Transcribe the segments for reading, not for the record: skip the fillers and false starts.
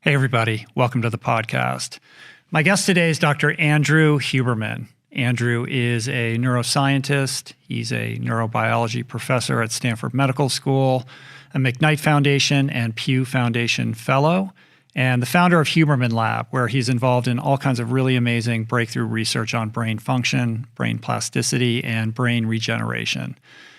Hey, everybody. Welcome to the podcast. My guest today is Dr. Andrew Huberman. Andrew is a neuroscientist. He's a neurobiology professor at Stanford Medical School, a McKnight Foundation and Pew Foundation Fellow, and the founder of Huberman Lab, where he's involved in all kinds of really amazing breakthrough research on brain function, brain plasticity, and brain regeneration.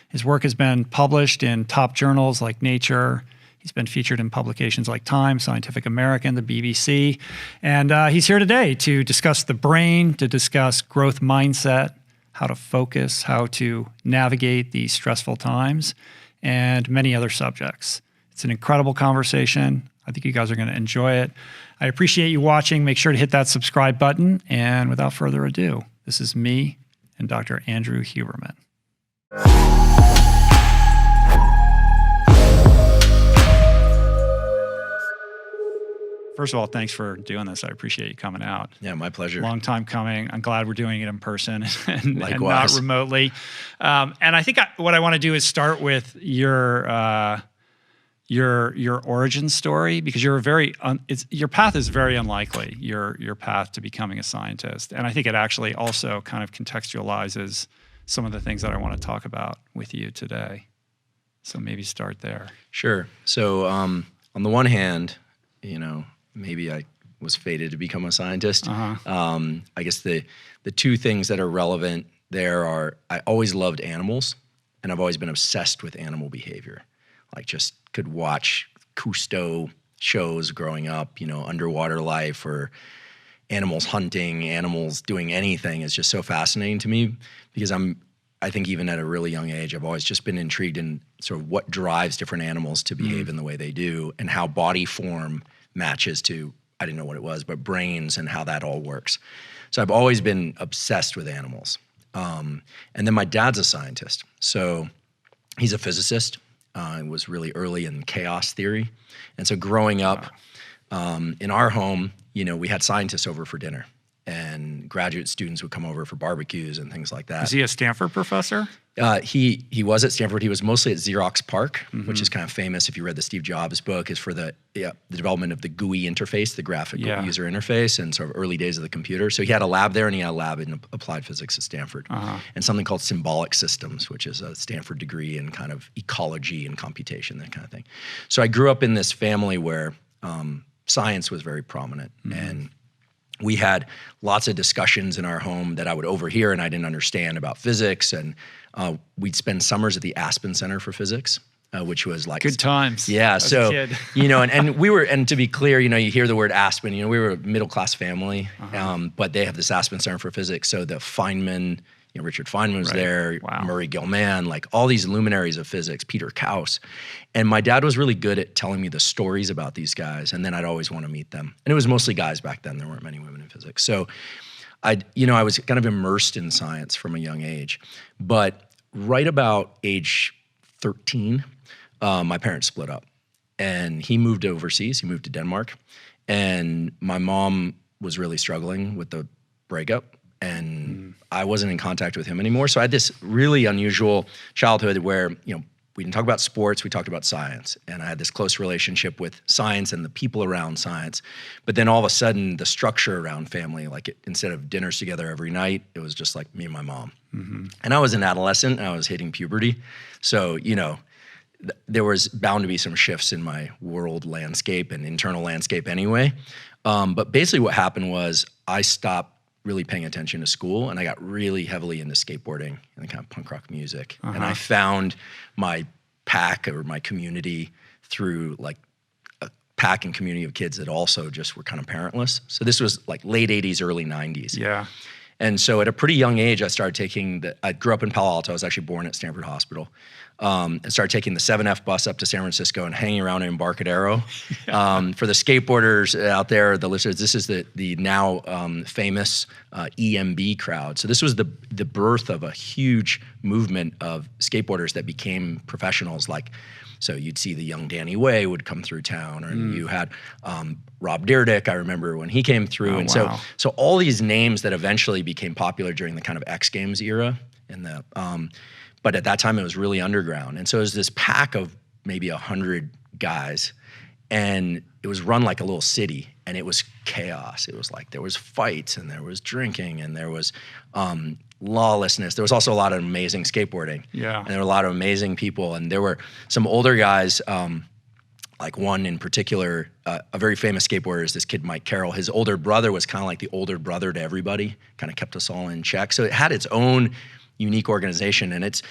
His work has been published in top journals like Nature. He's been featured in publications like Time, Scientific American, the BBC. And he's here today to discuss the brain, to discuss growth mindset, how to focus, how to navigate these stressful times, and many other subjects. It's an incredible conversation. I think you guys are going to enjoy it. I appreciate you watching. Make sure to hit that subscribe button. And without further ado, this is me and Dr. Andrew Huberman. First of all, thanks for doing this. I appreciate you coming out. Yeah, my pleasure. Long time coming. I'm glad we're doing it in person and Likewise. not remotely. And I think what I want to do is start with your origin story, because you're your path is very unlikely. Your path to becoming a scientist, and I think it actually also kind of contextualizes some of the things that I want to talk about with you today. So maybe start there. Sure. So on the one hand, maybe I was fated to become a scientist. I guess the two things that are relevant there are, I always loved animals, and I've always been obsessed with animal behavior. Like, just could watch Cousteau shows growing up, underwater life or animals hunting, animals doing anything is just so fascinating to me, because I think even at a really young age, I've always just been intrigued in sort of what drives different animals to behave in the way they do, and how body form matches to, I didn't know what it was, but brains and how that all works. So I've always been obsessed with animals. And then my dad's a scientist. So he's a physicist. It was really early in chaos theory. And so growing up in our home, we had scientists over for dinner, and graduate students would come over for barbecues and things like that. Is he a Stanford professor? He was at Stanford. He was mostly at Xerox PARC, which is kind of famous, if you read the Steve Jobs book, is for the development of the GUI interface, the graphical user interface, and sort of early days of the computer. So he had a lab there, and he had a lab in applied physics at Stanford, and something called symbolic systems, which is a Stanford degree in kind of ecology and computation, that kind of thing. So I grew up in this family where science was very prominent, and we had lots of discussions in our home that I would overhear and I didn't understand about physics. And we'd spend summers at the Aspen Center for Physics, which was like good times. Yeah. As So, a kid. and we were, and to be clear, you hear the word Aspen, we were a middle-class family, but they have this Aspen Center for Physics. So the Feynman, Richard Feynman was there, Murray Gell-Mann, like all these luminaries of physics, Peter Kaus. And my dad was really good at telling me the stories about these guys, and then I'd always want to meet them. And it was mostly guys back then. There weren't many women in physics. So I was kind of immersed in science from a young age. But right about age 13, my parents split up, and he moved overseas. He moved to Denmark, and my mom was really struggling with the breakup. And I wasn't in contact with him anymore. So I had this really unusual childhood where, we didn't talk about sports, we talked about science. And I had this close relationship with science and the people around science. But then all of a sudden, the structure around family, instead of dinners together every night, it was just like me and my mom. And I was an adolescent, and I was hitting puberty. So, there was bound to be some shifts in my world landscape and internal landscape anyway. But basically what happened was I stopped really paying attention to school, and I got really heavily into skateboarding and kind of punk rock music. And I found my pack or my community through like a pack and community of kids that also just were kind of parentless. So this was like late 80s, early 90s. Yeah. And so at a pretty young age, I started I grew up in Palo Alto. I was actually born at Stanford Hospital. And started taking the 7F bus up to San Francisco and hanging around in Embarcadero. For the skateboarders out there, the listeners, this is the now famous EMB crowd. So this was the birth of a huge movement of skateboarders that became professionals. So you'd see the young Danny Way would come through town, and you had Rob Dyrdek, I remember when he came through. So all these names that eventually became popular during the kind of X Games era, but at that time it was really underground. And so it was this pack of maybe 100 guys, and it was run like a little city, and it was chaos. It was like there was fights and there was drinking and there was lawlessness. There was also a lot of amazing skateboarding. Yeah. And there were a lot of amazing people, and there were some older guys, like one in particular, a very famous skateboarder is this kid, Mike Carroll. His older brother was kind of like the older brother to everybody, kind of kept us all in check. So it had its own unique organization. And it's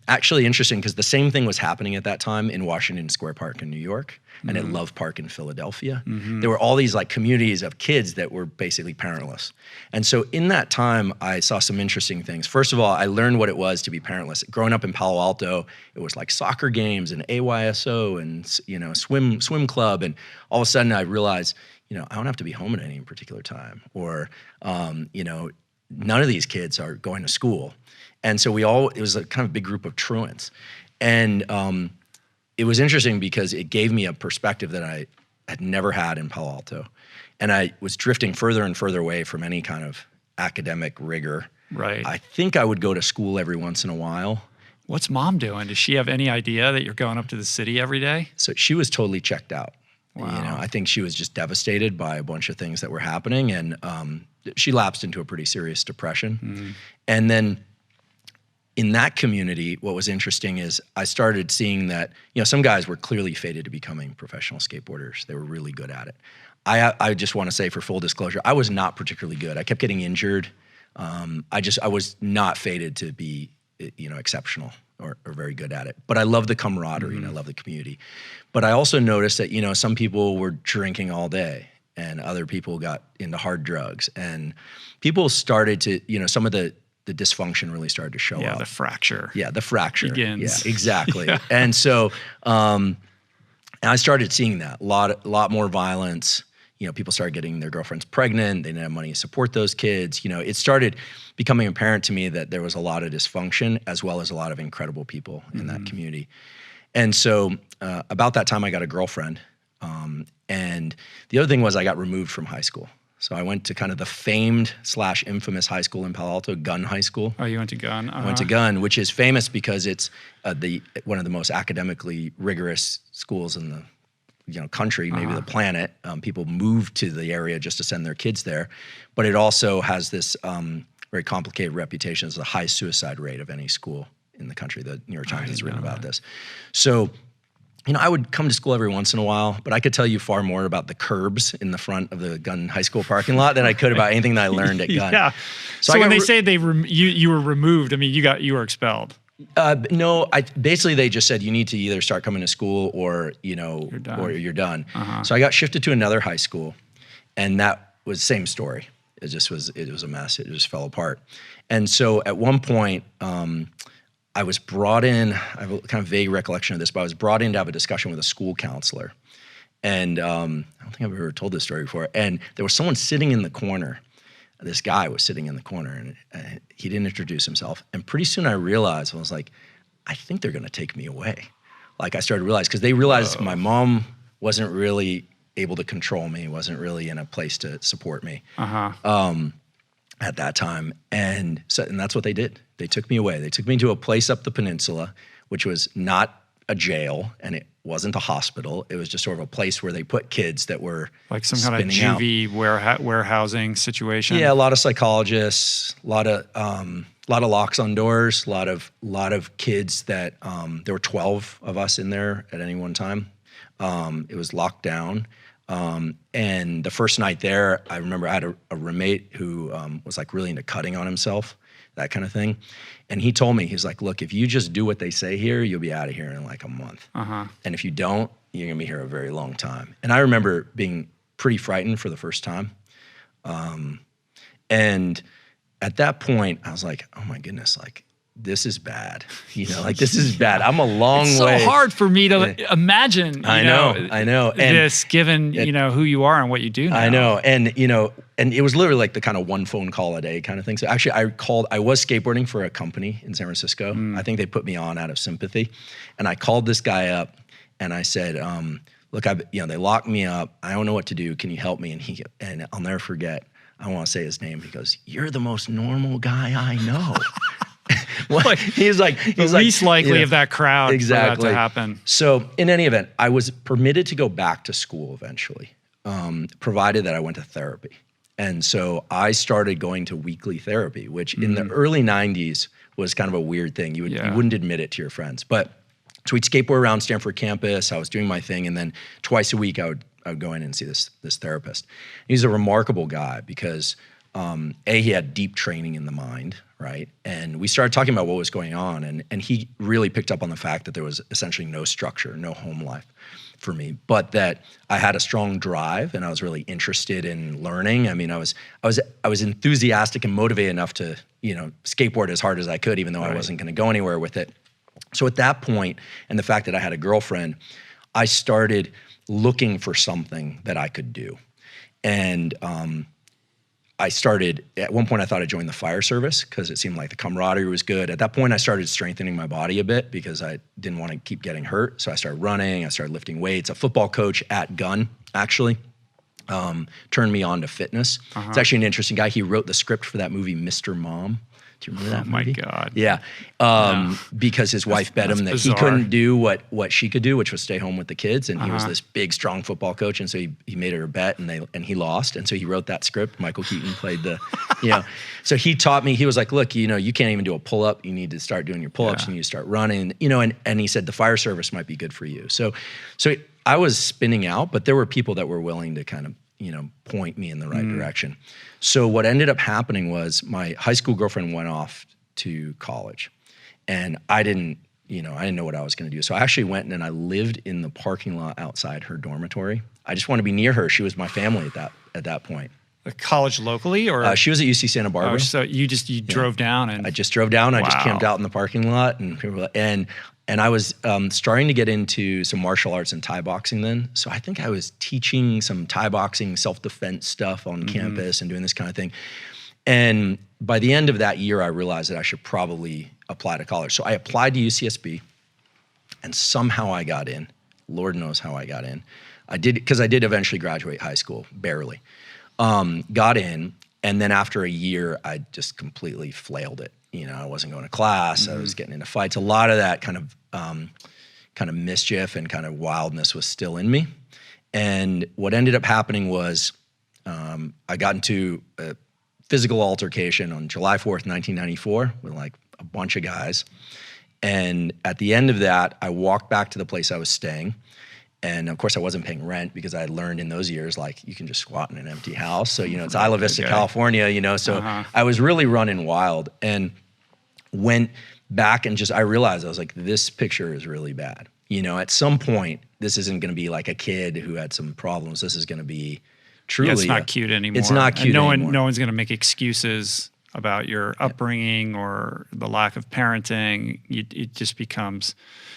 actually interesting because the same thing was happening at that time in Washington Square Park in New York and at Love Park in Philadelphia. There were all these like communities of kids that were basically parentless. And so in that time, I saw some interesting things. First of all, I learned what it was to be parentless. Growing up in Palo Alto, it was like soccer games and AYSO and, you know, swim club. And all of a sudden I realized, you know, I don't have to be home at any particular time, or, you know, none of these kids are going to school. And so it was a kind of big group of truants. And it was interesting because it gave me a perspective that I had never had in Palo Alto. And I was drifting further and further away from any kind of academic rigor. Right. I think I would go to school every once in a while. What's mom doing? Does she have any idea that you're going up to the city every day? So she was totally checked out. Wow. You know, I think she was just devastated by a bunch of things that were happening. And she lapsed into a pretty serious depression. And then in that community, what was interesting is I started seeing that, you know, some guys were clearly fated to becoming professional skateboarders. They were really good at it. I just want to say, for full disclosure, I was not particularly good. I kept getting injured. I was not fated to be, you know, exceptional or very good at it. But I love the camaraderie and I love the community. But I also noticed that, you know, some people were drinking all day and other people got into hard drugs, and people started to, you know, some of the dysfunction really started to show up. Yeah, the fracture. Yeah, the fracture begins. Yeah, exactly. Yeah. And so, and I started seeing that a lot more violence. You know, people started getting their girlfriends pregnant. They didn't have money to support those kids. You know, it started becoming apparent to me that there was a lot of dysfunction as well as a lot of incredible people in that community. And so, about that time, I got a girlfriend. And the other thing was I got removed from high school. So I went to kind of the famed / infamous high school in Palo Alto, Gunn High School. Oh, you went to Gunn? I went to Gunn, which is famous because it's one of the most academically rigorous schools in the, you know, country, maybe the planet. People move to the area just to send their kids there. But it also has this very complicated reputation as the highest suicide rate of any school in the country. The New York Times has written about this. So, you know, I would come to school every once in a while, but I could tell you far more about the curbs in the front of the Gunn High School parking lot than I could about anything that I learned at Gunn. Yeah. So when they say you were removed, I mean, you were expelled. No, basically they just said you need to either start coming to school or, you know, you're done. So I got shifted to another high school, and that was the same story. It was a mess. It just fell apart. And so at one point, I was brought in, I have a kind of vague recollection of this, but I was brought in to have a discussion with a school counselor. And I don't think I've ever told this story before. And there was someone sitting in the corner. This guy was sitting in the corner, and he didn't introduce himself. And pretty soon I realized, I was like, I think they're going to take me away. Like I started to realize, because they realized my mom wasn't really able to control me, wasn't really in a place to support me. At that time. And that's what they did. They took me away. They took me to a place up the peninsula, which was not a jail, and it wasn't a hospital. It was just sort of a place where they put kids that were like some kind of juvie warehousing situation. Yeah, a lot of psychologists, a lot of locks on doors, a lot of kids that there were 12 of us in there at any one time. It was locked down. And the first night there, I remember I had a roommate who was like really into cutting on himself, that kind of thing. And he told me, he's like, look, if you just do what they say here, you'll be out of here in like a month. And if you don't, you're gonna be here a very long time. And I remember being pretty frightened for the first time. And at that point, I was like, oh my goodness, like, this is bad. You know, like this is bad. I'm a long way. It's so hard for me to imagine. I know. And this, given you know who you are and what you do now. I know, and you know, and it was literally like the kind of one phone call a day kind of thing. So actually, I was skateboarding for a company in San Francisco. I think they put me on out of sympathy, and I called this guy up, and I said, look, they locked me up. I don't know what to do. Can you help me? And I'll never forget. I don't want to say his name. He goes, "You're the most normal guy I know." he's like the least likely of that crowd exactly for that to happen. So in any event, I was permitted to go back to school eventually, provided that I went to therapy. And so I started going to weekly therapy, which in the early 90s was kind of a weird thing. You wouldn't admit it to your friends. But so we'd skateboard around Stanford campus. I was doing my thing. And then twice a week, I would go in and see this therapist. He's a remarkable guy because he had deep training in the mind, right? And we started talking about what was going on. And he really picked up on the fact that there was essentially no structure, no home life for me, but that I had a strong drive and I was really interested in learning. I mean, I was enthusiastic and motivated enough to, skateboard as hard as I could, even though I wasn't going to go anywhere with it. So at that point, and the fact that I had a girlfriend, I started looking for something that I could do. And I started, at one point I thought I'd join the fire service because it seemed like the camaraderie was good. At that point I started strengthening my body a bit because I didn't want to keep getting hurt. So I started running, I started lifting weights. A football coach at Gunn actually turned me on to fitness. It's actually an interesting guy. He wrote the script for that movie, Mr. Mom. Do you remember that movie? Oh my God. Yeah. Because his wife bet him that he couldn't do what she could do, which was stay home with the kids. And he was this big, strong football coach. And so he made her a bet and he lost. And so he wrote that script. Michael Keaton played so he taught me, he was like, look, you can't even do a pull-up. You need to start doing your pull-ups. You need to start running, and he said the fire service might be good for you. So I was spinning out, but there were people that were willing to kind of, point me in the right direction. So what ended up happening was my high school girlfriend went off to college and I didn't know what I was going to do. So I actually went and I lived in the parking lot outside her dormitory. I just wanted to be near her. She was my family at that point. A college locally or? She was at UC Santa Barbara. Oh, so you drove down and? I just drove down. Wow. I just camped out in the parking lot and I was starting to get into some martial arts and Thai boxing then. So I think I was teaching some Thai boxing, self-defense stuff on campus and doing this kind of thing. And by the end of that year, I realized that I should probably apply to college. So I applied to UCSB and somehow I got in. Lord knows how I got in. I did, because I did eventually graduate high school, barely. Got in, and then after a year, I just completely flailed it. I wasn't going to class. I was getting into fights. A lot of that kind of mischief and kind of wildness was still in me. And what ended up happening was I got into a physical altercation on July 4th, 1994 with like a bunch of guys. And at the end of that, I walked back to the place I was staying. And of course I wasn't paying rent because I had learned in those years, like you can just squat in an empty house. So, it's Isla Vista, California, so I was really running wild and went back and I realized I was like, this picture is really bad. At some point, this isn't going to be like a kid who had some problems. This is going to be truly. It's not cute anymore. It's not cute anymore. No one's going to make excuses about your upbringing or the lack of parenting. It just becomes,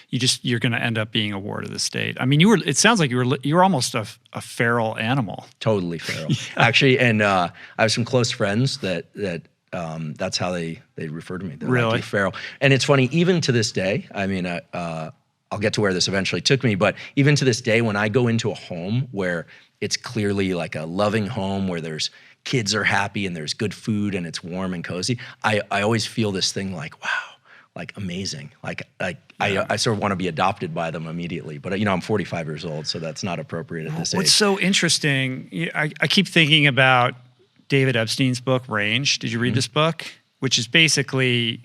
you're going to end up being a ward of the state. I mean, it sounds like you were almost a feral animal. Totally feral. Actually, and I have some close friends that's how they refer to me. They're really? Like, feral. And it's funny, even to this day, I mean, I'll get to where this eventually took me, but even to this day, when I go into a home where it's clearly like a loving home where there's kids are happy and there's good food and it's warm and cozy, I always feel this thing like, wow, like amazing. I sort of want to be adopted by them immediately. But I'm 45 years old, so that's not appropriate at this age. What's so interesting, I keep thinking about David Epstein's book, Range. Did you read this book? Which is basically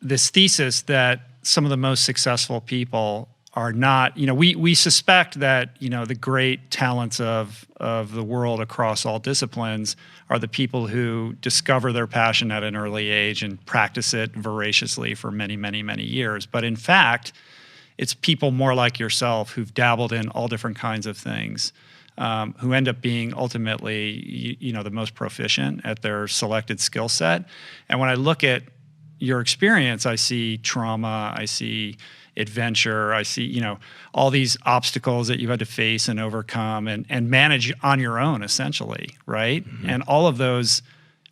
this thesis that some of the most successful people are not, we suspect that, the great talents of the world across all disciplines are the people who discover their passion at an early age and practice it voraciously for many, many, many years. But in fact, it's people more like yourself who've dabbled in all different kinds of things, who end up being ultimately, the most proficient at their selected skill set. And when I look at your experience, I see trauma, I see adventure, I see, all these obstacles that you had to face and overcome and manage on your own, essentially, right? And all of those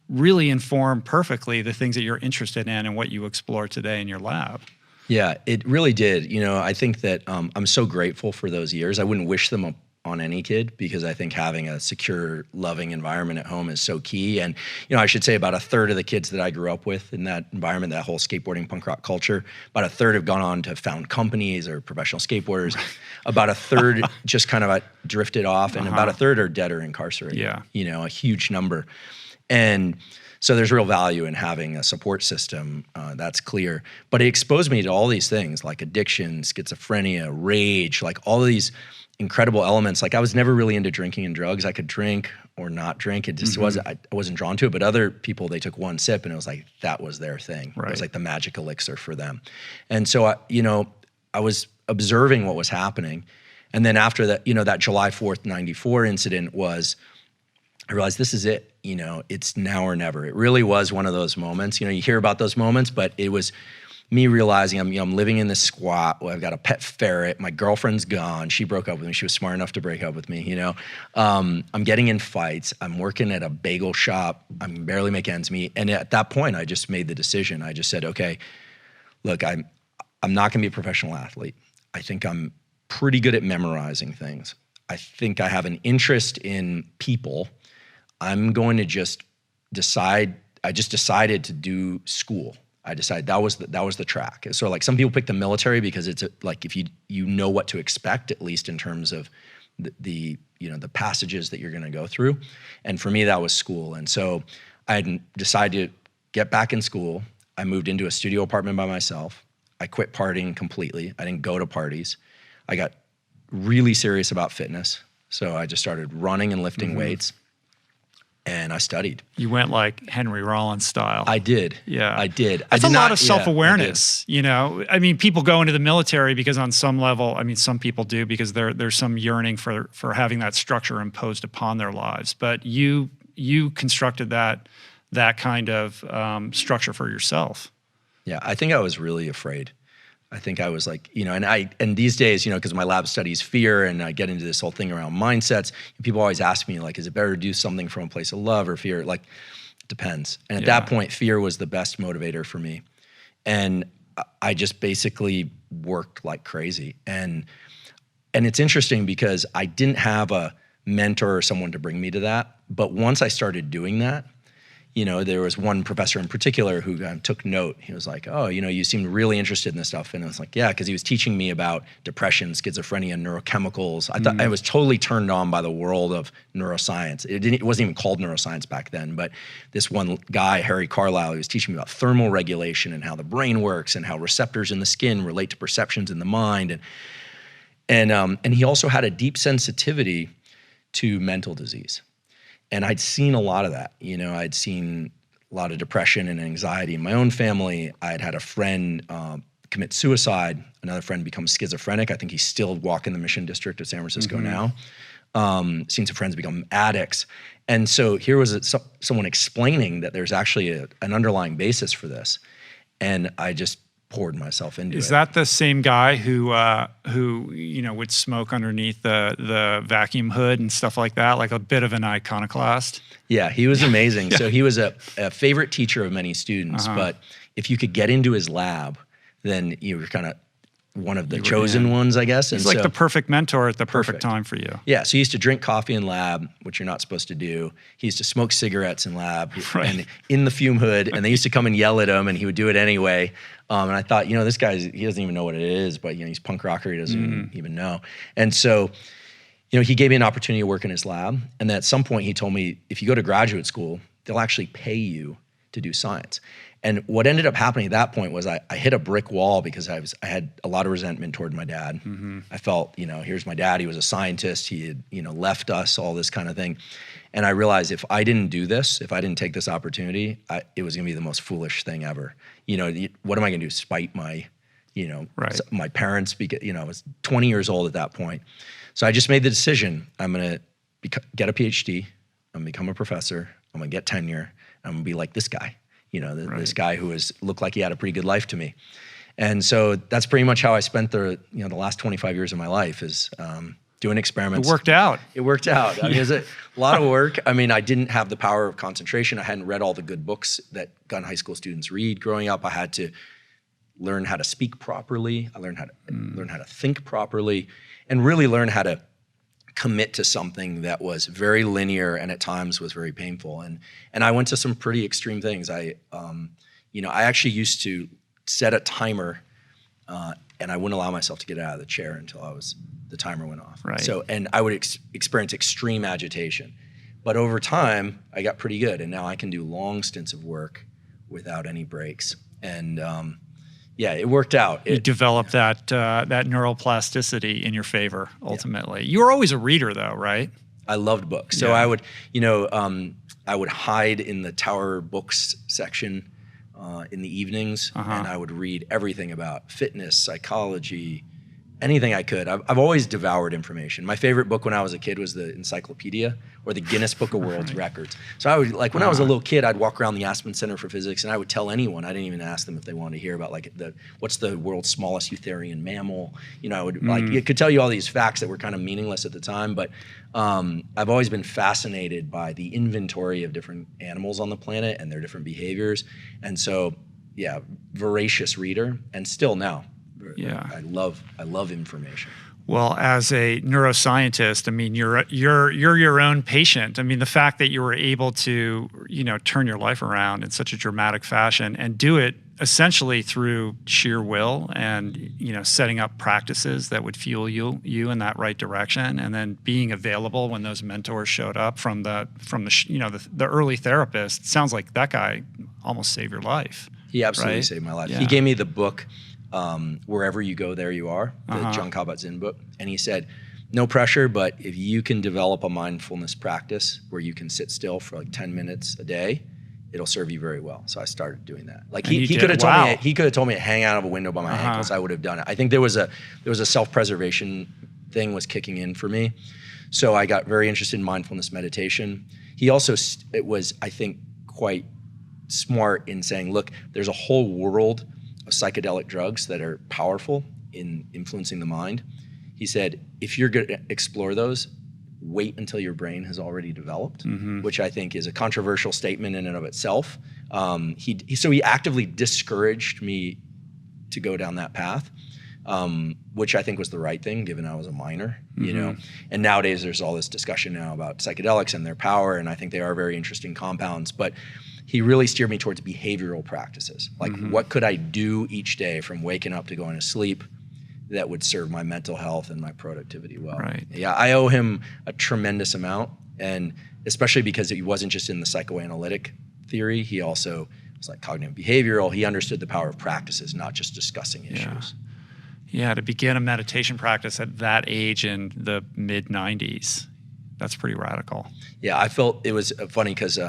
really inform perfectly the things that you're interested in and what you explore today in your lab. Yeah, it really did. I think that I'm so grateful for those years. I wouldn't wish them on any kid, because I think having a secure, loving environment at home is so key. And, I should say about a third of the kids that I grew up with in that environment, that whole skateboarding punk rock culture, about a third have gone on to found companies or professional skateboarders. About a third just kind of drifted off, and about a third are dead or incarcerated. Yeah. A huge number. And so there's real value in having a support system, that's clear. But it exposed me to all these things like addiction, schizophrenia, rage, like all of these incredible elements. Like I was never really into drinking and drugs. I could drink or not drink. It just wasn't, I wasn't drawn to it. But other people, they took one sip and it was like, that was their thing. Right. It was like the magic elixir for them. And so, I was observing what was happening. And then after that, that July 4th, 94 incident I realized this is it. It's now or never. It really was one of those moments. You hear about those moments, but it was me realizing I'm living in this squat. I've got a pet ferret. My girlfriend's gone. She broke up with me. She was smart enough to break up with me. I'm getting in fights. I'm working at a bagel shop. I can barely make ends meet. And at that point, I just made the decision. I just said, okay, look, I'm not going to be a professional athlete. I think I'm pretty good at memorizing things. I think I have an interest in people. I'm going to just decide. I just decided to do school. I decided that was the track. So like some people pick the military because it's like if you know what to expect, at least in terms of the passages that you're going to go through. And for me, that was school. And so I had decided to get back in school. I moved into a studio apartment by myself. I quit partying completely. I didn't go to parties. I got really serious about fitness. So I just started running and lifting weights. And I studied. You went like Henry Rollins style. I did. Yeah. I did. That's a lot of self-awareness. People go into the military because on some level, some people do because there's some yearning for having that structure imposed upon their lives. But you constructed that kind of structure for yourself. Yeah, I think I was really afraid. I think I was like, and these days, because my lab studies fear and I get into this whole thing around mindsets, people always ask me like, is it better to do something from a place of love or fear? Like, it depends. And at that point, fear was the best motivator for me. And I just basically worked like crazy. And it's interesting because I didn't have a mentor or someone to bring me to that. But once I started doing that, there was one professor in particular who took note. He was like, oh, you seem really interested in this stuff. And I was like, yeah, because he was teaching me about depression, schizophrenia, neurochemicals. I thought I was totally turned on by the world of neuroscience. It wasn't even called neuroscience back then, but this one guy, Harry Carlisle, he was teaching me about thermal regulation and how the brain works and how receptors in the skin relate to perceptions in the mind. And he also had a deep sensitivity to mental disease. And I'd seen a lot of that. I'd seen a lot of depression and anxiety in my own family. I'd had a friend commit suicide, another friend become schizophrenic. I think he's still walking the Mission District of San Francisco now. Seen some friends become addicts. And so here was someone explaining that there's actually an underlying basis for this. And I just poured myself into it. Is that the same guy who would smoke underneath the vacuum hood and stuff like that, like a bit of an iconoclast? Yeah, he was amazing. So he was a favorite teacher of many students, but if you could get into his lab, then you were kind of one of the chosen ones, I guess. He's like the perfect mentor at the perfect time for you. Yeah, so he used to drink coffee in lab, which you're not supposed to do. He used to smoke cigarettes in lab and in the fume hood, and they used to come and yell at him, and he would do it anyway. And I thought, this guy, he doesn't even know what it is, but he's punk rocker, he doesn't even know. And so, he gave me an opportunity to work in his lab, and then at some point he told me, if you go to graduate school, they'll actually pay you to do science. And what ended up happening at that point was I hit a brick wall because I had a lot of resentment toward my dad. I felt, here's my dad. He was a scientist. He had, left us, all this kind of thing. And I realized if I didn't do this, if I didn't take this opportunity, it was going to be the most foolish thing ever. What am I going to do? Spite my, my parents? Because, I was 20 years old at that point. So I just made the decision. I'm going to get a PhD. I'm going to become a professor. I'm going to get tenure. I'm going to be like this guy. This guy who looked like he had a pretty good life to me. And so that's pretty much how I spent the last 25 years of my life is doing experiments. It worked out. It worked out. I mean, it was a lot of work. I mean, I didn't have the power of concentration. I hadn't read all the good books that gun high school students read growing up. I had to learn how to speak properly. I learned how to think properly and really learn how to commit to something that was very linear and at times was very painful. And I went to some pretty extreme things. I actually used to set a timer, and I wouldn't allow myself to get out of the chair until the timer went off. Right. So, and I would experience extreme agitation. But over time, I got pretty good, and now I can do long stints of work without any breaks. And it worked out. You developed that neuroplasticity in your favor, ultimately. You were always a reader, though, right? I loved books. So I would, I would hide in the Tower Books section in the evenings, and I would read everything about fitness, psychology, anything I could. I've always devoured information. My favorite book when I was a kid was the Encyclopedia or the Guinness Book of World Records. So I would, when I was a little kid, I'd walk around the Aspen Center for Physics and I would tell anyone. I didn't even ask them if they wanted to hear about what's the world's smallest eutherian mammal. I would it could tell you all these facts that were kind of meaningless at the time, but I've always been fascinated by the inventory of different animals on the planet and their different behaviors. And so, voracious reader, and still now. Yeah, I love information. Well, as a neuroscientist, I mean, you're your own patient. I mean, the fact that you were able to, turn your life around in such a dramatic fashion and do it essentially through sheer will and, setting up practices that would fuel you in that right direction, and then being available when those mentors showed up from the early therapist. Sounds like that guy almost saved your life. He absolutely saved my life. Yeah. He gave me the book, Wherever You Go, There You Are, the Jon Kabat-Zinn book. And he said, no pressure, but if you can develop a mindfulness practice where you can sit still for 10 minutes a day, it'll serve you very well. So I started doing that. He could have told me to hang out of a window by my ankles. I would have done it. I think there was a self-preservation thing was kicking in for me. So I got very interested in mindfulness meditation. He also, I think, quite smart in saying, look, there's a whole world of psychedelic drugs that are powerful in influencing the mind. He said, if you're going to explore those, wait until your brain has already developed, which I think is a controversial statement in and of itself. So he actively discouraged me to go down that path, which I think was the right thing, given I was a minor, And nowadays there's all this discussion now about psychedelics and their power, and I think they are very interesting compounds. But he really steered me towards behavioral practices. What could I do each day from waking up to going to sleep that would serve my mental health and my productivity well? Right. Yeah, I owe him a tremendous amount, and especially because he wasn't just in the psychoanalytic theory, he also was cognitive behavioral. He understood the power of practices, not just discussing issues. Yeah, to begin a meditation practice at that age in the mid-90s, that's pretty radical. Yeah, I felt it was funny because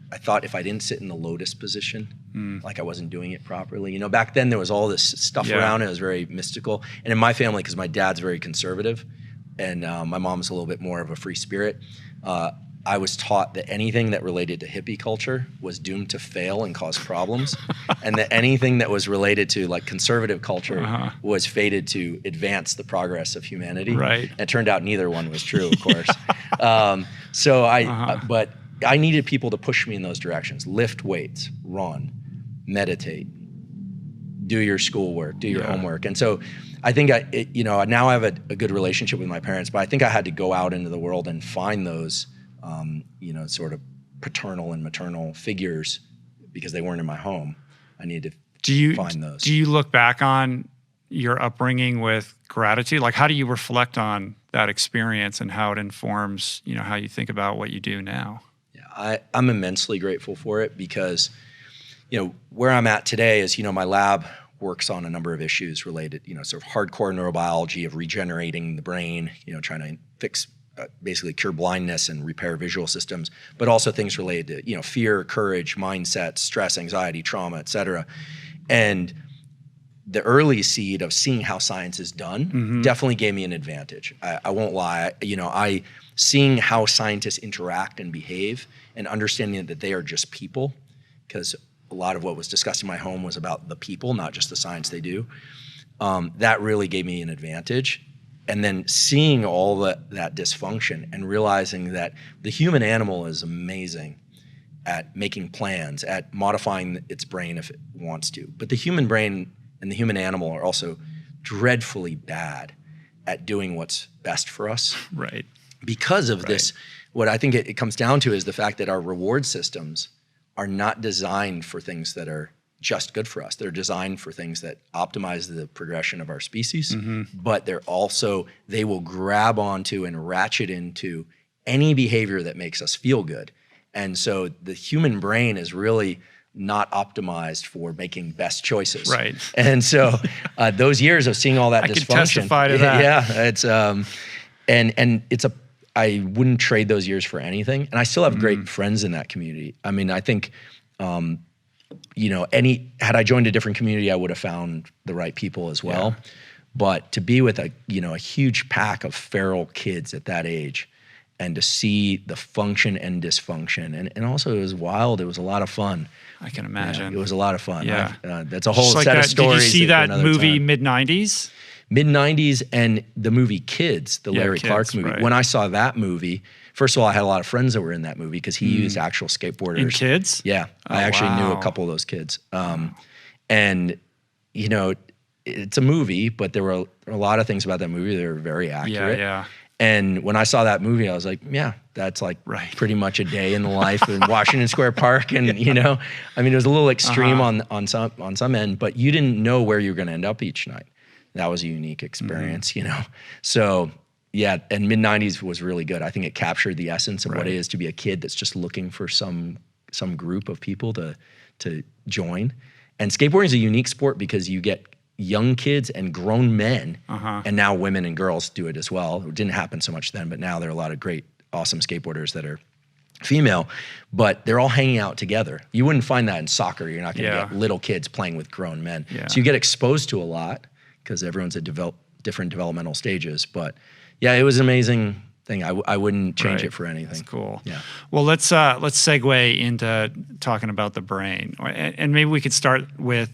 I thought if I didn't sit in the lotus position, I wasn't doing it properly. Back then there was all this stuff around. It was very mystical. And in my family, because my dad's very conservative and my mom's a little bit more of a free spirit, I was taught that anything that related to hippie culture was doomed to fail and cause problems, and that anything that was related to conservative culture was fated to advance the progress of humanity. Right. And it turned out neither one was true, of course. But I needed people to push me in those directions. Lift weights, run, meditate, do your schoolwork, do your homework. And so I think now I have a good relationship with my parents, but I think I had to go out into the world and find those sort of paternal and maternal figures because they weren't in my home. I needed to find those. Do you look back on your upbringing with gratitude? How do you reflect on that experience and how it informs, how you think about what you do now? I'm immensely grateful for it because, where I'm at today is, my lab works on a number of issues related, sort of hardcore neurobiology of regenerating the brain, trying to fix, basically cure blindness and repair visual systems, but also things related to, fear, courage, mindset, stress, anxiety, trauma, et cetera. And the early seed of seeing how science is done definitely gave me an advantage. I won't lie. Seeing how scientists interact and behave and understanding that they are just people, because a lot of what was discussed in my home was about the people, not just the science they do. That really gave me an advantage. And then seeing all that dysfunction and realizing that the human animal is amazing at making plans, at modifying its brain if it wants to. But the human brain and the human animal are also dreadfully bad at doing what's best for us. Right. Because of this, what I think it comes down to is the fact that our reward systems are not designed for things that are just good for us. They're designed for things that optimize the progression of our species, but they will grab onto and ratchet into any behavior that makes us feel good. And so the human brain is really not optimized for making best choices. Right. And so those years of seeing all that dysfunction. I can testify to that. Yeah, it's and I wouldn't trade those years for anything. And I still have great friends in that community. I mean, I think had I joined a different community, I would have found the right people as well. Yeah. But to be with a huge pack of feral kids at that age, and to see the function and dysfunction, and also it was wild. It was a lot of fun. I can imagine. Yeah, it was a lot of fun. Yeah, that's a whole set of stories. Did you see that movie mid-90s? Mid-90s, and the movie Kids, the Larry Clark movie. Right. When I saw that movie, first of all, I had a lot of friends that were in that movie because he used actual skateboarders. In Kids? Yeah, I actually knew a couple of those kids. And it's a movie, but there were a lot of ththings about that movie that were very accurate. Yeah. And when I saw that movie, I was like, yeah, that's like pretty much a day in the life in Washington Square Park. And, I mean, it was a little extreme on some end, but you didn't know where you were going to end up each night. That was a unique experience, So, yeah, and mid-90s was really good. I think it captured the essence of what it is to be a kid that's just looking for some group of people to join. And skateboarding is a unique sport because you get young kids and grown men, and now women and girls do it as well. It didn't happen so much then, but now there are a lot of great, awesome skateboarders that are female, but they're all hanging out together. You wouldn't find that in soccer. You're not going to get little kids playing with grown men. Yeah. So you get exposed to a lot because everyone's at different developmental stages. But yeah, it was an amazing thing. I wouldn't change it for anything. That's cool. Yeah. Well, let's segue into talking about the brain, and maybe we could start with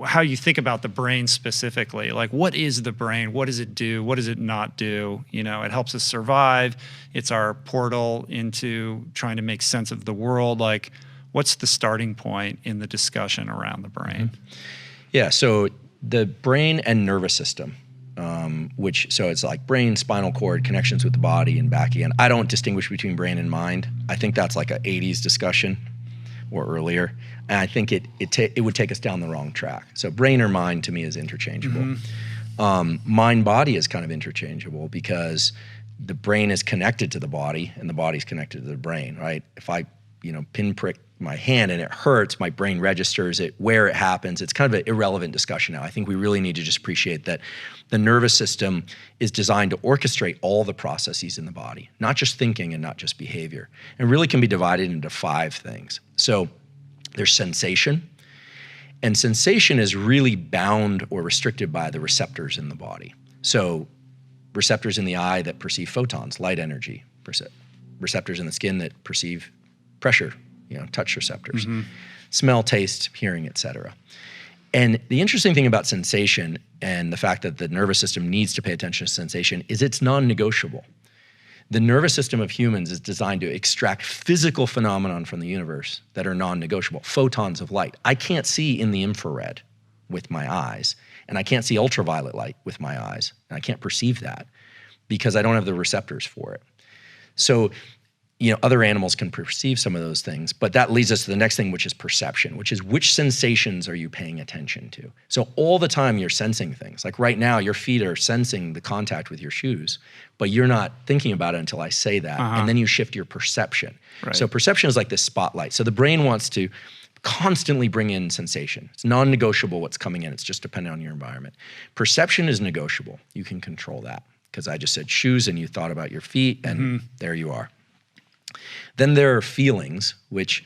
how you think about the brain specifically. Like, what is the brain? What does it do? What does it not do? It helps us survive. It's our portal into trying to make sense of the world. Like, what's the starting point in the discussion around the brain? Yeah. So the brain and nervous system. So it's like brain, spinal cord, connections with the body, and back again. I don't distinguish between brain and mind. I think that's like an 80s discussion or earlier. And I think it would take us down the wrong track. So brain or mind to me is interchangeable. Mind-body is kind of interchangeable because the brain is connected to the body and the body's connected to the brain, right? If I pinprick my hand and it hurts, my brain registers it, where it happens. It's kind of an irrelevant discussion now. I think we really need to just appreciate that the nervous system is designed to orchestrate all the processes in the body, not just thinking and not just behavior. And really can be divided into 5 things. So there's sensation, and sensation is really bound or restricted by the receptors in the body. So receptors in the eye that perceive photons, light energy, receptors in the skin that perceive pressure, touch receptors, smell, taste, hearing, etc. And the interesting thing about sensation and the fact that the nervous system needs to pay attention to sensation is it's non-negotiable. The nervous system of humans is designed to extract physical phenomenon from the universe that are non-negotiable, photons of light. I can't see in the infrared with my eyes, and I can't see ultraviolet light with my eyes, and I can't perceive that because I don't have the receptors for it. So other animals can perceive some of those things, but that leads us to the next thing, which is perception, which is which sensations are you paying attention to? So all the time you're sensing things. Like right now, your feet are sensing the contact with your shoes, but you're not thinking about it until I say that, and then you shift your perception. Right. So perception is like this spotlight. So the brain wants to constantly bring in sensation. It's non-negotiable what's coming in. It's just dependent on your environment. Perception is negotiable. You can control that because I just said shoes and you thought about your feet and there you are. Then there are feelings, which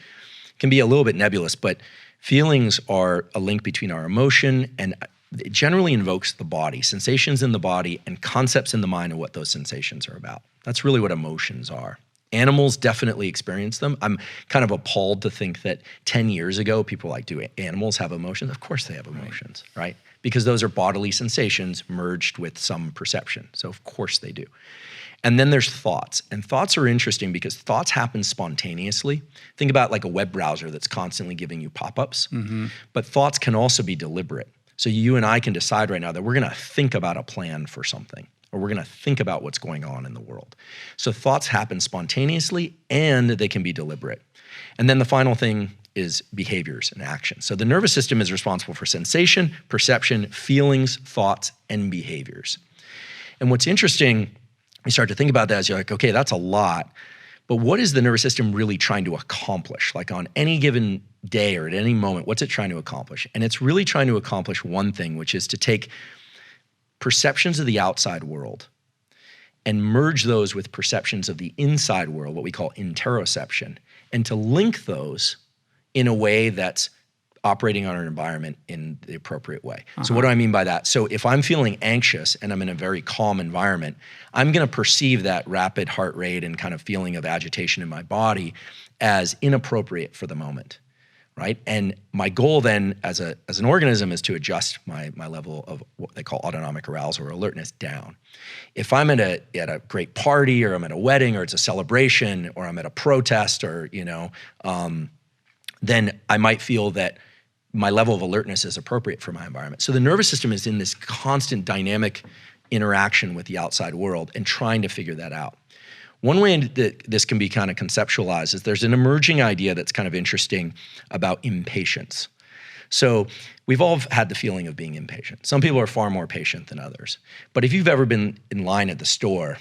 can be a little bit nebulous, but feelings are a link between our emotion and it generally invokes the body, sensations in the body and concepts in the mind of what those sensations are about. That's really what emotions are. Animals definitely experience them. I'm kind of appalled to think that 10 years ago, people were like, do animals have emotions? Of course they have emotions, right? Because those are bodily sensations merged with some perception. So of course they do. And then there's thoughts. And thoughts are interesting because thoughts happen spontaneously. Think about like a web browser that's constantly giving you pop-ups. But thoughts can also be deliberate. So you and I can decide right now that we're going to think about a plan for something. or we're going to think about what's going on in the world. So thoughts happen spontaneously and they can be deliberate. And then the final thing is behaviors and actions. So the nervous system is responsible for sensation, perception, feelings, thoughts, and behaviors. And what's interesting, you start to think about that as you're like, okay, that's a lot. But what is the nervous system really trying to accomplish? Like on any given day or at any moment, what's it trying to accomplish? And it's really trying to accomplish one thing, which is to take perceptions of the outside world and merge those with perceptions of the inside world, what we call interoception, and to link those in a way that's operating on our environment in the appropriate way. So what do I mean by that? So if I'm feeling anxious and I'm in a very calm environment, I'm going to perceive that rapid heart rate and kind of feeling of agitation in my body as inappropriate for the moment, right? And my goal then as an organism is to adjust my level of what they call autonomic arousal or alertness down. If I'm at a great party or I'm at a wedding or it's a celebration or I'm at a protest or, then I might feel that my level of alertness is appropriate for my environment. So the nervous system is in this constant dynamic interaction with the outside world and trying to figure that out. One way that this can be kind of conceptualized is there's an emerging idea that's kind of interesting about impatience. So we've all had the feeling of being impatient. Some people are far more patient than others. But if you've ever been in line at the store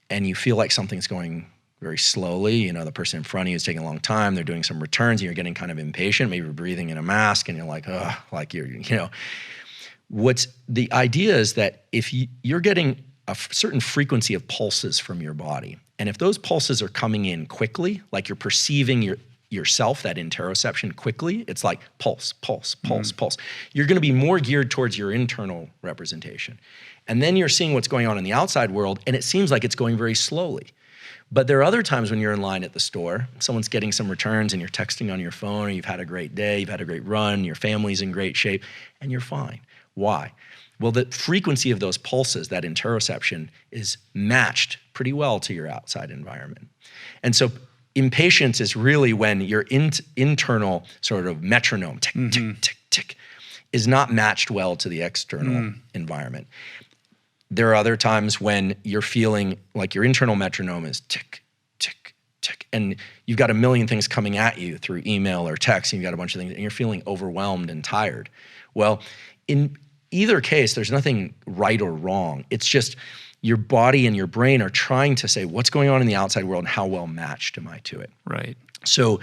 and you feel like something's going very slowly, the person in front of you is taking a long time, they're doing some returns, and you're getting kind of impatient, maybe you're breathing in a mask, and you're like, ugh, like what's the idea is that if you're getting a certain frequency of pulses from your body, and if those pulses are coming in quickly, like you're perceiving yourself, that interoception quickly, it's like pulse, pulse, pulse, pulse. You're going to be more geared towards your internal representation. And then you're seeing what's going on in the outside world, and it seems like it's going very slowly. But there are other times when you're in line at the store, someone's getting some returns and you're texting on your phone, or you've had a great day, you've had a great run, your family's in great shape, and you're fine. Why? Well, the frequency of those pulses, that interoception, is matched pretty well to your outside environment. And so impatience is really when your internal sort of metronome, tick, tick, tick, tick, is not matched well to the external environment. There are other times when you're feeling like your internal metronome is tick, tick, tick, and you've got a million things coming at you through email or text, and you've got a bunch of things, and you're feeling overwhelmed and tired. Well, in either case, there's nothing right or wrong. It's just your body and your brain are trying to say, what's going on in the outside world and how well matched am I to it? Right. So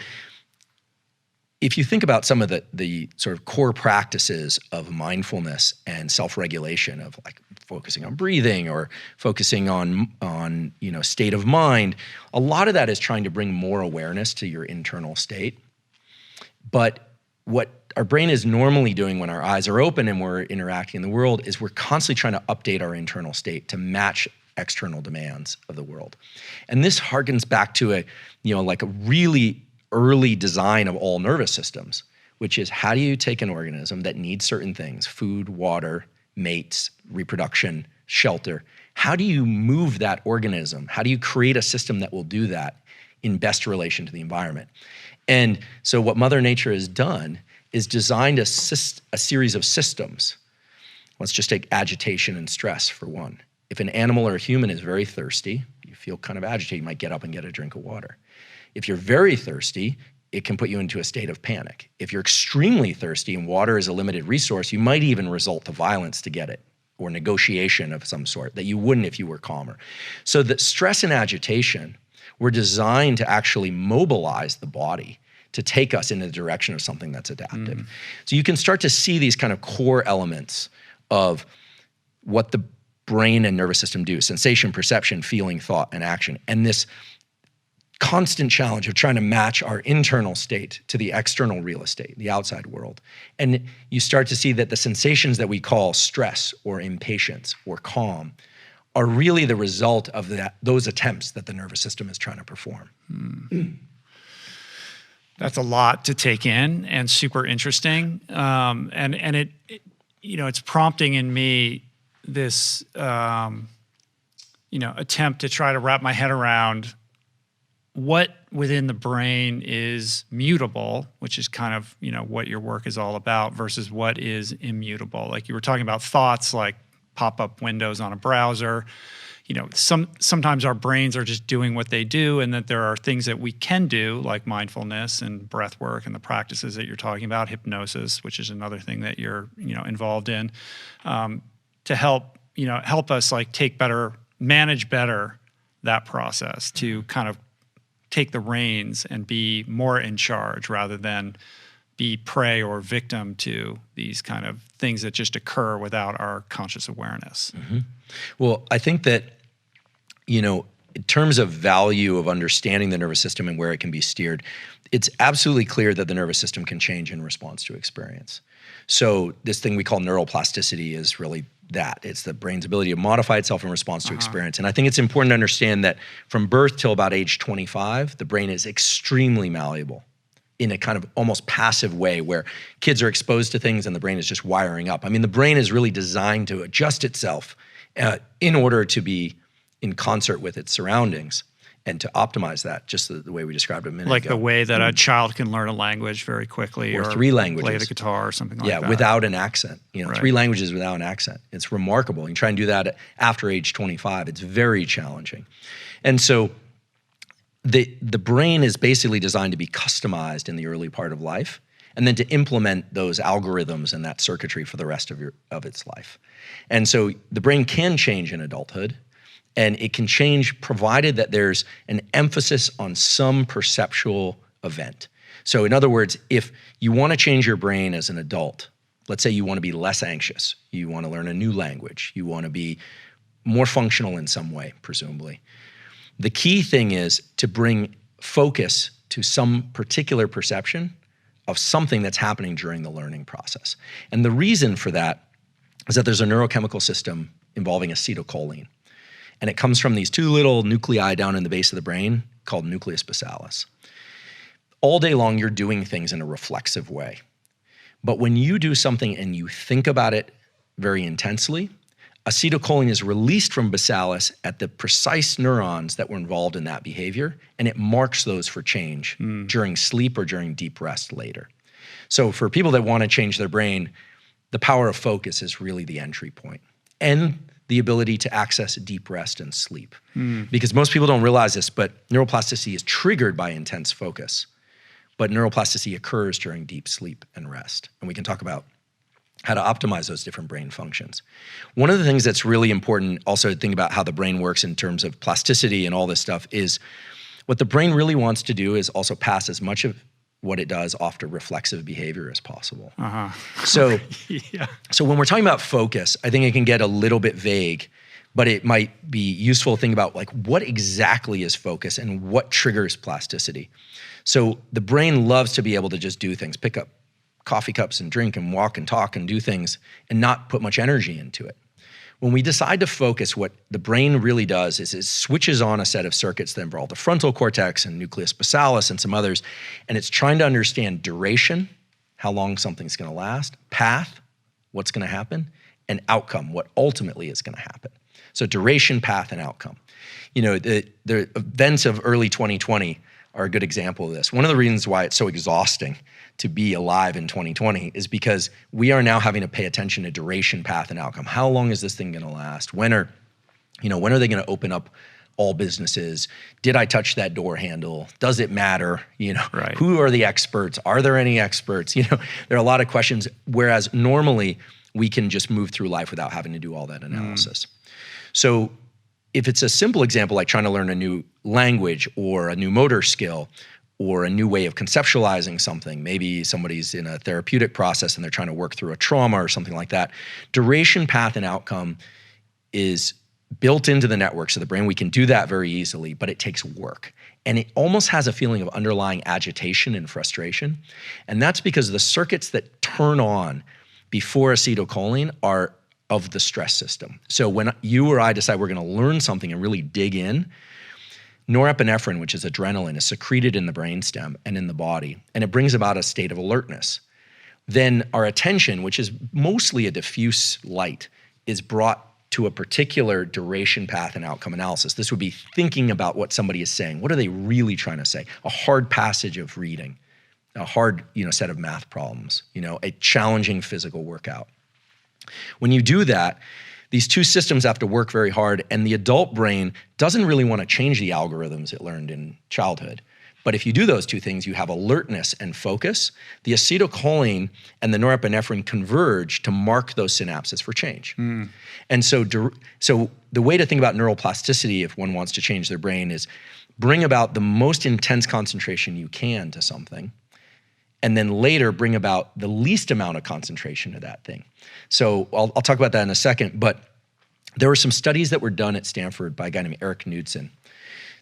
if you think about some of the sort of core practices of mindfulness and self-regulation, of like focusing on breathing or focusing on state of mind, a lot of that is trying to bring more awareness to your internal state. But what our brain is normally doing when our eyes are open and we're interacting in the world is we're constantly trying to update our internal state to match external demands of the world. And this harkens back to a really early design of all nervous systems, which is how do you take an organism that needs certain things, food, water, mates, reproduction, shelter, how do you move that organism? How do you create a system that will do that in best relation to the environment? And so what Mother Nature has done is designed a series of systems. Let's just take agitation and stress for one. If an animal or a human is very thirsty, you feel kind of agitated, you might get up and get a drink of water. If you're very thirsty, it can put you into a state of panic. If you're extremely thirsty and water is a limited resource, you might even resort to violence to get it, or negotiation of some sort that you wouldn't if you were calmer. So that stress and agitation were designed to actually mobilize the body to take us in the direction of something that's adaptive. So you can start to see these kind of core elements of what the brain and nervous system do: sensation, perception, feeling, thought, and action. And this constant challenge of trying to match our internal state to the external real estate, the outside world. And you start to see that the sensations that we call stress or impatience or calm are really the result of those attempts that the nervous system is trying to perform. That's a lot to take in and super interesting. And it it's prompting in me this attempt to try to wrap my head around what within the brain is mutable, which is kind of, what your work is all about, versus what is immutable. Like you were talking about thoughts, like pop-up windows on a browser. Sometimes our brains are just doing what they do, and that there are things that we can do, like mindfulness and breath work and the practices that you're talking about, hypnosis, which is another thing that you're involved in, to help us manage better that process, to kind of take the reins and be more in charge rather than be prey or victim to these kind of things that just occur without our conscious awareness. Mm-hmm. Well, I think that, in terms of value of understanding the nervous system and where it can be steered, it's absolutely clear that the nervous system can change in response to experience. So this thing we call neuroplasticity is really that. It's the brain's ability to modify itself in response to experience. And I think it's important to understand that from birth till about age 25, the brain is extremely malleable in a kind of almost passive way where kids are exposed to things and the brain is just wiring up. I mean, the brain is really designed to adjust itself in order to be in concert with its surroundings and to optimize that, just the way we described it a minute ago. Like the way that a child can learn a language very quickly, or 3 languages. Play the guitar or something like that. Yeah, without an accent. Right. 3 languages without an accent. It's remarkable. You try and do that after age 25. It's very challenging. And so the brain is basically designed to be customized in the early part of life, and then to implement those algorithms and that circuitry for the rest of its life. And so the brain can change in adulthood, and it can change provided that there's an emphasis on some perceptual event. So in other words, if you want to change your brain as an adult, let's say you want to be less anxious, you want to learn a new language, you want to be more functional in some way, presumably. The key thing is to bring focus to some particular perception of something that's happening during the learning process. And the reason for that is that there's a neurochemical system involving acetylcholine. And it comes from these 2 little nuclei down in the base of the brain called nucleus basalis. All day long, you're doing things in a reflexive way. But when you do something and you think about it very intensely, acetylcholine is released from basalis at the precise neurons that were involved in that behavior, and it marks those for change during sleep or during deep rest later. So for people that want to change their brain, the power of focus is really the entry point. And the ability to access deep rest and sleep. Because most people don't realize this, but neuroplasticity is triggered by intense focus. But neuroplasticity occurs during deep sleep and rest. And we can talk about how to optimize those different brain functions. One of the things that's really important also to think about how the brain works in terms of plasticity and all this stuff is what the brain really wants to do is also pass as much of what it does off to reflexive behavior as possible. So, so when we're talking about focus, I think it can get a little bit vague, but it might be useful to think about like what exactly is focus and what triggers plasticity. So the brain loves to be able to just do things, pick up coffee cups and drink and walk and talk and do things and not put much energy into it. When we decide to focus, what the brain really does is it switches on a set of circuits that involve the frontal cortex and nucleus basalis and some others, and it's trying to understand duration, how long something's going to last, path, what's going to happen, and outcome, what ultimately is going to happen. So duration, path, and outcome. The events of early 2020 are a good example of this. One of the reasons why it's so exhausting to be alive in 2020 is because we are now having to pay attention to duration, path, and outcome. How long is this thing going to last? When are they going to open up all businesses? Did I touch that door handle? Does it matter? Right. Who are the experts? Are there any experts? There are a lot of questions, whereas normally we can just move through life without having to do all that analysis. So if it's a simple example like trying to learn a new language or a new motor skill or a new way of conceptualizing something, maybe somebody's in a therapeutic process and they're trying to work through a trauma or something like that, duration, path, and outcome is built into the networks of the brain. We can do that very easily, but it takes work. And it almost has a feeling of underlying agitation and frustration. And that's because the circuits that turn on before acetylcholine are of the stress system. So when you or I decide we're going to learn something and really dig in, norepinephrine, which is adrenaline, is secreted in the brainstem and in the body, and it brings about a state of alertness. Then our attention, which is mostly a diffuse light, is brought to a particular duration, path, and outcome analysis. This would be thinking about what somebody is saying. What are they really trying to say? A hard passage of reading, a hard set of math problems, a challenging physical workout. When you do that, these two systems have to work very hard, and the adult brain doesn't really want to change the algorithms it learned in childhood. But if you do those two things, you have alertness and focus. The acetylcholine and the norepinephrine converge to mark those synapses for change. And so the way to think about neuroplasticity, if one wants to change their brain, is bring about the most intense concentration you can to something, and then later bring about the least amount of concentration to that thing. So I'll talk about that in a second, but there were some studies that were done at Stanford by a guy named Eric Knudsen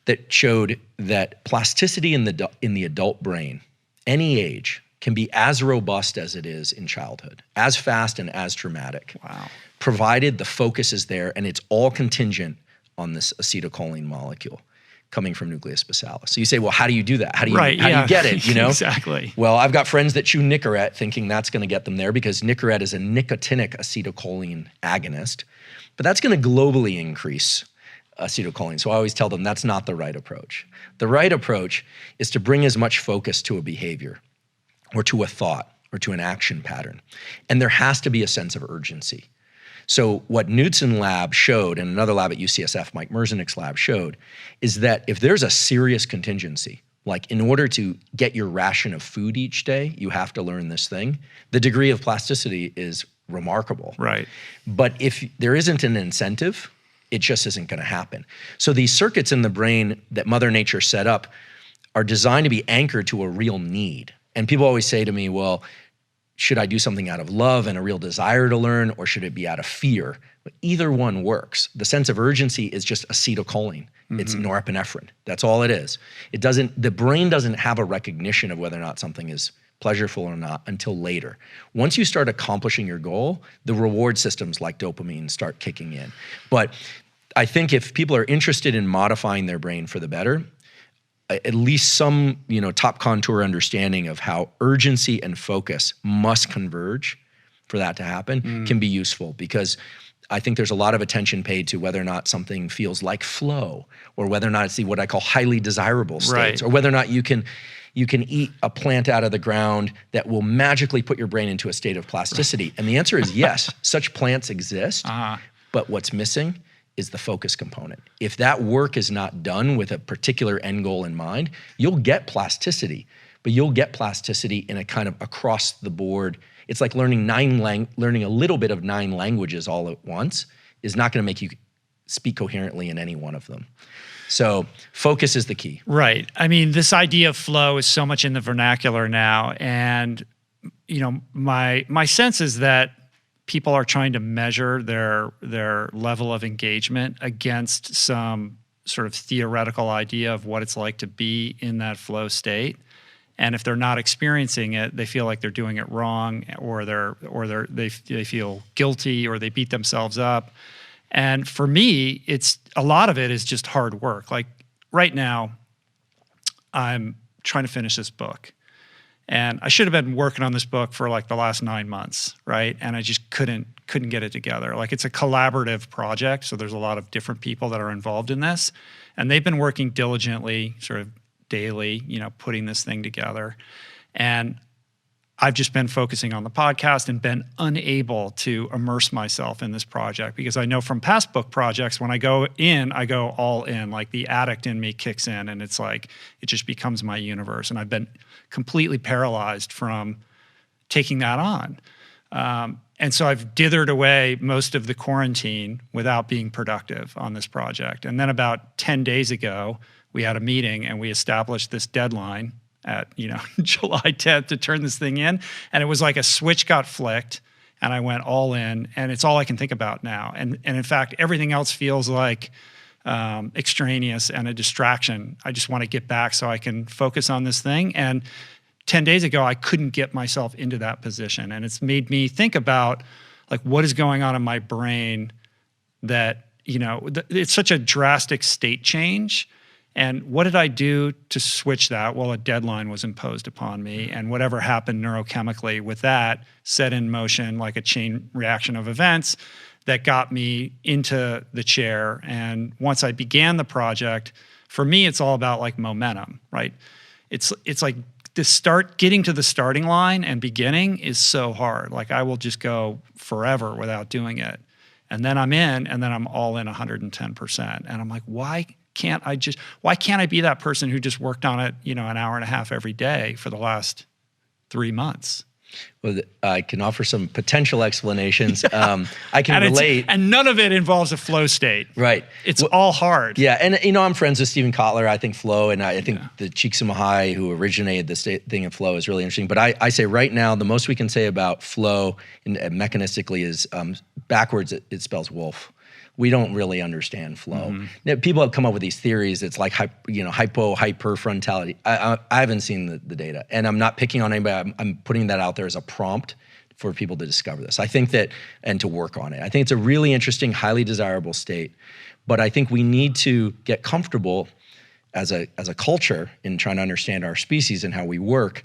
that showed that plasticity in the adult brain, any age, can be as robust as it is in childhood, as fast and as dramatic. Wow. Provided the focus is there, and it's all contingent on this acetylcholine molecule coming from nucleus basalis. So you say, well, how do you do that? How do you get it, you know? Exactly. Well, I've got friends that chew Nicorette thinking that's gonna get them there because Nicorette is a nicotinic acetylcholine agonist, but that's gonna globally increase acetylcholine. So I always tell them that's not the right approach. The right approach is to bring as much focus to a behavior or to a thought or to an action pattern. And there has to be a sense of urgency. So what Knudsen lab showed, and another lab at UCSF, Mike Merzenich lab showed, is that if there's a serious contingency, like in order to get your ration of food each day, you have to learn this thing, the degree of plasticity is remarkable. Right. But if there isn't an incentive, it just isn't gonna happen. So these circuits in the brain that Mother Nature set up are designed to be anchored to a real need. And people always say to me, well, should I do something out of love and a real desire to learn, or should it be out of fear? But either one works. The sense of urgency is just acetylcholine. It's norepinephrine. That's all it is. The brain doesn't have a recognition of whether or not something is pleasurable or not until later. Once you start accomplishing your goal, the reward systems like dopamine start kicking in. But I think if people are interested in modifying their brain for the better, at least some, top contour understanding of how urgency and focus must converge for that to happen can be useful, because I think there's a lot of attention paid to whether or not something feels like flow, or whether or not it's what I call highly desirable states, or whether or not you can eat a plant out of the ground that will magically put your brain into a state of plasticity. And the answer is yes, such plants exist, but what's missing is the focus component. If that work is not done with a particular end goal in mind, you'll get plasticity, but you'll get plasticity in a kind of across the board. It's like learning learning a little bit of 9 languages all at once is not gonna make you speak coherently in any one of them. So focus is the key. Right. I mean, this idea of flow is so much in the vernacular now. And, my sense is that people are trying to measure their level of engagement against some sort of theoretical idea of what it's like to be in that flow state. And if they're not experiencing it, they feel like they're doing it wrong, or they feel guilty, or they beat themselves up. And for me, a lot of it is just hard work. Like right now, I'm trying to finish this book. And I should have been working on this book for like the last 9 months, right? And I just couldn't get it together. Like, it's a collaborative project, so there's a lot of different people that are involved in this. And they've been working diligently, sort of daily, putting this thing together. And I've just been focusing on the podcast and been unable to immerse myself in this project, because I know from past book projects, when I go all in, like the addict in me kicks in, and it's like, it just becomes my universe. And I've been completely paralyzed from taking that on. And so I've dithered away most of the quarantine without being productive on this project. And then about 10 days ago, we had a meeting and we established this deadline at July 10th to turn this thing in. And it was like a switch got flicked and I went all in, and it's all I can think about now. And in fact, everything else feels like extraneous and a distraction. I just want to get back so I can focus on this thing. And 10 days ago, I couldn't get myself into that position. And it's made me think about like what is going on in my brain that, it's such a drastic state change. And what did I do to switch that? Well, a deadline was imposed upon me, and whatever happened neurochemically with that set in motion like a chain reaction of events that got me into the chair. And once I began the project, for me, it's all about like momentum, right? It's like getting to the starting line and beginning is so hard. Like I will just go forever without doing it. and then I'm in, and then I'm all in 110%. And I'm like, why can't I be that person who just worked on it, an hour and a half every day for the last 3 months? Well, I can offer some potential explanations. I can relate. And none of it involves a flow state. Right. It's all hard. Yeah. And, I'm friends with Steven Kotler. I think flow, and I think the Csikszentmihalyi, who originated this thing of flow, is really interesting. But I say right now, the most we can say about flow and mechanistically is backwards, it spells wolf. We don't really understand flow. Now, people have come up with these theories. It's like hyperfrontality. I haven't seen the data, and I'm not picking on anybody. I'm putting that out there as a prompt for people to discover this. I think that, and to work on it. I think it's a really interesting, highly desirable state, but I think we need to get comfortable as a culture in trying to understand our species and how we work,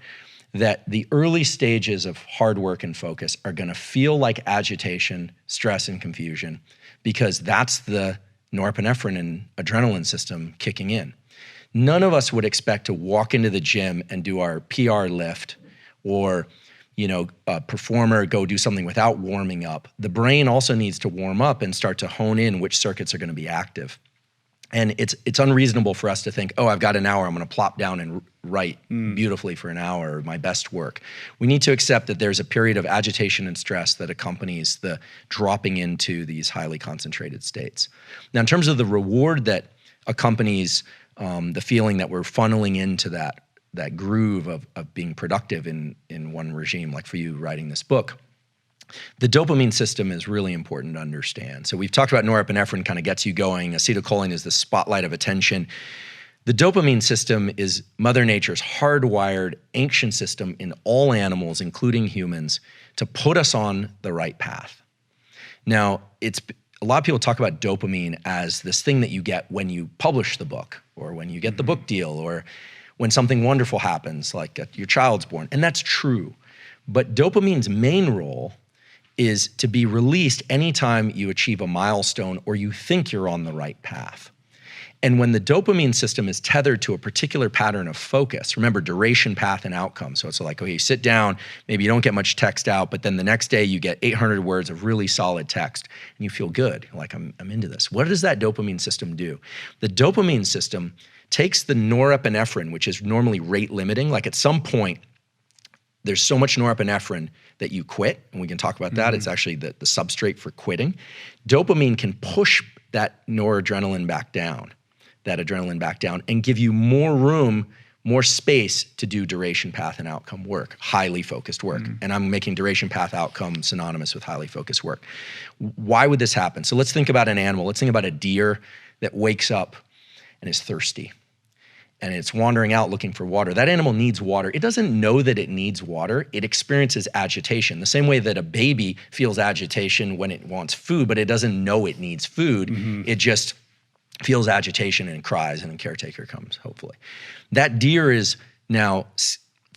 that the early stages of hard work and focus are going to feel like agitation, stress, and confusion, because that's the norepinephrine and adrenaline system kicking in. None of us would expect to walk into the gym and do our PR lift, or a performer go do something without warming up. The brain also needs to warm up and start to hone in which circuits are going to be active. And it's unreasonable for us to think, oh, I've got an hour, I'm going to plop down and write beautifully for an hour, my best work. We need to accept that there's a period of agitation and stress that accompanies the dropping into these highly concentrated states. Now, in terms of the reward that accompanies the feeling that we're funneling into that groove of being productive in one regime, like for you writing this book, the dopamine system is really important to understand. So we've talked about norepinephrine kind of gets you going. Acetylcholine is the spotlight of attention. The dopamine system is Mother Nature's hardwired ancient system in all animals, including humans, to put us on the right path. Now, a lot of people talk about dopamine as this thing that you get when you publish the book, or when you get the book deal, or when something wonderful happens, like your child's born. And that's true. But dopamine's main role is to be released anytime you achieve a milestone or you think you're on the right path. And when the dopamine system is tethered to a particular pattern of focus, remember duration, path, and outcome. So it's like, okay, you sit down, maybe you don't get much text out, but then the next day you get 800 words of really solid text and you feel good. You're like, I'm into this. What does that dopamine system do? The dopamine system takes the norepinephrine, which is normally rate limiting, like at some point, there's so much norepinephrine that you quit, and we can talk about that. It's actually the substrate for quitting. Dopamine can push that adrenaline back down, and give you more room, more space to do duration, path, and outcome work, highly focused work. And I'm making duration, path, outcome synonymous with highly focused work. Why would this happen? So let's think about an animal. Let's think about a deer that wakes up and is thirsty, and it's wandering out looking for water. That animal needs water. It doesn't know that it needs water. It experiences agitation, the same way that a baby feels agitation when it wants food, but it doesn't know it needs food. It just feels agitation and cries, and a caretaker comes, hopefully. That deer is now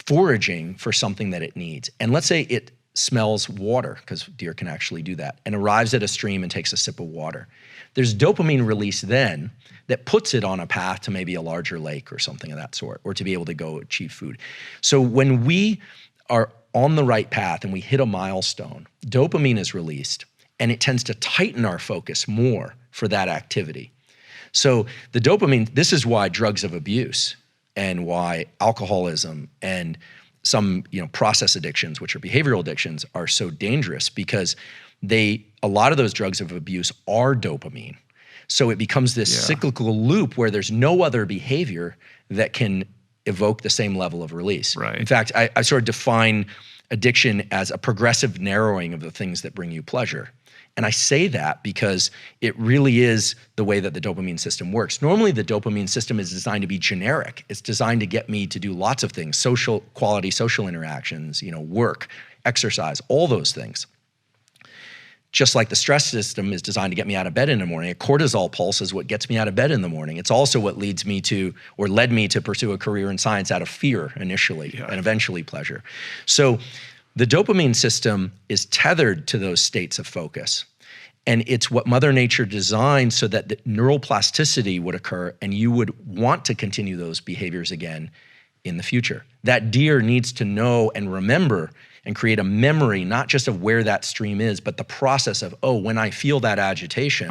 foraging for something that it needs. And let's say it smells water, because deer can actually do that, and arrives at a stream and takes a sip of water. There's dopamine release then that puts it on a path to maybe a larger lake or something of that sort, or to be able to go achieve food. So when we are on the right path and we hit a milestone, dopamine is released, and it tends to tighten our focus more for that activity. So the dopamine, this is why drugs of abuse and why alcoholism and some process addictions, which are behavioral addictions, are so dangerous, because a lot of those drugs of abuse are dopamine. So it becomes this cyclical loop where there's no other behavior that can evoke the same level of release. Right. In fact, I sort of define addiction as a progressive narrowing of the things that bring you pleasure. And I say that because it really is the way that the dopamine system works. Normally, the dopamine system is designed to be generic. It's designed to get me to do lots of things, social interactions, work, exercise, all those things. Just like the stress system is designed to get me out of bed in the morning, a cortisol pulse is what gets me out of bed in the morning. It's also what led me to pursue a career in science out of fear initially, and eventually pleasure. So the dopamine system is tethered to those states of focus. And it's what Mother Nature designed so that the neural plasticity would occur and you would want to continue those behaviors again in the future. That deer needs to know and remember and create a memory, not just of where that stream is, but the process of, oh, when I feel that agitation,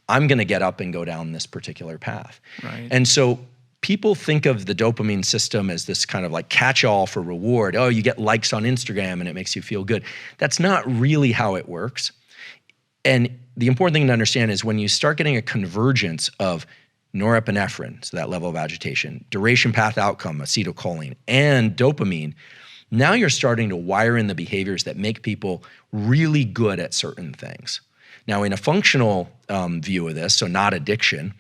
I'm gonna get up and go down this particular path. Right. And so people think of the dopamine system as this kind of like catch-all for reward. Oh, you get likes on Instagram and it makes you feel good. That's not really how it works. And the important thing to understand is when you start getting a convergence of norepinephrine, so that level of agitation, duration path outcome, acetylcholine, and dopamine, now you're starting to wire in the behaviors that make people really good at certain things. Now, in a functional view of this, so not addiction,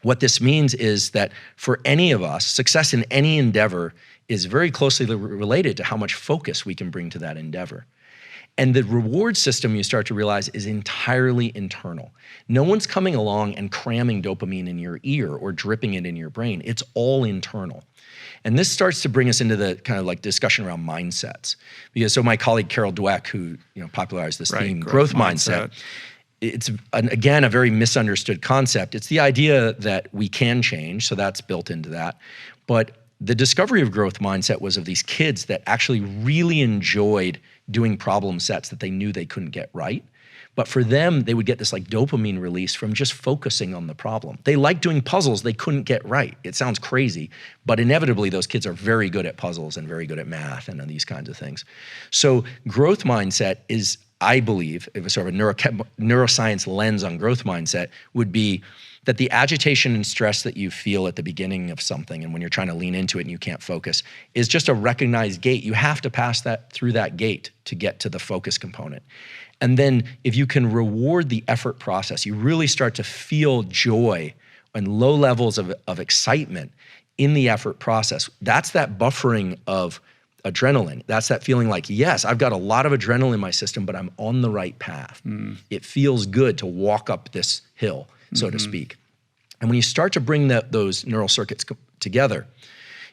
what this means is that for any of us, success in any endeavor is very closely related to how much focus we can bring to that endeavor. And the reward system, you start to realize, is entirely internal. No one's coming along and cramming dopamine in your ear or dripping it in your brain. It's all internal. And this starts to bring us into the kind of like discussion around mindsets. Because so my colleague Carol Dweck, who popularized this theme, growth mindset, it's again a very misunderstood concept. It's the idea that we can change, so that's built into that. But the discovery of growth mindset was of these kids that actually really enjoyed doing problem sets that they knew they couldn't get right. But for them, they would get this like dopamine release from just focusing on the problem. They liked doing puzzles they couldn't get right. It sounds crazy, but inevitably those kids are very good at puzzles and very good at math and these kinds of things. So growth mindset is, I believe, if it's sort of a neuroscience lens on growth mindset, would be that the agitation and stress that you feel at the beginning of something and when you're trying to lean into it and you can't focus is just a recognized gate. You have to pass through that gate to get to the focus component. And then if you can reward the effort process, you really start to feel joy and low levels of excitement in the effort process. That's that buffering of adrenaline. That's that feeling like, yes, I've got a lot of adrenaline in my system, but I'm on the right path. It feels good to walk up this hill, so to speak. And when you start to bring those neural circuits together,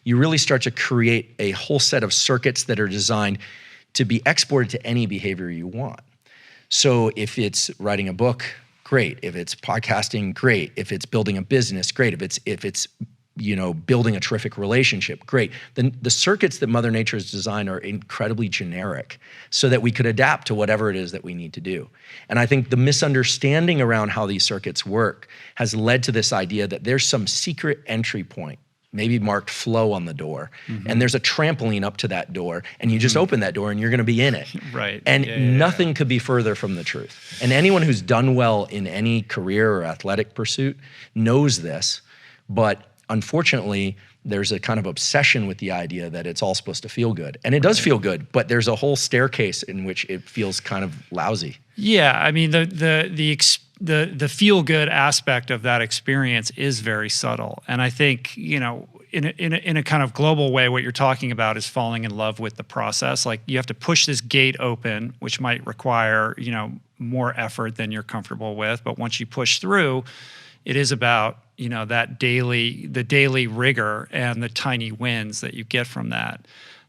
you really start to create a whole set of circuits that are designed to be exported to any behavior you want. So if it's writing a book, great. If it's podcasting, great. If it's building a business, great. If it's building a terrific relationship, great. Then the circuits that Mother Nature has designed are incredibly generic so that we could adapt to whatever it is that we need to do. And I think the misunderstanding around how these circuits work has led to this idea that there's some secret entry point, maybe marked flow on the door, and there's a trampoline up to that door, and you just open that door and you're gonna be in it. Right. And nothing could be further from the truth. And anyone who's done well in any career or athletic pursuit knows this, but unfortunately, there's a kind of obsession with the idea that it's all supposed to feel good. And it does feel good, but there's a whole staircase in which it feels kind of lousy. Yeah, I mean, the feel-good aspect of that experience is very subtle. And I think, in a kind of global way, what you're talking about is falling in love with the process. Like you have to push this gate open, which might require, more effort than you're comfortable with. But once you push through, it is about, the daily rigor and the tiny wins that you get from that,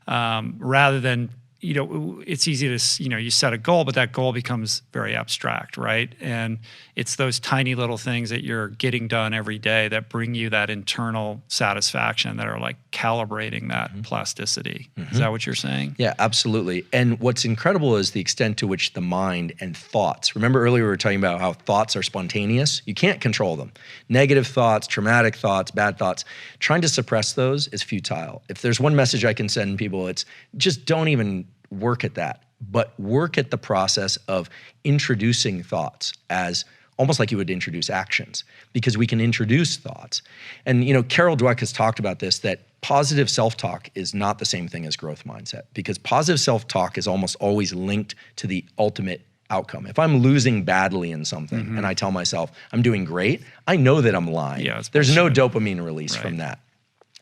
rather than, it's easy to, you set a goal, but that goal becomes very abstract, right? And it's those tiny little things that you're getting done every day that bring you that internal satisfaction that are like calibrating that plasticity. Is that what you're saying? Yeah, absolutely. And what's incredible is the extent to which the mind and thoughts, remember earlier we were talking about how thoughts are spontaneous? You can't control them. Negative thoughts, traumatic thoughts, bad thoughts, trying to suppress those is futile. If there's one message I can send people, it's just don't even work at that, but work at the process of introducing thoughts as almost like you would introduce actions, because we can introduce thoughts. And Carol Dweck has talked about this, that positive self-talk is not the same thing as growth mindset, because positive self-talk is almost always linked to the ultimate outcome. If I'm losing badly in something and I tell myself I'm doing great, I know that I'm lying. Yeah, there's no dopamine release from that.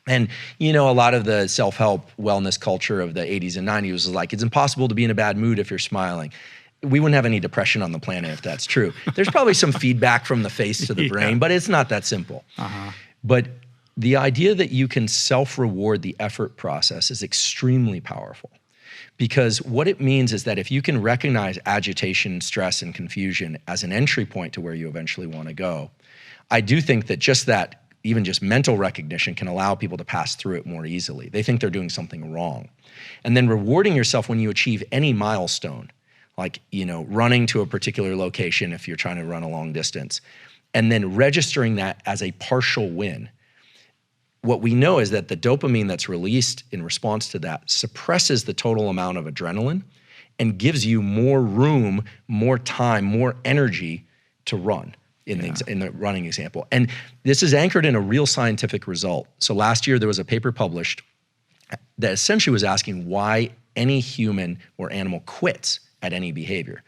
And, a lot of the self-help wellness culture of the 80s and 90s was like, it's impossible to be in a bad mood if you're smiling. We wouldn't have any depression on the planet if that's true. There's probably some feedback from the face to the brain, but it's not that simple. But the idea that you can self-reward the effort process is extremely powerful, because what it means is that if you can recognize agitation, stress, and confusion as an entry point to where you eventually want to go, I do think that just that even just mental recognition can allow people to pass through it more easily. They think they're doing something wrong. And then rewarding yourself when you achieve any milestone, like, running to a particular location if you're trying to run a long distance, and then registering that as a partial win. What we know is that the dopamine that's released in response to that suppresses the total amount of adrenaline and gives you more room, more time, more energy to run in the running example. And this is anchored in a real scientific result. So last year there was a paper published that essentially was asking why any human or animal quits at any behavior.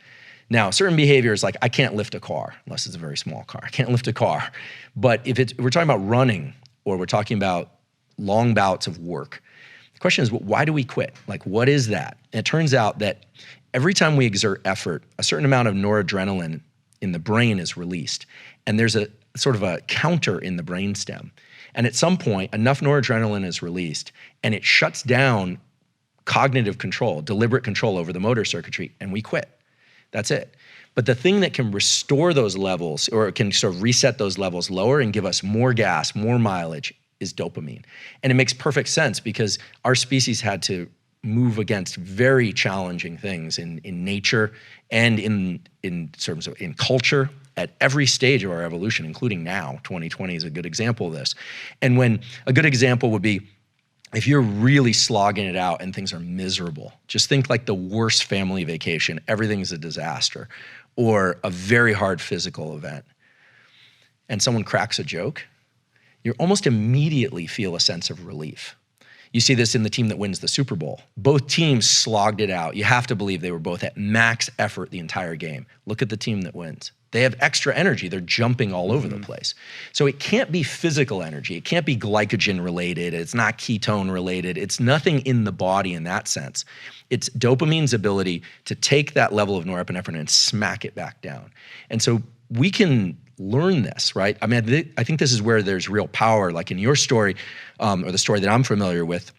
Now, certain behaviors, like I can't lift a car, unless it's a very small car. I can't lift a car. But if we're talking about running, or we're talking about long bouts of work, the question is, why do we quit? Like, what is that? And it turns out that every time we exert effort, a certain amount of noradrenaline in the brain is released. And there's a sort of a counter in the brainstem. And at some point, enough noradrenaline is released, and it shuts down cognitive control, deliberate control over the motor circuitry, and we quit. That's it. But the thing that can restore those levels, or can sort of reset those levels lower and give us more gas, more mileage, is dopamine. And it makes perfect sense because our species had to move against very challenging things in nature and in terms of in culture at every stage of our evolution, including now. 2020 is a good example of this. And when a good example would be, if you're really slogging it out and things are miserable, just think like the worst family vacation, everything's a disaster, or a very hard physical event, and someone cracks a joke, you almost immediately feel a sense of relief. You see this in the team that wins the Super Bowl. Both teams slogged it out. You have to believe they were both at max effort the entire game. Look at the team that wins. They have extra energy. They're jumping all over the place. So it can't be physical energy. It can't be glycogen related. It's not ketone related. It's nothing in the body in that sense. It's dopamine's ability to take that level of norepinephrine and smack it back down. And so we can learn this, right? I mean, I think this is where there's real power, like in your story, or the story that I'm familiar with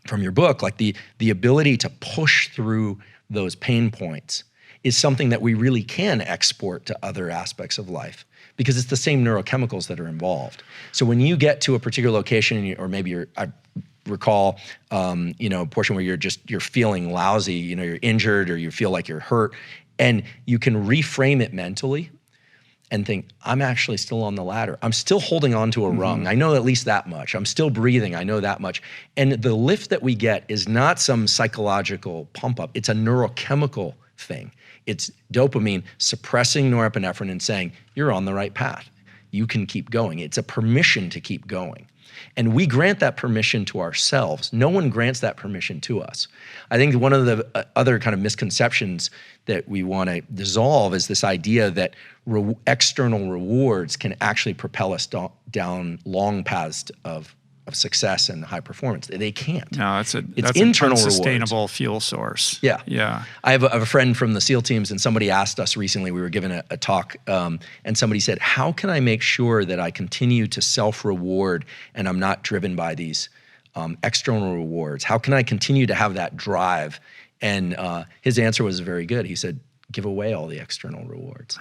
from your book, like the ability to push through those pain points is something that we really can export to other aspects of life because it's the same neurochemicals that are involved. So when you get to a particular location, or maybe I recall, a portion where you're feeling lousy, you're injured or you feel like you're hurt, and you can reframe it mentally and think, I'm actually still on the ladder. I'm still holding on to a rung. I know at least that much. I'm still breathing. I know that much. And the lift that we get is not some psychological pump up. It's a neurochemical thing. It's dopamine suppressing norepinephrine and saying, you're on the right path. You can keep going. It's a permission to keep going. And we grant that permission to ourselves. No one grants that permission to us. I think one of the other kind of misconceptions that we want to dissolve is this idea that external rewards can actually propel us down long paths of success and high performance. They can't. No, that's internal an unsustainable fuel source. Yeah. Yeah. I have a friend from the SEAL teams, and somebody asked us recently, we were given a talk, and somebody said, how can I make sure that I continue to self-reward and I'm not driven by these external rewards? How can I continue to have that drive? And his answer was very good. He said, give away all the external rewards,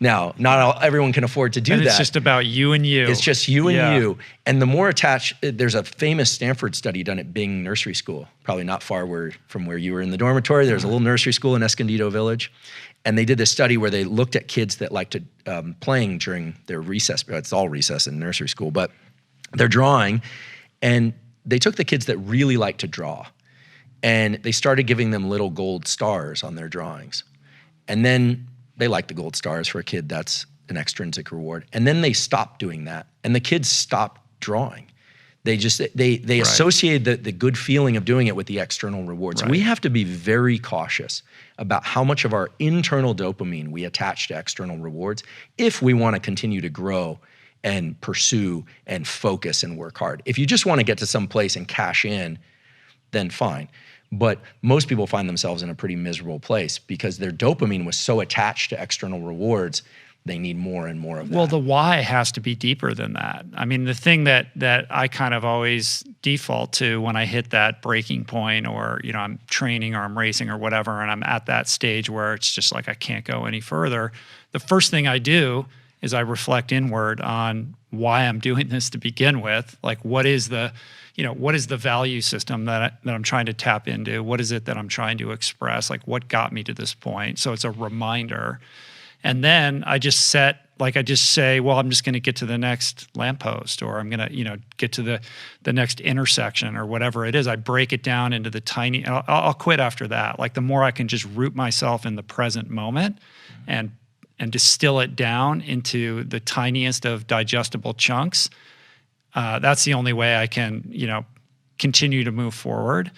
Now, not everyone can afford to do that. It's just about you and you. It's just you and you. And the more attached, there's a famous Stanford study done at Bing Nursery School, probably not far from where you were in the dormitory. There's a little nursery school in Escondido Village. And they did this study where they looked at kids that liked to playing during their recess. It's all recess in nursery school, but they're drawing. And they took the kids that really like to draw, and they started giving them little gold stars on their drawings. And then they like the gold stars for a kid, that's an extrinsic reward. And then they stopped doing that, and the kids stopped drawing. They associated the good feeling of doing it with the external rewards. Right. We have to be very cautious about how much of our internal dopamine we attach to external rewards if we want to continue to grow and pursue and focus and work hard. If you just want to get to some place and cash in, then fine. But most people find themselves in a pretty miserable place because their dopamine was so attached to external rewards, they need more and more of that. Well, the why has to be deeper than that. I mean, the thing that I kind of always default to when I hit that breaking point, or I'm training or I'm racing or whatever, and I'm at that stage where it's just like I can't go any further, the first thing I do is I reflect inward on why I'm doing this to begin with. Like, what is the value system that I'm trying to tap into? What is it that I'm trying to express? Like, what got me to this point? So it's a reminder. And then I just say, well, I'm just going to get to the next lamppost, or I'm going to, get to the next intersection, or whatever it is. I break it down into the tiny, I'll quit after that. Like, the more I can just root myself in the present moment and distill it down into the tiniest of digestible chunks, that's the only way I can, continue to move forward.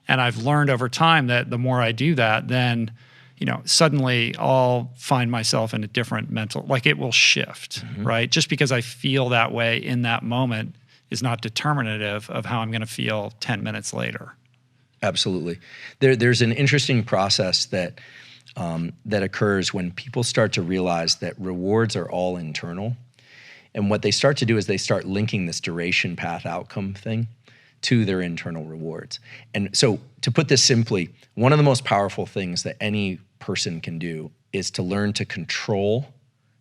And I've learned over time that the more I do that, then suddenly I'll find myself in a different mental, like, it will shift, right? Just because I feel that way in that moment is not determinative of how I'm going to feel 10 minutes later. Absolutely. There's an interesting process that occurs when people start to realize that rewards are all internal. And what they start to do is they start linking this duration path outcome thing to their internal rewards. And so, to put this simply, one of the most powerful things that any person can do is to learn to control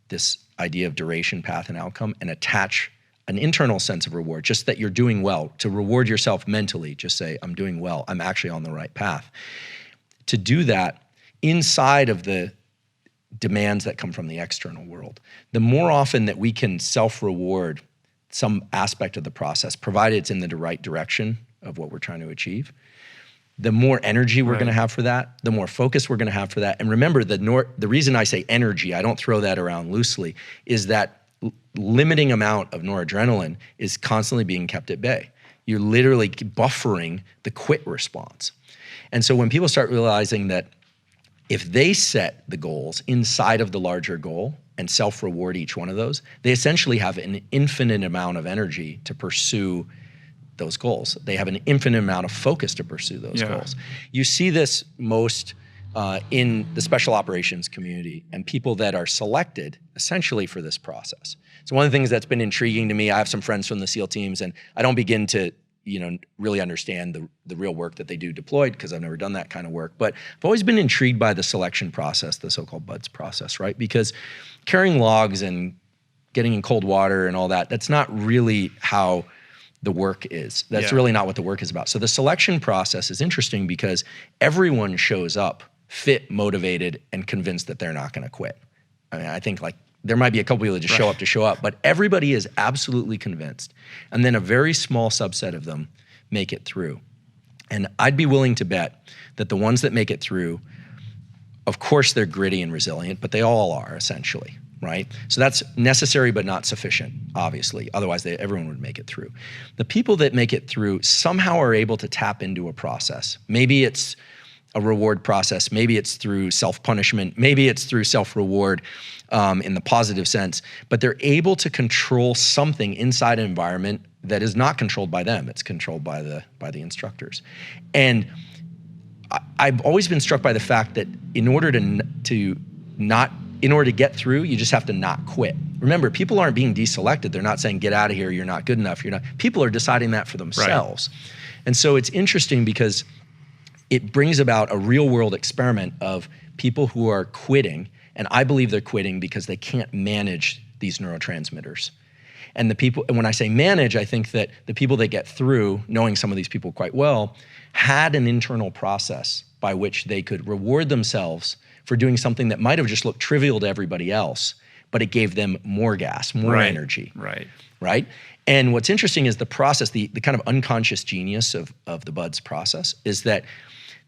this idea of duration, path, and outcome, and attach an internal sense of reward, just that you're doing well. To reward yourself mentally, just say, I'm doing well, I'm actually on the right path. To do that inside of the demands that come from the external world, the more often that we can self-reward some aspect of the process, provided it's in the right direction of what we're trying to achieve, the more energy we're going to have for that, the more focus we're going to have for that. And remember, the reason I say energy, I don't throw that around loosely, is that limiting amount of noradrenaline is constantly being kept at bay. You're literally buffering the quit response. And so when people start realizing that if they set the goals inside of the larger goal and self-reward each one of those, they essentially have an infinite amount of energy to pursue those goals. They have an infinite amount of focus to pursue those goals. You see this most in the special operations community and people that are selected essentially for this process. So one of the things that's been intriguing to me, I have some friends from the SEAL teams, and I don't begin to really understand the real work that they do deployed, because I've never done that kind of work. But I've always been intrigued by the selection process, the so-called BUDS process, right? Because carrying logs and getting in cold water and all that, that's not really how the work is. That's really not what the work is about. So the selection process is interesting because everyone shows up fit, motivated, and convinced that they're not going to quit. I mean, I think like there might be a couple people that just show up, but everybody is absolutely convinced. And then a very small subset of them make it through. And I'd be willing to bet that the ones that make it through, of course they're gritty and resilient, but they all are essentially, right? So that's necessary but not sufficient, obviously. Otherwise, everyone would make it through. The people that make it through somehow are able to tap into a process. Maybe it's a reward process. Maybe it's through self-punishment. Maybe it's through self-reward in the positive sense. But they're able to control something inside an environment that is not controlled by them. It's controlled by the instructors. And I've always been struck by the fact that in order to get through, you just have to not quit. Remember, people aren't being deselected. They're not saying, get out of here, you're not good enough. People are deciding that for themselves. Right. And so it's interesting because it brings about a real world experiment of people who are quitting, and I believe they're quitting because they can't manage these neurotransmitters. And when I say manage, I think that the people that get through, knowing some of these people quite well, had an internal process by which they could reward themselves for doing something that might have just looked trivial to everybody else, but it gave them more gas, more energy. Right? And what's interesting is the process, the kind of unconscious genius of the BUDS process is that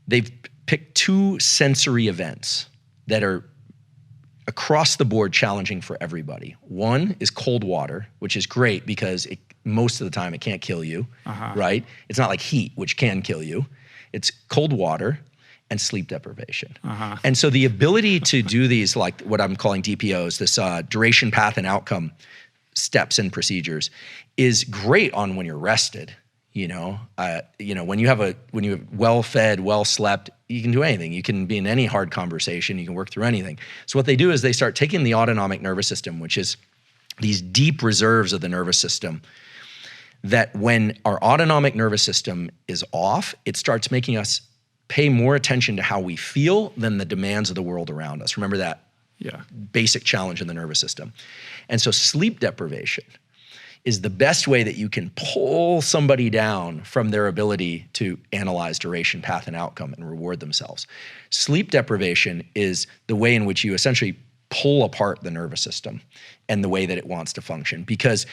they've picked two sensory events that are across the board challenging for everybody. One is cold water, which is great because most of the time it can't kill you, right? It's not like heat, which can kill you. It's cold water and sleep deprivation. And so the ability to do these, like what I'm calling DPOs, this duration, path, and outcome steps and procedures, is great on when you're rested. When you're well fed, well slept, you can do anything. You can be in any hard conversation. You can work through anything. So what they do is they start taking the autonomic nervous system, which is these deep reserves of the nervous system, that when our autonomic nervous system is off, it starts making us pay more attention to how we feel than the demands of the world around us. Remember that basic challenge in the nervous system. And so sleep deprivation is the best way that you can pull somebody down from their ability to analyze duration, path, and outcome and reward themselves. Sleep deprivation is the way in which you essentially pull apart the nervous system and the way that it wants to function, because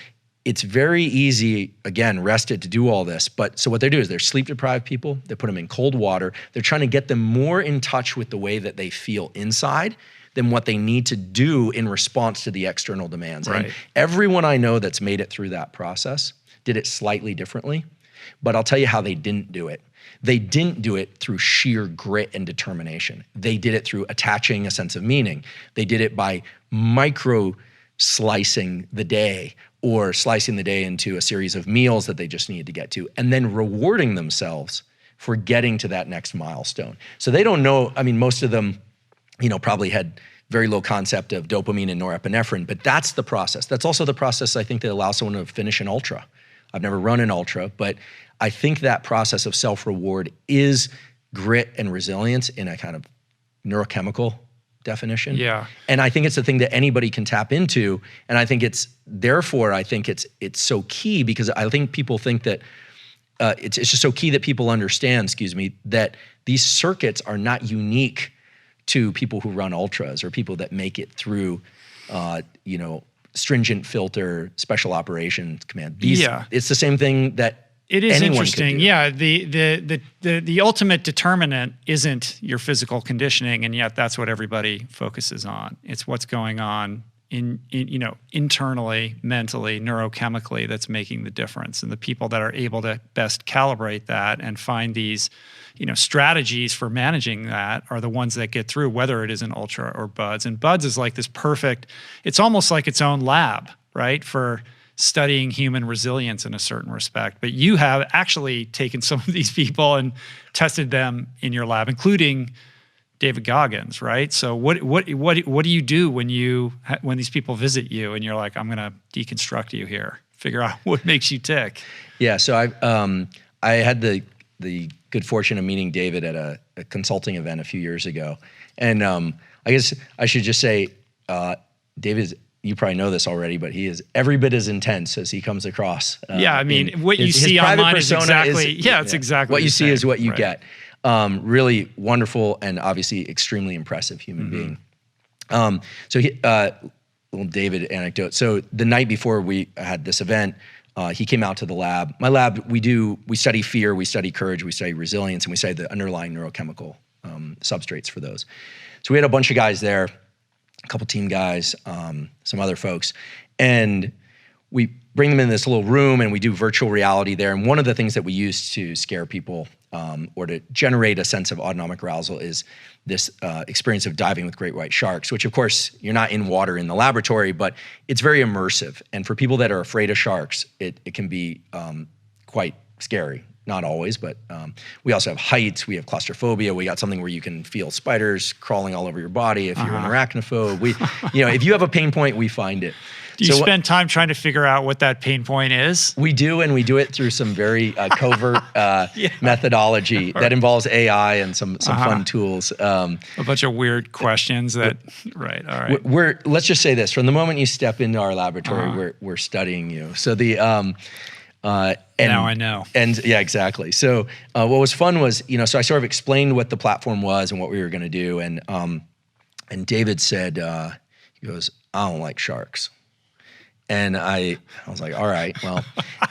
it's very easy, again, rested, to do all this. But so what they do is they're sleep deprived people, they put them in cold water, they're trying to get them more in touch with the way that they feel inside than what they need to do in response to the external demands. Right. And everyone I know that's made it through that process did it slightly differently, but I'll tell you how they didn't do it. They didn't do it through sheer grit and determination. They did it through attaching a sense of meaning. They did it by micro slicing the day, or slicing the day into a series of meals that they just needed to get to, and then rewarding themselves for getting to that next milestone. So they don't know, I mean, most of them, probably had very low concept of dopamine and norepinephrine, but that's the process. That's also the process, I think, that allows someone to finish an ultra. I've never run an ultra, but I think that process of self-reward is grit and resilience in a kind of neurochemical definition. Yeah. And I think it's the thing that anybody can tap into. And I think it's so key, because I think people think that it's just so key that people understand, that these circuits are not unique to people who run ultras or people that make it through, stringent filter, special operations command. It's the same thing that it is anyone interesting. could do. Yeah, the ultimate determinant isn't your physical conditioning, and yet that's what everybody focuses on. It's what's going on internally, mentally, neurochemically, that's making the difference. And the people that are able to best calibrate that and find these, strategies for managing that are the ones that get through, whether it is an ultra or BUD/S. And BUD/S is like this perfect, it's almost like its own lab, right? For studying human resilience in a certain respect. But you have actually taken some of these people and tested them in your lab, including David Goggins, right? So what do you do when these people visit you and you're like, I'm going to deconstruct you here, figure out what makes you tick? Yeah. So I had the good fortune of meeting David at a consulting event a few years ago, and I guess I should just say, David, you probably know this already, but he is every bit as intense as he comes across. Yeah, I mean, what you see online is exactly, it's exactly what you see is what you right. get. Really wonderful and obviously extremely impressive human being. So he, little David anecdote. So the night before we had this event, he came out to the lab. My lab, we study fear, we study courage, we study resilience, and we study the underlying neurochemical substrates for those. So we had a bunch of guys there, a couple team guys, some other folks, and we bring them in this little room and we do virtual reality there. And one of the things that we use to scare people or to generate a sense of autonomic arousal is this experience of diving with great white sharks, which of course you're not in water in the laboratory, but it's very immersive. And for people that are afraid of sharks, it can be quite scary. Not always, but we also have heights, we have claustrophobia, we got something where you can feel spiders crawling all over your body if you're an arachnophobe. If you have a pain point, we find it. Do you spend time trying to figure out what that pain point is? We do, and we do it through some very covert methodology that involves AI and some fun tools. A bunch of weird questions that, right, all right. Let's just say this, from the moment you step into our laboratory, we're studying you. So now I know. And yeah, exactly. So what was fun was, so I sort of explained what the platform was and what we were going to do. And David said, he goes, I don't like sharks. And I was like, all right, well.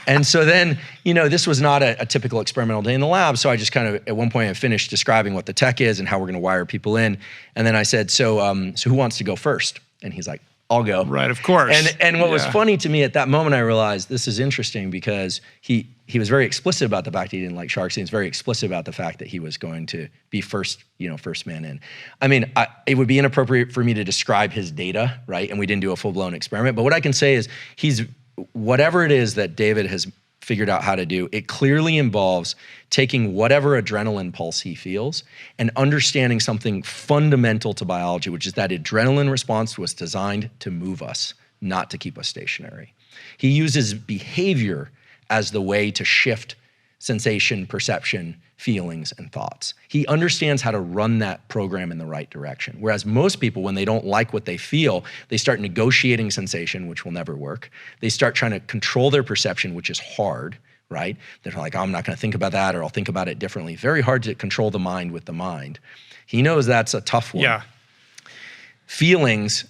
And so then, this was not a typical experimental day in the lab. So I just kind of, at one point I finished describing what the tech is and how we're going to wire people in. And then I said, so who wants to go first? And he's like, I'll go. Right, of course. And what was funny to me at that moment, I realized this is interesting because he was very explicit about the fact that he didn't like sharks. He was very explicit about the fact that he was going to be first man in. I mean, it would be inappropriate for me to describe his data, right? And we didn't do a full-blown experiment. But what I can say is whatever it is that David has figured out how to do, it clearly involves taking whatever adrenaline pulse he feels and understanding something fundamental to biology, which is that adrenaline response was designed to move us, not to keep us stationary. He uses behavior as the way to shift sensation, perception, feelings, and thoughts. He understands how to run that program in the right direction. Whereas most people, when they don't like what they feel, they start negotiating sensation, which will never work. They start trying to control their perception, which is hard, right? They're like, oh, I'm not gonna think about that, or I'll think about it differently. Very hard to control the mind with the mind. He knows that's a tough one. Yeah. Feelings,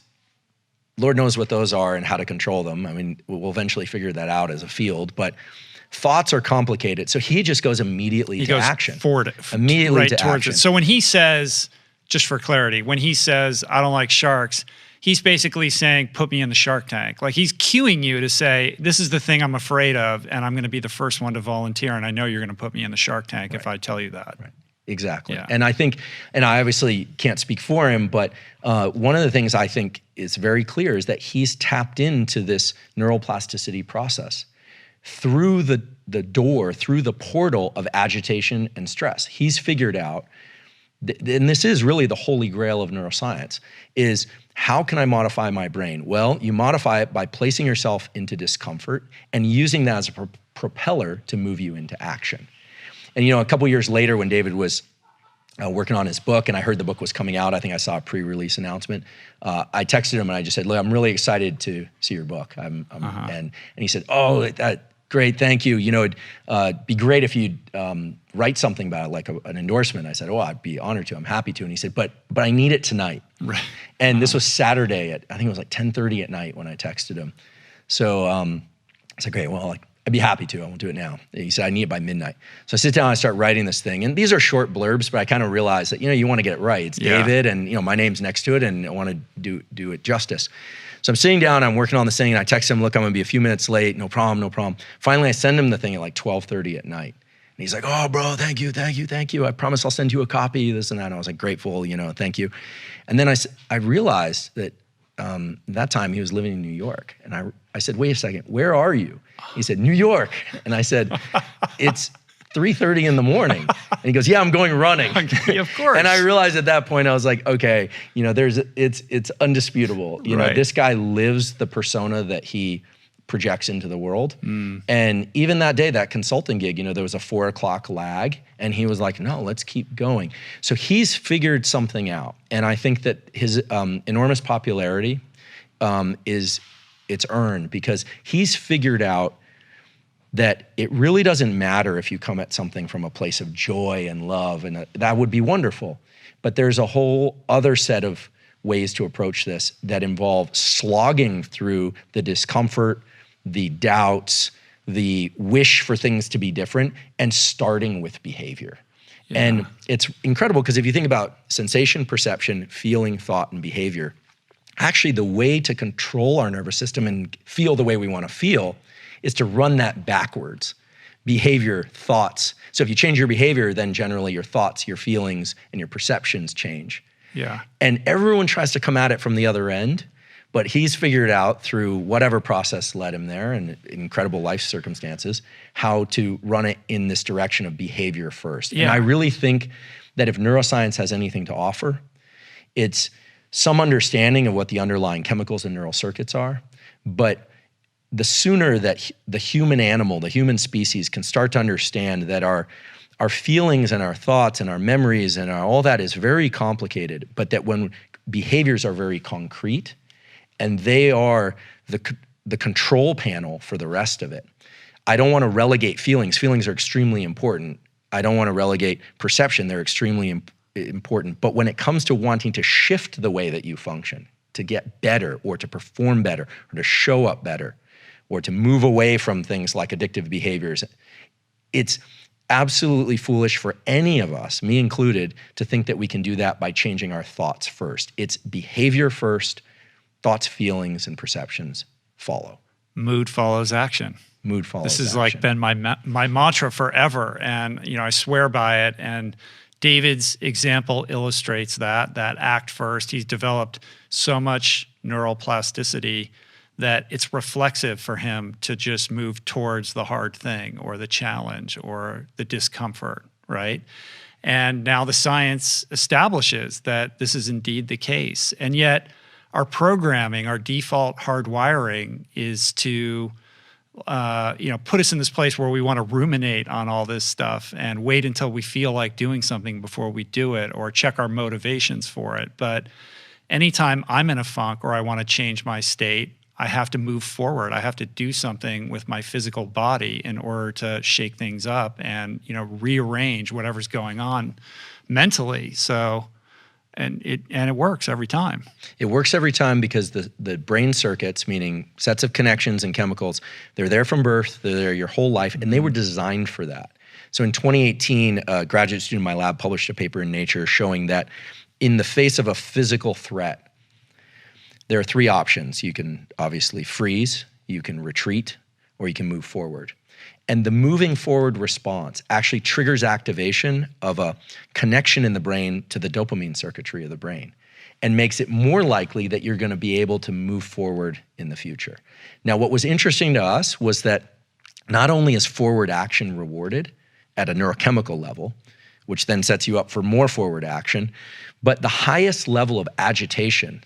Lord knows what those are and how to control them. I mean, we'll eventually figure that out as a field, but thoughts are complicated. So he just goes immediately to action. Immediately right to towards action. it. So when he says, just for clarity, when he says, I don't like sharks, he's basically saying, put me in the shark tank. Like he's cueing you to say, this is the thing I'm afraid of, and I'm going to be the first one to volunteer, and I know you're going to put me in the shark tank if I tell you that. Right. Exactly. Yeah. And I think, and I obviously can't speak for him, but one of the things I think is very clear is that he's tapped into this neuroplasticity process through the door, through the portal of agitation and stress. He's figured out, and this is really the holy grail of neuroscience, is how can I modify my brain? Well, you modify it by placing yourself into discomfort and using that as a propeller to move you into action. And a couple years later when David was working on his book and I heard the book was coming out, I think I saw a pre-release announcement, I texted him and I just said, look, I'm really excited to see your book. And he said, oh, great, thank you. It'd be great if you'd write something about it, like an endorsement. I said, oh, I'd be honored to, I'm happy to. And he said, but I need it tonight. Right. And this was Saturday at, I think it was like 10:30 at night when I texted him. So I said, great, well, I'd be happy to, I won't do it now. He said, I need it by midnight. So I sit down and I start writing this thing. And these are short blurbs, but I kind of realized that, you want to get it right. It's David and, my name's next to it and I want to do it justice. So I'm sitting down, I'm working on this thing and I text him, look, I'm gonna be a few minutes late. No problem. Finally, I send him the thing at like 12:30 at night. And he's like, oh, bro, thank you. I promise I'll send you a copy, this and that. And I was like, grateful, thank you. And then I realized that that time he was living in New York. And I said, wait a second, where are you? He said, New York. And I said, it's 3:30 in the morning. And he goes, yeah, I'm going running. Okay, of course. And I realized at that point, I was like, okay, it's undisputable. This guy lives the persona that he projects into the world. And even that day, that consulting gig, there was a 4 o'clock lag and he was like, no, let's keep going. So he's figured something out. And I think that his enormous popularity it's earned because he's figured out that it really doesn't matter if you come at something from a place of joy and love, and that would be wonderful. But there's a whole other set of ways to approach this that involve slogging through the discomfort, the doubts, the wish for things to be different, and starting with behavior. Yeah. And it's incredible because if you think about sensation, perception, feeling, thought, and behavior, actually the way to control our nervous system and feel the way we want to feel is to run that backwards. Behavior, thoughts. So if you change your behavior, then generally your thoughts, your feelings, and your perceptions change. Yeah. And everyone tries to come at it from the other end, but he's figured out through whatever process led him there and incredible life circumstances, how to run it in this direction of behavior first. Yeah. And I really think that if neuroscience has anything to offer, it's some understanding of what the underlying chemicals and neural circuits are, but the sooner that the human animal, the human species can start to understand that our feelings and our thoughts and our memories and all that is very complicated, but that when behaviors are very concrete and they are the control panel for the rest of it. I don't want to relegate feelings. Feelings are extremely important. I don't want to relegate perception. They're extremely important. But when it comes to wanting to shift the way that you function, to get better or to perform better or to show up better, or to move away from things like addictive behaviors, it's absolutely foolish for any of us, me included, to think that we can do that by changing our thoughts first. It's behavior first, thoughts, feelings, and perceptions follow. Mood follows action. Mood follows action. This has action. like been my mantra forever, and I swear by it. And David's example illustrates that act first. He's developed so much neuroplasticity that it's reflexive for him to just move towards the hard thing or the challenge or the discomfort, right? And now the science establishes that this is indeed the case. And yet our programming, our default hardwiring is to put us in this place where we want to ruminate on all this stuff and wait until we feel like doing something before we do it, or check our motivations for it. But anytime I'm in a funk or I want to change my state, I have to move forward. I have to do something with my physical body in order to shake things up and, rearrange whatever's going on mentally. So, and it works every time. It works every time because the brain circuits, meaning sets of connections and chemicals, they're there from birth, they're there your whole life, and they were designed for that. So in 2018, a graduate student in my lab published a paper in Nature showing that in the face of a physical threat, there are three options. You can obviously freeze, you can retreat, or you can move forward. And the moving forward response actually triggers activation of a connection in the brain to the dopamine circuitry of the brain and makes it more likely that you're going to be able to move forward in the future. Now, what was interesting to us was that not only is forward action rewarded at a neurochemical level, which then sets you up for more forward action, but the highest level of agitation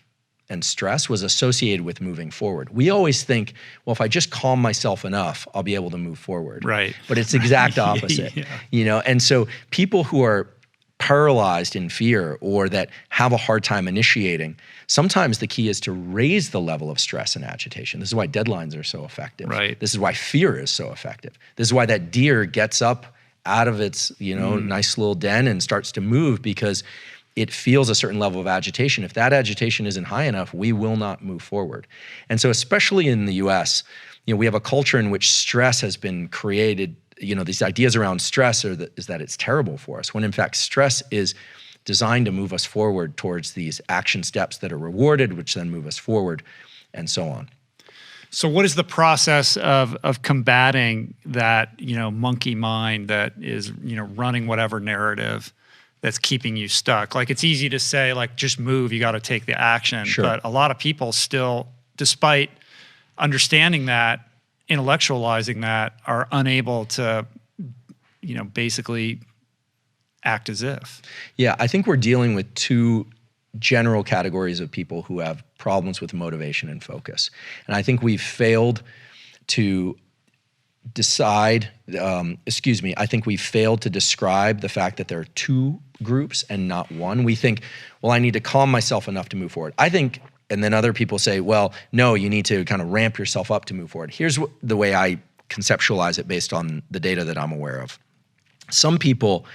and stress was associated with moving forward. We always think, well, if I just calm myself enough, I'll be able to move forward. Right. But it's the exact opposite. Yeah. And so people who are paralyzed in fear or that have a hard time initiating, sometimes the key is to raise the level of stress and agitation. This is why deadlines are so effective. Right. This is why fear is so effective. This is why that deer gets up out of its, nice little den and starts to move, because it feels a certain level of agitation. If that agitation isn't high enough, we will not move forward. And so especially in the US, we have a culture in which stress has been created. These ideas around stress is that it's terrible for us, when in fact stress is designed to move us forward towards these action steps that are rewarded, which then move us forward, and so on. So what is the process of combating that, monkey mind that is, running whatever narrative that's keeping you stuck? Like, it's easy to say, like, just move, you got to take the action. Sure. But a lot of people still, despite understanding that, intellectualizing that, are unable to, basically act as if. Yeah, I think we're dealing with two general categories of people who have problems with motivation and focus. And I think we've failed to I think we've failed to describe the fact that there are two groups and not one. We think, well, I need to calm myself enough to move forward. I think, and then other people say, well, no, you need to kind of ramp yourself up to move forward. Here's the way I conceptualize it based on the data that I'm aware of. Some people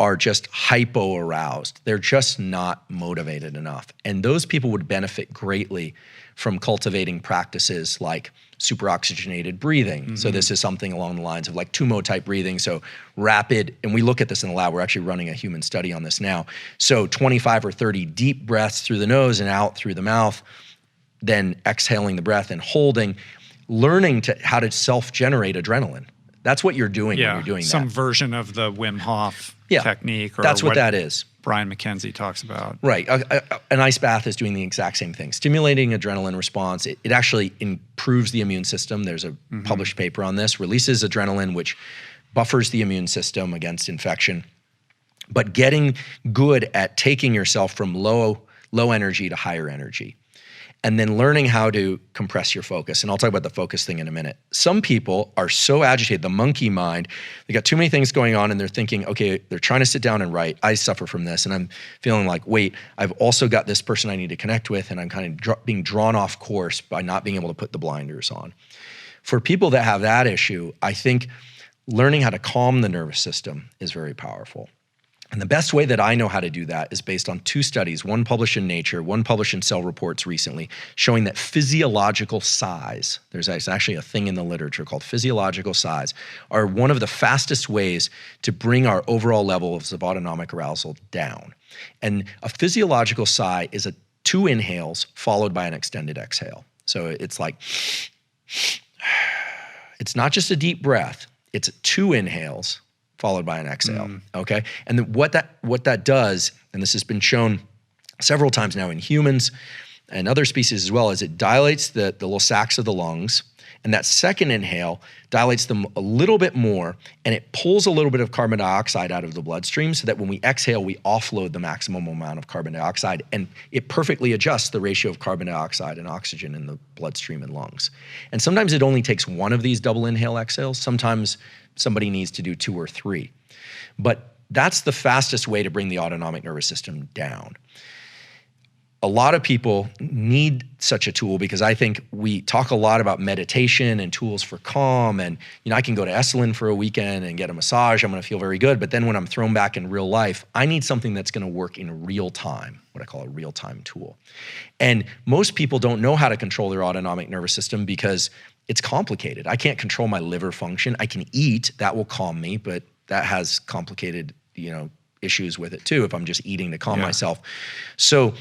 are just hypo-aroused. They're just not motivated enough. And those people would benefit greatly from cultivating practices like superoxygenated breathing. Mm-hmm. So this is something along the lines of like Tummo type breathing. So rapid, and we look at this in the lab, we're actually running a human study on this now. So 25 or 30 deep breaths through the nose and out through the mouth, then exhaling the breath and holding, learning how to self-generate adrenaline. That's what you're doing when you're doing that. Some version of the Wim Hof technique. Or that's what that is. Brian McKenzie talks about. Right. An ice bath is doing the exact same thing. Stimulating adrenaline response. It actually improves the immune system. There's a published paper on this. Releases adrenaline, which buffers the immune system against infection. But getting good at taking yourself from low energy to higher energy. And then learning how to compress your focus. And I'll talk about the focus thing in a minute. Some people are so agitated, the monkey mind, they got too many things going on and they're thinking, okay, they're trying to sit down and write. I suffer from this. And I'm feeling like, wait, I've also got this person I need to connect with, and I'm kind of being drawn off course by not being able to put the blinders on. For people that have that issue, I think learning how to calm the nervous system is very powerful. And the best way that I know how to do that is based on two studies, one published in Nature, one published in Cell Reports recently, showing that physiological size, there's actually a thing in the literature called physiological size, are one of the fastest ways to bring our overall levels of autonomic arousal down. And a physiological sigh is 2 inhales followed by an extended exhale. So it's like, it's not just a deep breath, it's 2 inhales followed by an exhale, okay? And what that does, and this has been shown several times now in humans, and other species as well, is it dilates the little sacs of the lungs, and that second inhale dilates them a little bit more, and it pulls a little bit of carbon dioxide out of the bloodstream so that when we exhale, we offload the maximum amount of carbon dioxide, and it perfectly adjusts the ratio of carbon dioxide and oxygen in the bloodstream and lungs. And sometimes it only takes one of these double inhale exhales. Sometimes somebody needs to do 2 or 3. But that's the fastest way to bring the autonomic nervous system down. A lot of people need such a tool because I think we talk a lot about meditation and tools for calm, and I can go to Esalen for a weekend and get a massage. I'm going to feel very good. But then when I'm thrown back in real life, I need something that's going to work in real time, what I call a real-time tool. And most people don't know how to control their autonomic nervous system because it's complicated. I can't control my liver function. I can eat, that will calm me, but that has complicated, issues with it too if I'm just eating to calm myself. So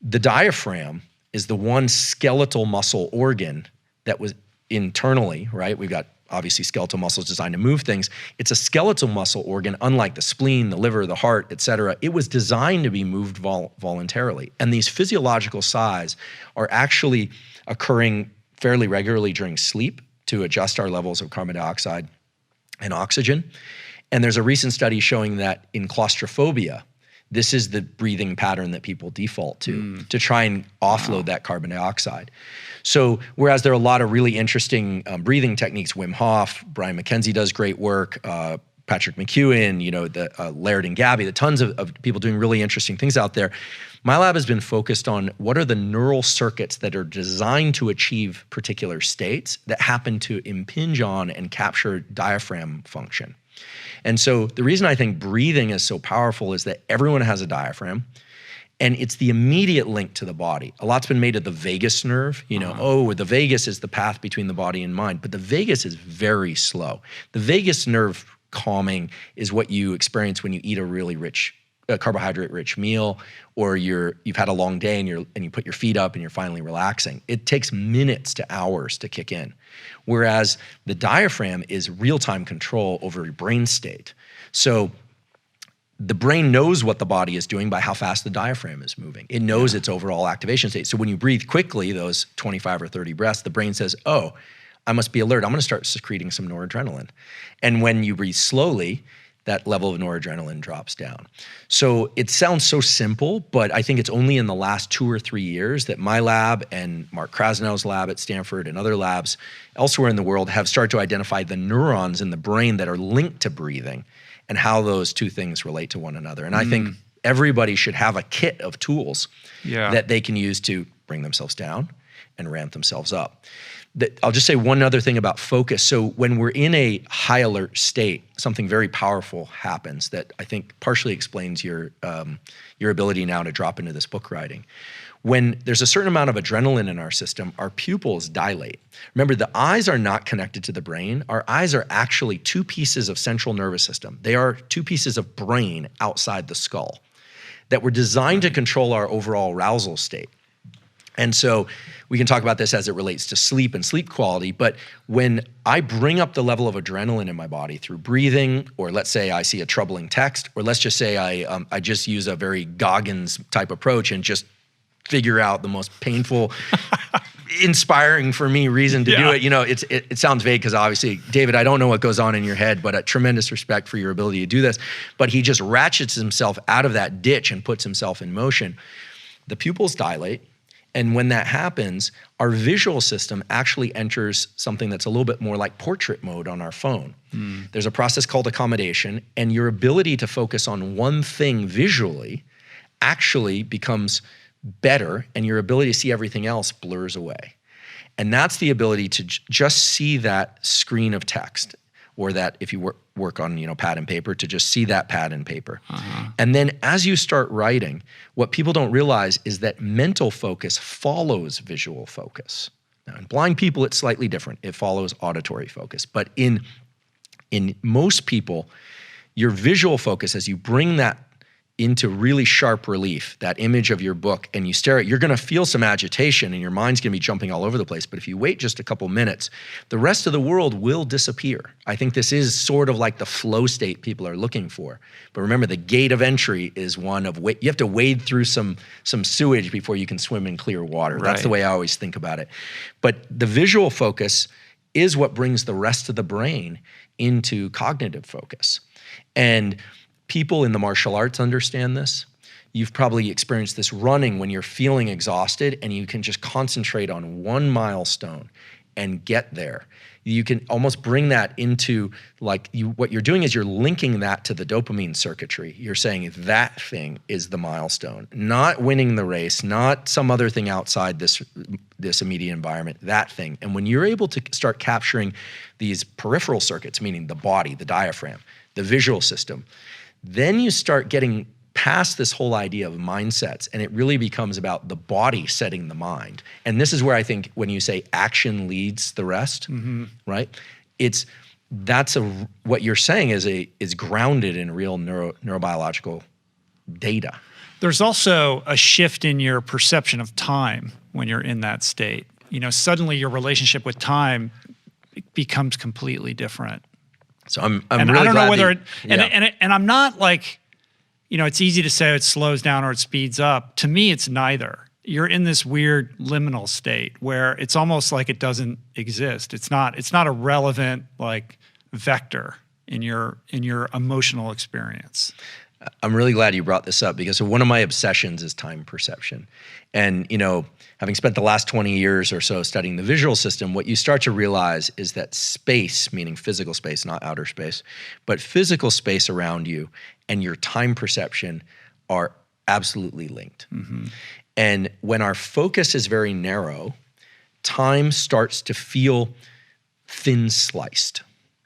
the diaphragm is the one skeletal muscle organ that was internally, right? We've got obviously skeletal muscles designed to move things. It's a skeletal muscle organ, unlike the spleen, the liver, the heart, et cetera. It was designed to be moved voluntarily. And these physiological sighs are actually occurring fairly regularly during sleep to adjust our levels of carbon dioxide and oxygen. And there's a recent study showing that in claustrophobia, this is the breathing pattern that people default to try and offload that carbon dioxide. So whereas there are a lot of really interesting breathing techniques, Wim Hof, Brian McKenzie does great work, Patrick McEwen, the Laird and Gabby, the tons of people doing really interesting things out there. My lab has been focused on what are the neural circuits that are designed to achieve particular states that happen to impinge on and capture diaphragm function. And so the reason I think breathing is so powerful is that everyone has a diaphragm, and it's the immediate link to the body. A lot's been made of the vagus nerve. The vagus is the path between the body and mind, but the vagus is very slow. The vagus nerve calming is what you experience when you eat a really rich, carbohydrate-rich meal, or you've had a long day and you put your feet up and you're finally relaxing. It takes minutes to hours to kick in. Whereas the diaphragm is real-time control over your brain state. So the brain knows what the body is doing by how fast the diaphragm is moving. It knows its overall activation state. So when you breathe quickly, those 25 or 30 breaths, the brain says, oh, I must be alert. I'm going to start secreting some noradrenaline. And when you breathe slowly, that level of noradrenaline drops down. So it sounds so simple, but I think it's only in the last 2 or 3 years that my lab and Mark Krasnow's lab at Stanford and other labs elsewhere in the world have started to identify the neurons in the brain that are linked to breathing and how those two things relate to one another. And I think everybody should have a kit of tools that they can use to bring themselves down and ramp themselves up. I'll just say one other thing about focus. So when we're in a high alert state, something very powerful happens that I think partially explains your ability now to drop into this book writing. When there's a certain amount of adrenaline in our system, our pupils dilate. Remember, the eyes are not connected to the brain. Our eyes are actually 2 pieces of central nervous system. They are 2 pieces of brain outside the skull that were designed to control our overall arousal state. And so we can talk about this as it relates to sleep and sleep quality, but when I bring up the level of adrenaline in my body through breathing, or let's say I see a troubling text, or let's just say I just use a very Goggins type approach and just figure out the most painful, inspiring for me reason to do it. It sounds vague because obviously, David, I don't know what goes on in your head, but a tremendous respect for your ability to do this. But he just ratchets himself out of that ditch and puts himself in motion. The pupils dilate. And when that happens, our visual system actually enters something that's a little bit more like portrait mode on our phone. There's a process called accommodation, and your ability to focus on one thing visually actually becomes better, and your ability to see everything else blurs away. And that's the ability to just see that screen of text, or that if you work on pad and paper, to just see that pad and paper. And then as you start writing, what people don't realize is that mental focus follows visual focus. Now, in blind people, it's slightly different. It follows auditory focus. But in most people, your visual focus, as you bring that into really sharp relief, that image of your book, and you stare at it, you're going to feel some agitation and your mind's going to be jumping all over the place. But if you wait just a couple minutes, the rest of the world will disappear. I think this is sort of like the flow state people are looking for. But remember, the gate of entry is one of you have to wade through some sewage before you can swim in clear water. Right. That's the way I always think about it. But the visual focus is what brings the rest of the brain into cognitive focus. And people in the martial arts understand this. You've probably experienced this running when you're feeling exhausted and you can just concentrate on one milestone and get there. You can almost bring that into what you're doing is you're linking that to the dopamine circuitry. You're saying that thing is the milestone, not winning the race, not some other thing outside this immediate environment, that thing. And when you're able to start capturing these peripheral circuits, meaning the body, the diaphragm, the visual system, then you start getting past this whole idea of mindsets, and it really becomes about the body setting the mind. And this is where I think when you say action leads the rest, right? What you're saying is grounded in real neurobiological data. There's also a shift in your perception of time when you're in that state. Suddenly your relationship with time becomes completely different. So I'm and really I don't glad know whether that, and I'm not like, it's easy to say it slows down or it speeds up. To me, it's neither. You're in this weird liminal state where it's almost like it doesn't exist. It's not a relevant vector in your emotional experience. I'm really glad you brought this up because one of my obsessions is time perception. And, having spent the last 20 years or so studying the visual system, what you start to realize is that space, meaning physical space, not outer space, but physical space around you and your time perception are absolutely linked. Mm-hmm. And when our focus is very narrow, time starts to feel thin sliced.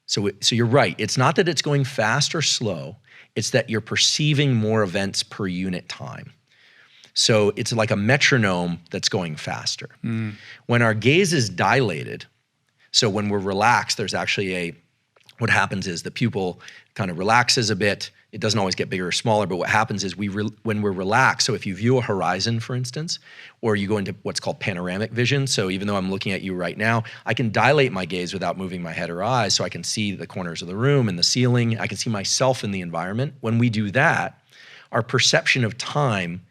So you're right. It's not that it's going fast or slow. It's that you're perceiving more events per unit time. So it's like a metronome that's going faster. When our gaze is dilated, so when we're relaxed, there's actually what happens is the pupil kind of relaxes a bit. It doesn't always get bigger or smaller, but what happens is when we're relaxed, so if you view a horizon, for instance, or you go into what's called panoramic vision, so even though I'm looking at you right now, I can dilate my gaze without moving my head or eyes, so I can see the corners of the room and the ceiling. I can see myself in the environment. When we do that, our perception of time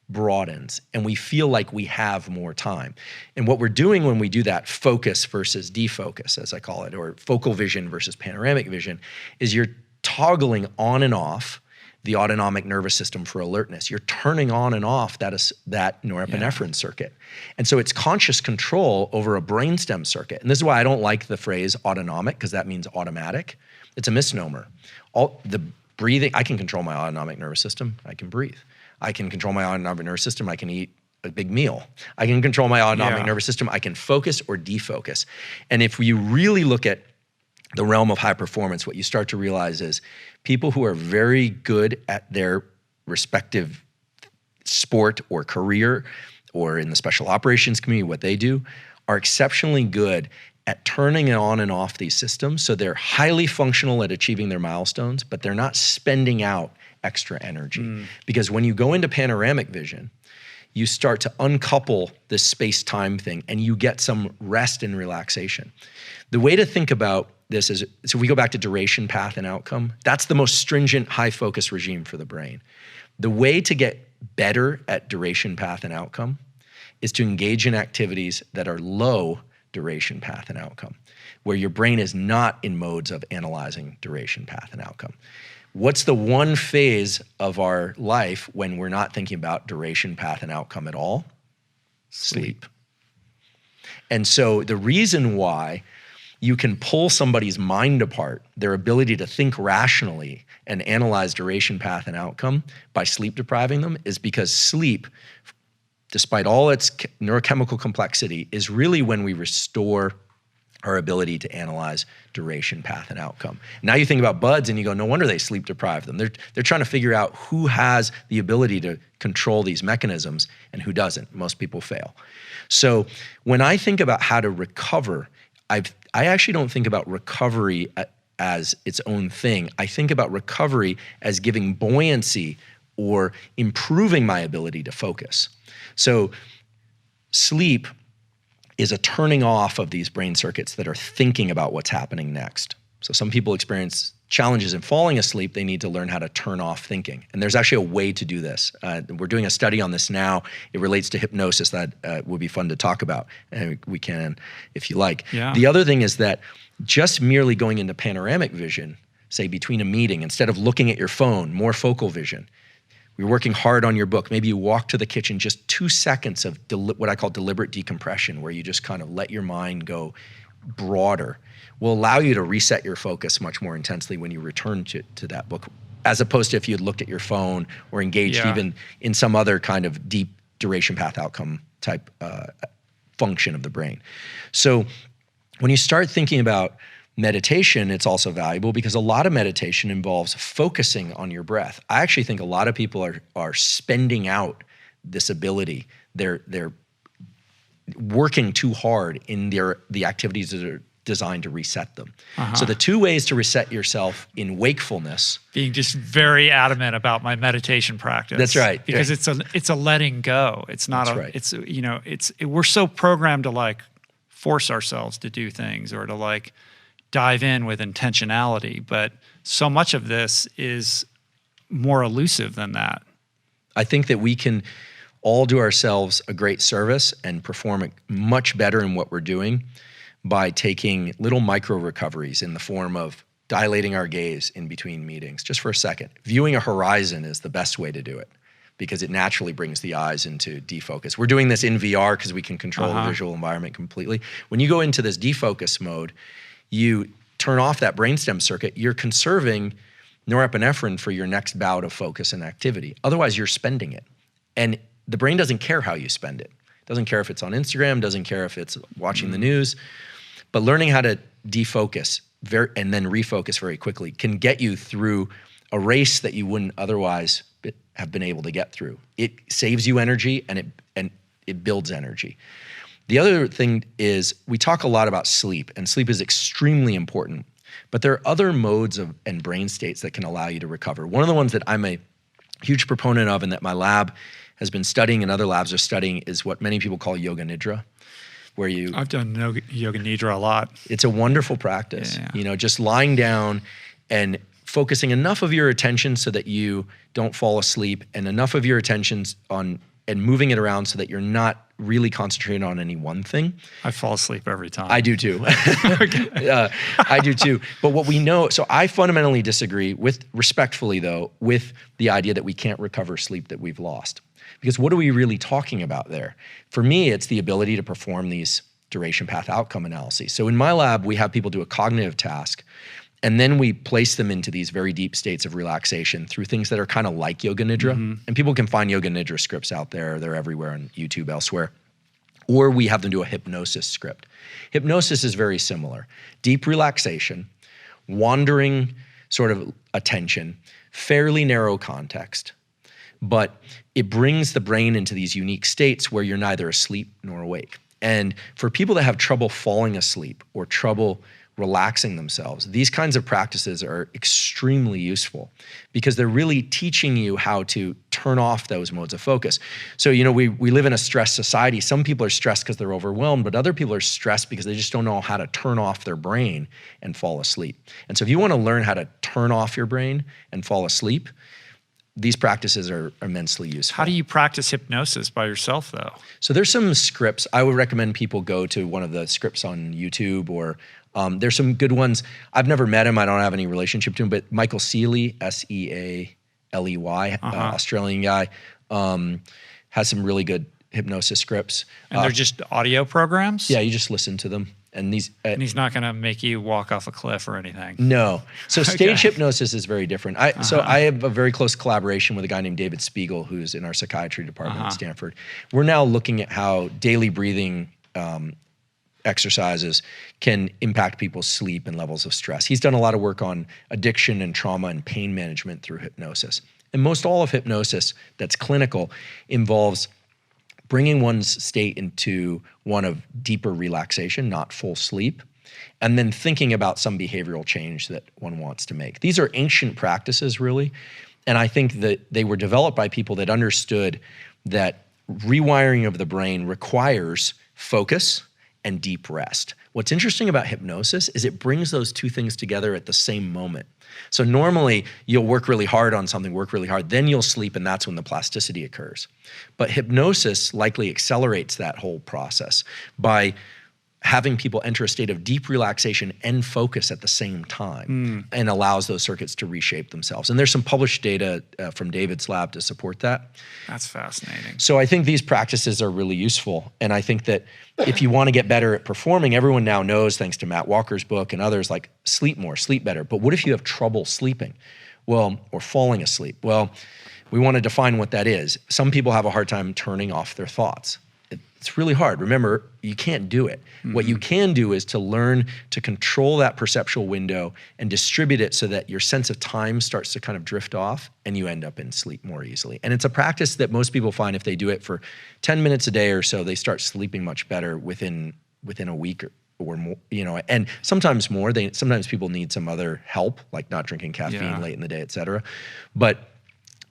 broadens and we feel like we have more time. And what we're doing when we do that focus versus defocus, as I call it, or focal vision versus panoramic vision, is you're toggling on and off the autonomic nervous system for alertness. You're turning on and off that norepinephrine circuit. And so it's conscious control over a brainstem circuit. And this is why I don't like the phrase autonomic, because that means automatic. It's a misnomer. The breathing, I can control my autonomic nervous system. I can breathe. I can control my autonomic nervous system. I can eat a big meal. I can control my autonomic nervous system. I can focus or defocus. And if you really look at the realm of high performance, what you start to realize is people who are very good at their respective sport or career or in the special operations community, what they do, are exceptionally good at turning on and off these systems. So they're highly functional at achieving their milestones, but they're not spending out extra energy. Because when you go into panoramic vision, you start to uncouple this space-time thing and you get some rest and relaxation. The way to think about this is, so if we go back to duration, path, and outcome, that's the most stringent high-focus regime for the brain. The way to get better at duration, path, and outcome is to engage in activities that are low duration, path, and outcome, where your brain is not in modes of analyzing duration, path, and outcome. What's the one phase of our life when we're not thinking about duration, path, and outcome at all? Sleep. And so the reason why you can pull somebody's mind apart, their ability to think rationally and analyze duration, path, and outcome by sleep depriving them, is because sleep, despite all its neurochemical complexity, is really when we restore our ability to analyze duration, path, and outcome. Now you think about buds and you go, no wonder they sleep deprive them. They're trying to figure out who has the ability to control these mechanisms and who doesn't. Most people fail. So when I think about how to recover, I actually don't think about recovery as its own thing. I think about recovery as giving buoyancy or improving my ability to focus. So sleep is a turning off of these brain circuits that are thinking about what's happening next. So some people experience challenges in falling asleep. They need to learn how to turn off thinking. And there's actually a way to do this. We're doing a study on this now. It relates to hypnosis that would be fun to talk about. And we can, if you like. Yeah. The other thing is that just merely going into panoramic vision, say between a meeting, instead of looking at your phone, more focal vision. You're working hard on your book. Maybe you walk to the kitchen, just 2 seconds of what I call deliberate decompression, where you just kind of let your mind go broader, will allow you to reset your focus much more intensely when you return to that book, as opposed to if you had looked at your phone or engaged even in some other kind of deep duration path outcome type function of the brain. So when you start thinking about meditation, it's also valuable because a lot of meditation involves focusing on your breath. I actually think a lot of people are spending out this ability. They're working too hard in the activities that are designed to reset them. So the 2 ways to reset yourself in wakefulness. Being just very adamant about my meditation practice. That's right. Because it's a letting go. It's not we're so programmed to like force ourselves to do things or to like dive in with intentionality, but so much of this is more elusive than that. I think that we can all do ourselves a great service and perform much better in what we're doing by taking little micro recoveries in the form of dilating our gaze in between meetings, just for a second. Viewing a horizon is the best way to do it because it naturally brings the eyes into defocus. We're doing this in VR because we can control the visual environment completely. When you go into this defocus mode, you turn off that brainstem circuit, you're conserving norepinephrine for your next bout of focus and activity. Otherwise, you're spending it. And the brain doesn't care how you spend it. Doesn't care if it's on Instagram, doesn't care if it's watching the news. But learning how to defocus and then refocus very quickly can get you through a race that you wouldn't otherwise have been able to get through. It saves you energy and it builds energy. The other thing is we talk a lot about sleep, and sleep is extremely important, but there are other modes and brain states that can allow you to recover. One of the ones that I'm a huge proponent of and that my lab has been studying and other labs are studying is what many people call yoga nidra, where I've done yoga nidra a lot. It's a wonderful practice. Yeah. Just lying down and focusing enough of your attention so that you don't fall asleep and enough of your attention on and moving it around so that you're not really concentrating on any one thing. I fall asleep every time. I do too. I do too. But what we know, so I fundamentally disagree respectfully though, with the idea that we can't recover sleep that we've lost. Because what are we really talking about there? For me, it's the ability to perform these duration path outcome analyses. So in my lab, we have people do a cognitive task, and then we place them into these very deep states of relaxation through things that are kind of like yoga nidra. And people can find yoga nidra scripts out there. They're everywhere on YouTube, elsewhere. Or we have them do a hypnosis script. Hypnosis is very similar. Deep relaxation, wandering sort of attention, fairly narrow context, but it brings the brain into these unique states where you're neither asleep nor awake. And for people that have trouble falling asleep or trouble relaxing themselves, these kinds of practices are extremely useful because they're really teaching you how to turn off those modes of focus. So, we live in a stressed society. Some people are stressed because they're overwhelmed, but other people are stressed because they just don't know how to turn off their brain and fall asleep. And so if you want to learn how to turn off your brain and fall asleep, these practices are immensely useful. How do you practice hypnosis by yourself, though? So there's some scripts. I would recommend people go to one of the scripts on YouTube or there's some good ones. I've never met him. I don't have any relationship to him, but Michael Sealey, S-E-A-L-E-Y, Australian guy, has some really good hypnosis scripts. And they're just audio programs? Yeah, you just listen to them. And he's not going to make you walk off a cliff or anything. No. So stage hypnosis is very different. So I have a very close collaboration with a guy named David Spiegel, who's in our psychiatry department at Stanford. We're now looking at how daily breathing exercises can impact people's sleep and levels of stress. He's done a lot of work on addiction and trauma and pain management through hypnosis. And most all of hypnosis that's clinical involves bringing one's state into one of deeper relaxation, not full sleep, and then thinking about some behavioral change that one wants to make. These are ancient practices, really, And I think that they were developed by people that understood that rewiring of the brain requires focus and deep rest. What's interesting about hypnosis is it brings those two things together at the same moment. So normally you'll work really hard on something, then you'll sleep, and that's when the plasticity occurs. But hypnosis likely accelerates that whole process by having people enter a state of deep relaxation and focus at the same time, and allows those circuits to reshape themselves. And there's some published data from David's lab to support that. That's fascinating. So I think these practices are really useful. And I think that if you want to get better at performing, everyone now knows, thanks to Matt Walker's book and others, like sleep more, sleep better. But what if you have trouble sleeping? Well, or falling asleep? Well, we want to define what that is. Some people have a hard time turning off their thoughts. It's really hard. Remember, you can't do it. What you can do is to learn to control that perceptual window and distribute it so that your sense of time starts to kind of drift off and you end up in sleep more easily. And it's a practice that most people find if they do it for 10 minutes a day or so, they start sleeping much better within a week or more, and sometimes more. Sometimes people need some other help, like not drinking caffeine late in the day, et cetera. But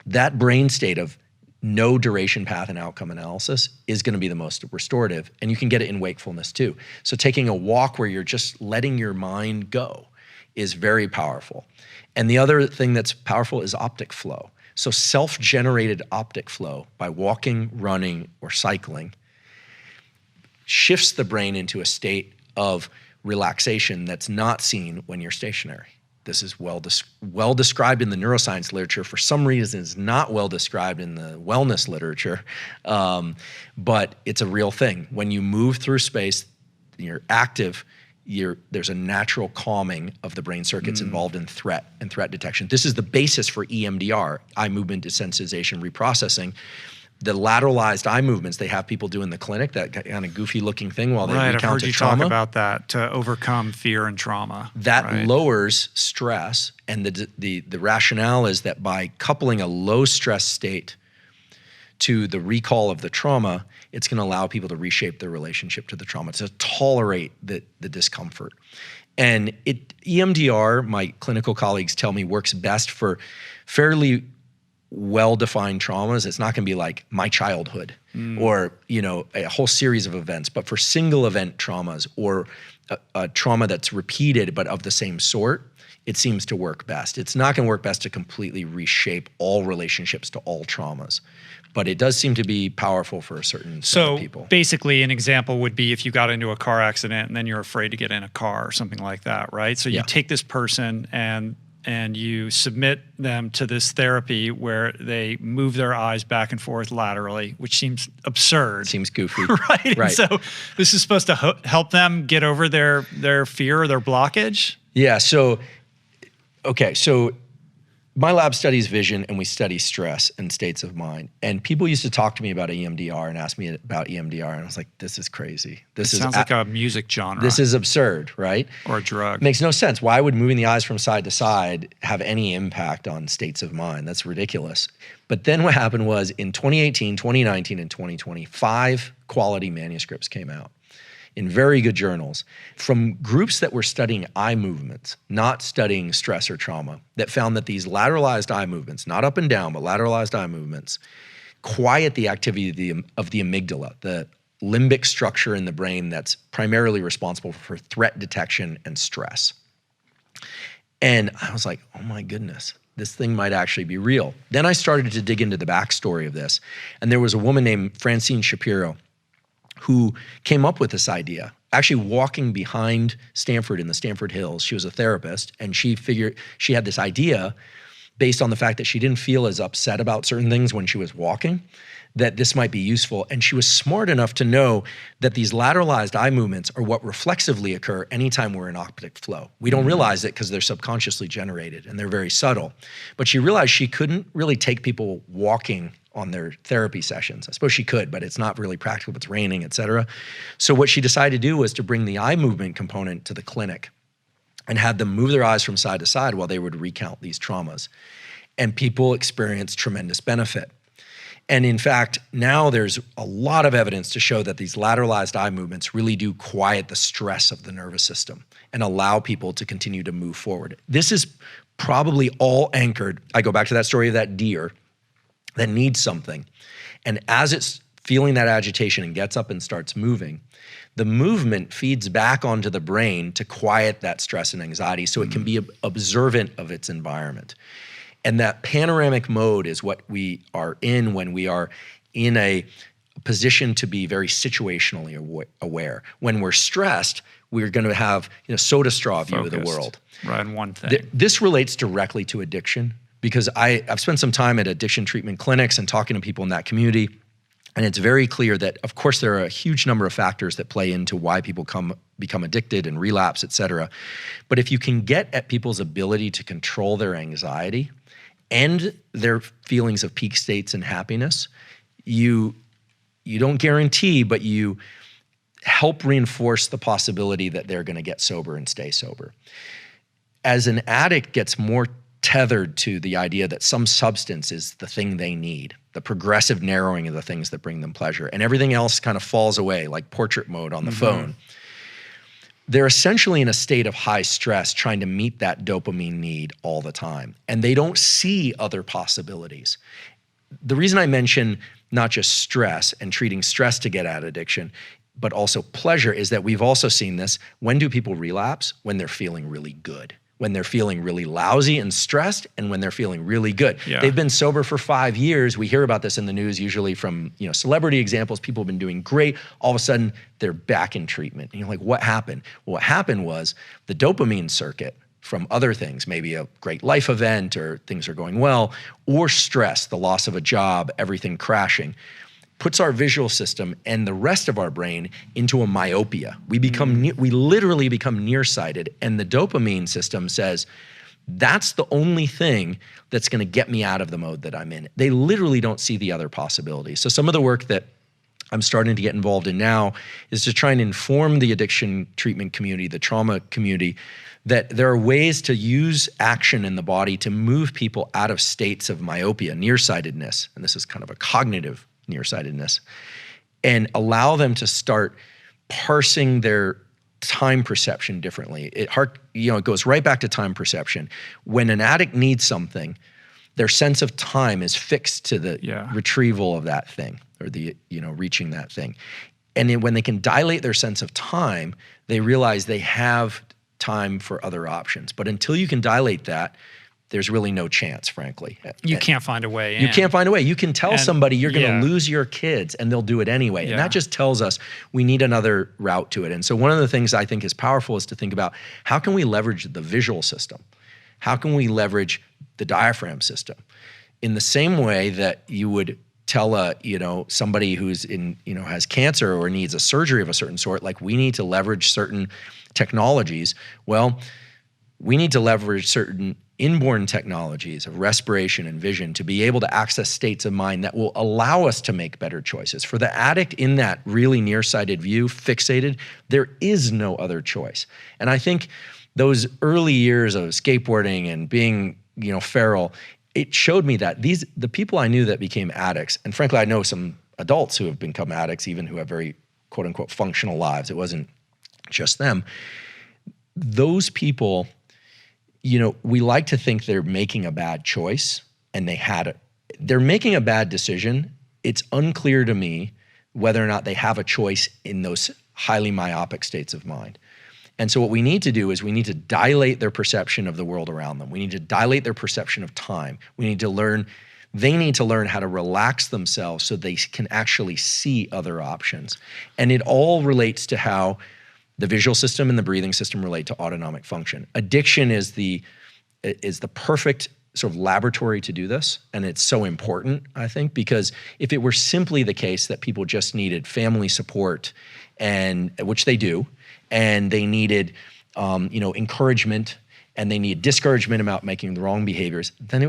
that brain state of no duration path and outcome analysis is going to be the most restorative, and you can get it in wakefulness too. So taking a walk where you're just letting your mind go is very powerful. And the other thing that's powerful is optic flow. So self-generated optic flow by walking, running, or cycling shifts the brain into a state of relaxation that's not seen when you're stationary. This is well described in the neuroscience literature. For some reason, it's not well described in the wellness literature, but it's a real thing. When you move through space, you're active, there's a natural calming of the brain circuits involved in threat and threat detection. This is the basis for EMDR, eye movement desensitization reprocessing. The lateralized eye movements they have people do in the clinic, that kind of goofy looking thing while they recount a trauma. I've heard you talk about that to overcome fear and trauma. That lowers stress, and the rationale is that by coupling a low stress state to the recall of the trauma, it's going to allow people to reshape their relationship to the trauma, to tolerate the discomfort. And EMDR, my clinical colleagues tell me, works best for fairly well-defined traumas. It's not going to be like my childhood or a whole series of events, but for single event traumas or a trauma that's repeated but of the same sort, it seems to work best. It's not going to work best to completely reshape all relationships to all traumas, but it does seem to be powerful for a certain set of people. So basically an example would be if you got into a car accident and then you're afraid to get in a car or something like that, right? So you take this person and you submit them to this therapy where they move their eyes back and forth laterally, which seems absurd. Seems goofy. Right? And so this is supposed to help them get over their fear or their blockage? Yeah, so my lab studies vision and we study stress and states of mind. And people used to talk to me about EMDR and ask me about EMDR. And I was like, this is crazy. This sounds like a music genre. This is absurd, right? Or a drug. Makes no sense. Why would moving the eyes from side to side have any impact on states of mind? That's ridiculous. But then what happened was in 2018, 2019, and 2020, 5 quality manuscripts came out in very good journals from groups that were studying eye movements, not studying stress or trauma, that found that these lateralized eye movements, not up and down, but lateralized eye movements, quiet the activity of the amygdala, the limbic structure in the brain that's primarily responsible for threat detection and stress. And I was like, oh my goodness, this thing might actually be real. Then I started to dig into the backstory of this. And there was a woman named Francine Shapiro who came up with this idea, actually walking behind Stanford in the Stanford Hills. She was a therapist, and she figured she had this idea based on the fact that she didn't feel as upset about certain things when she was walking, that this might be useful. And she was smart enough to know that these lateralized eye movements are what reflexively occur anytime we're in optic flow. We don't realize it because they're subconsciously generated and they're very subtle. But she realized she couldn't really take people walking on their therapy sessions. I suppose she could, but it's not really practical if it's raining, et cetera. So what she decided to do was to bring the eye movement component to the clinic and had them move their eyes from side to side while they would recount these traumas. And people experienced tremendous benefit. And in fact, now there's a lot of evidence to show that these lateralized eye movements really do quiet the stress of the nervous system and allow people to continue to move forward. This is probably all anchored. I go back to that story of that deer that needs something. And as it's feeling that agitation and gets up and starts moving, the movement feeds back onto the brain to quiet that stress and anxiety so it can be observant of its environment. And that panoramic mode is what we are in when we are in a position to be very situationally aware. When we're stressed, we're going to have soda straw view of the world. Right, on one thing. This relates directly to addiction because I've spent some time at addiction treatment clinics and talking to people in that community. And it's very clear that, of course, there are a huge number of factors that play into why people become addicted and relapse, et cetera. But if you can get at people's ability to control their anxiety and their feelings of peak states and happiness, you don't guarantee, but you help reinforce the possibility that they're going to get sober and stay sober. As an addict gets more tethered to the idea that some substance is the thing they need, the progressive narrowing of the things that bring them pleasure, and everything else kind of falls away like portrait mode on the phone. They're essentially in a state of high stress trying to meet that dopamine need all the time, and they don't see other possibilities. The reason I mention not just stress and treating stress to get at addiction, but also pleasure is that we've also seen this. When do people relapse? When they're feeling really good. When they're feeling really lousy and stressed, and when they're feeling really good. Yeah. They've been sober for 5 years. We hear about this in the news, usually from celebrity examples. People have been doing great. All of a sudden, they're back in treatment. And you're like, what happened? Well, what happened was the dopamine circuit from other things, maybe a great life event or things are going well, or stress, the loss of a job, everything crashing, puts our visual system and the rest of our brain into a myopia. We literally become nearsighted, and the dopamine system says, that's the only thing that's going to get me out of the mode that I'm in. They literally don't see the other possibilities. So some of the work that I'm starting to get involved in now is to try and inform the addiction treatment community, the trauma community, that there are ways to use action in the body to move people out of states of myopia, nearsightedness, and this is kind of a cognitive nearsightedness, and allow them to start parsing their time perception differently. It goes right back to time perception. When an addict needs something, their sense of time is fixed to the retrieval of that thing or the reaching that thing. And then when they can dilate their sense of time, they realize they have time for other options. But until you can dilate that, there's really no chance, frankly. You can't find a way in. You can't find a way. You can tell somebody you're going to lose your kids and they'll do it anyway. And that just tells us we need another route to it. And so one of the things I think is powerful is to think about how can we leverage the visual system? How can we leverage the diaphragm system? In the same way that you would tell somebody who's has cancer or needs a surgery of a certain sort, like we need to leverage certain technologies. Well, we need to leverage certain inborn technologies of respiration and vision to be able to access states of mind that will allow us to make better choices. For the addict in that really nearsighted view, fixated, there is no other choice. And I think those early years of skateboarding and being, feral, it showed me that the people I knew that became addicts, and frankly, I know some adults who have become addicts, even who have very quote unquote functional lives. It wasn't just them. Those people, we like to think they're making a bad choice, and they're making a bad decision. It's unclear to me whether or not they have a choice in those highly myopic states of mind. And so what we need to do is we need to dilate their perception of the world around them. We need to dilate their perception of time. They need to learn how to relax themselves so they can actually see other options. And it all relates to how the visual system and the breathing system relate to autonomic function. Addiction is the perfect sort of laboratory to do this, and it's so important, I think, because if it were simply the case that people just needed family support, and which they do, and they needed encouragement, and they need discouragement about making the wrong behaviors, then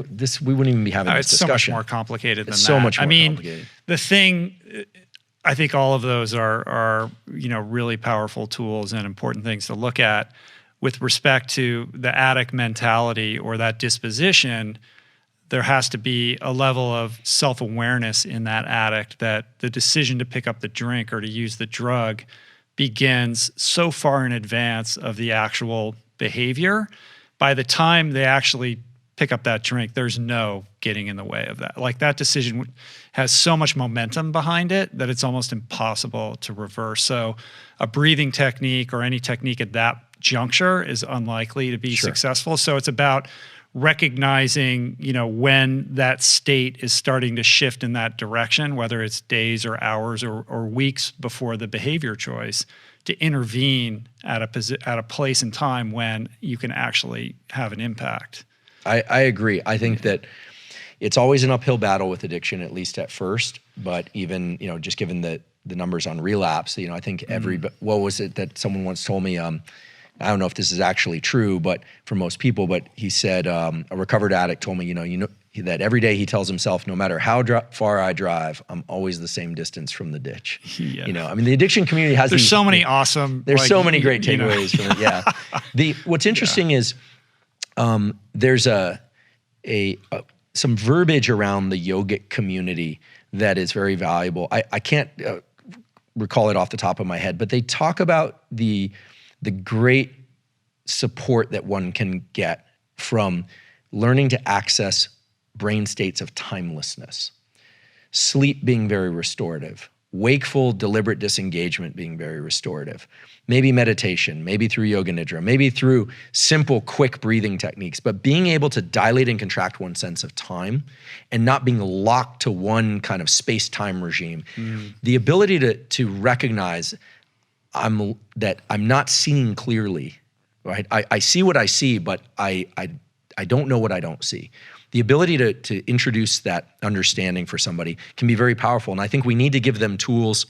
we wouldn't even be having this discussion. It's so much more complicated than that. It's so much more complicated. The thing, I think all of those are really powerful tools and important things to look at with respect to the addict mentality or that disposition. there has to be a level of self-awareness in that addict that the decision to pick up the drink or to use the drug begins so far in advance of the actual behavior. By the time they actually pick up that drink, there's no getting in the way of that. Like, that decision has so much momentum behind it that it's almost impossible to reverse. So a breathing technique or any technique at that juncture is unlikely to be successful. So it's about recognizing, when that state is starting to shift in that direction, whether it's days or hours or weeks before the behavior choice, to intervene at a place and time when you can actually have an impact. I agree. I think that it's always an uphill battle with addiction, at least at first. But even, just given the numbers on relapse, I think what was it that someone once told me? I don't know if this is actually true, but for most people, but he said, a recovered addict told me, that every day he tells himself, no matter how far I drive, I'm always the same distance from the ditch. Yeah. The addiction community has There's so many awesome. There's so many great takeaways from it. Yeah. What's interesting is there's some verbiage around the yogic community that is very valuable. I can't recall it off the top of my head, but they talk about the great support that one can get from learning to access brain states of timelessness, sleep being very restorative, wakeful, deliberate disengagement being very restorative, maybe meditation, maybe through yoga nidra, maybe through simple, quick breathing techniques, but being able to dilate and contract one's sense of time and not being locked to one kind of space-time regime. The ability to recognize that I'm not seeing clearly, right? I see what I see, but I don't know what I don't see. The ability to introduce that understanding for somebody can be very powerful. And I think we need to give them tools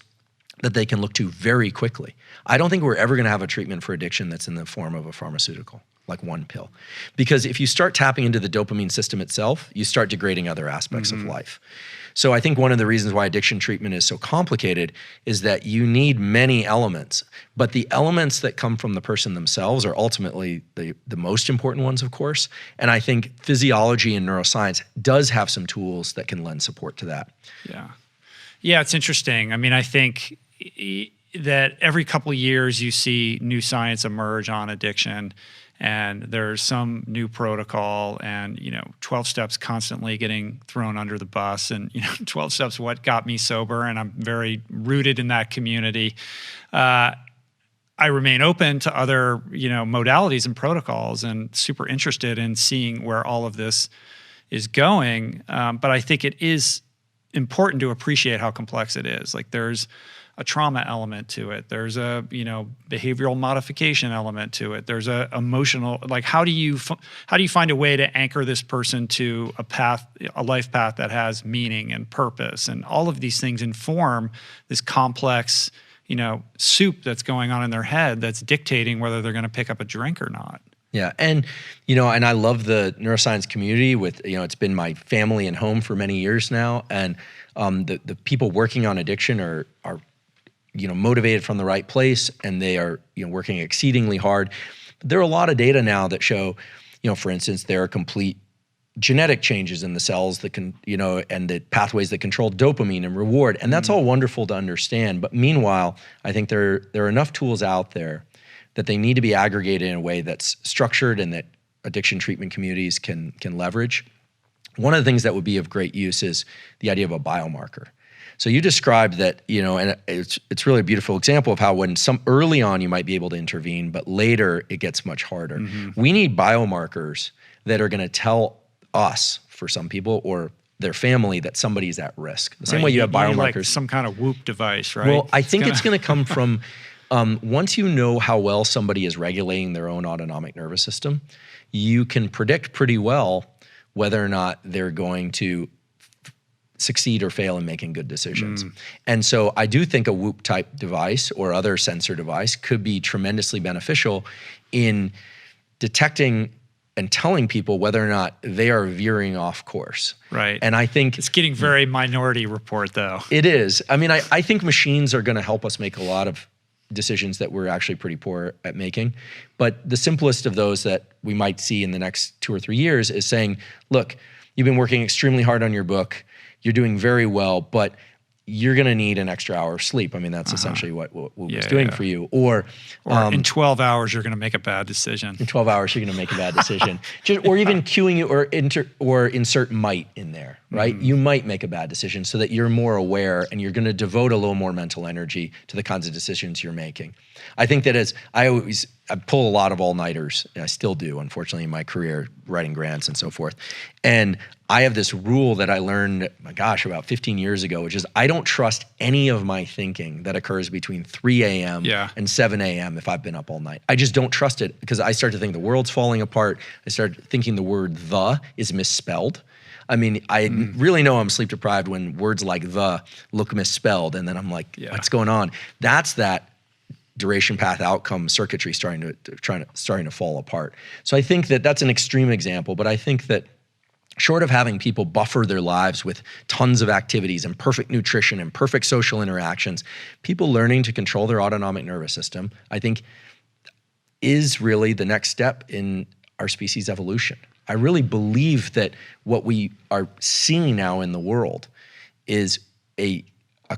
that they can look to very quickly. I don't think we're ever gonna have a treatment for addiction that's in the form of a pharmaceutical, like one pill. Because if you start tapping into the dopamine system itself, you start degrading other aspects of life. So I think one of the reasons why addiction treatment is so complicated is that you need many elements, but the elements that come from the person themselves are ultimately the most important ones, of course. And I think physiology and neuroscience does have some tools that can lend support to that. Yeah, it's interesting. I mean, I think that every couple of years you see new science emerge on addiction, and there's some new protocol, and 12 steps constantly getting thrown under the bus, and 12 steps what got me sober, and I'm very rooted in that community. I remain open to other modalities and protocols, and super interested in seeing where all of this is going. But I think it is important to appreciate how complex it is. Like, there's a trauma element to it. There's a behavioral modification element to it. There's a emotional, like, how do you find a way to anchor this person to a life path that has meaning and purpose, and all of these things inform this complex soup that's going on in their head that's dictating whether they're going to pick up a drink or not. Yeah, and and I love the neuroscience community. With it's been my family and home for many years now, and the people working on addiction are motivated from the right place, and they are working exceedingly hard. But there are a lot of data now that show, for instance, there are complete genetic changes in the cells that can, and the pathways that control dopamine and reward, and that's all wonderful to understand. But meanwhile, I think there are enough tools out there that they need to be aggregated in a way that's structured and that addiction treatment communities can leverage. One of the things that would be of great use is the idea of a biomarker. So you described that, and it's really a beautiful example of how when early on you might be able to intervene, but later it gets much harder. We need biomarkers that are going to tell us, for some people, or their family, that somebody's at risk. The same way you have biomarkers. Like some kind of Whoop device, right? Well, I think it's going to come from once you know how well somebody is regulating their own autonomic nervous system, you can predict pretty well whether or not they're going to succeed or fail in making good decisions. And so I do think a Whoop type device or other sensor device could be tremendously beneficial in detecting and telling people whether or not they are veering off course. Right. And I think it's getting very Minority Report, though. It is. I mean, I think machines are going to help us make a lot of decisions that we're actually pretty poor at making. But the simplest of those that we might see in the next 2 or 3 years is saying, look, you've been working extremely hard on your book. You're doing very well, but you're going to need an extra hour of sleep. I mean, that's essentially what was doing for you. Or in 12 hours, you're going to make a bad decision. In 12 hours, you're going to make a bad decision. Or even cueing you or insert might in there, right? You might make a bad decision so that you're more aware and you're going to devote a little more mental energy to the kinds of decisions you're making. I think that I pull a lot of all-nighters, and I still do, unfortunately, in my career, writing grants and so forth. And I have this rule that I learned, my gosh, about 15 years ago, which is I don't trust any of my thinking that occurs between 3 a.m. and 7 a.m. if I've been up all night. I just don't trust it because I start to think the world's falling apart. I start thinking the word "the" is misspelled. I mean, I really know I'm sleep deprived when words like "the" look misspelled, and then I'm like, what's going on? That's that duration path outcome circuitry starting to fall apart. So I think that that's an extreme example, but I think that short of having people buffer their lives with tons of activities and perfect nutrition and perfect social interactions, people learning to control their autonomic nervous system, I think, is really the next step in our species' evolution. I really believe that what we are seeing now in the world is a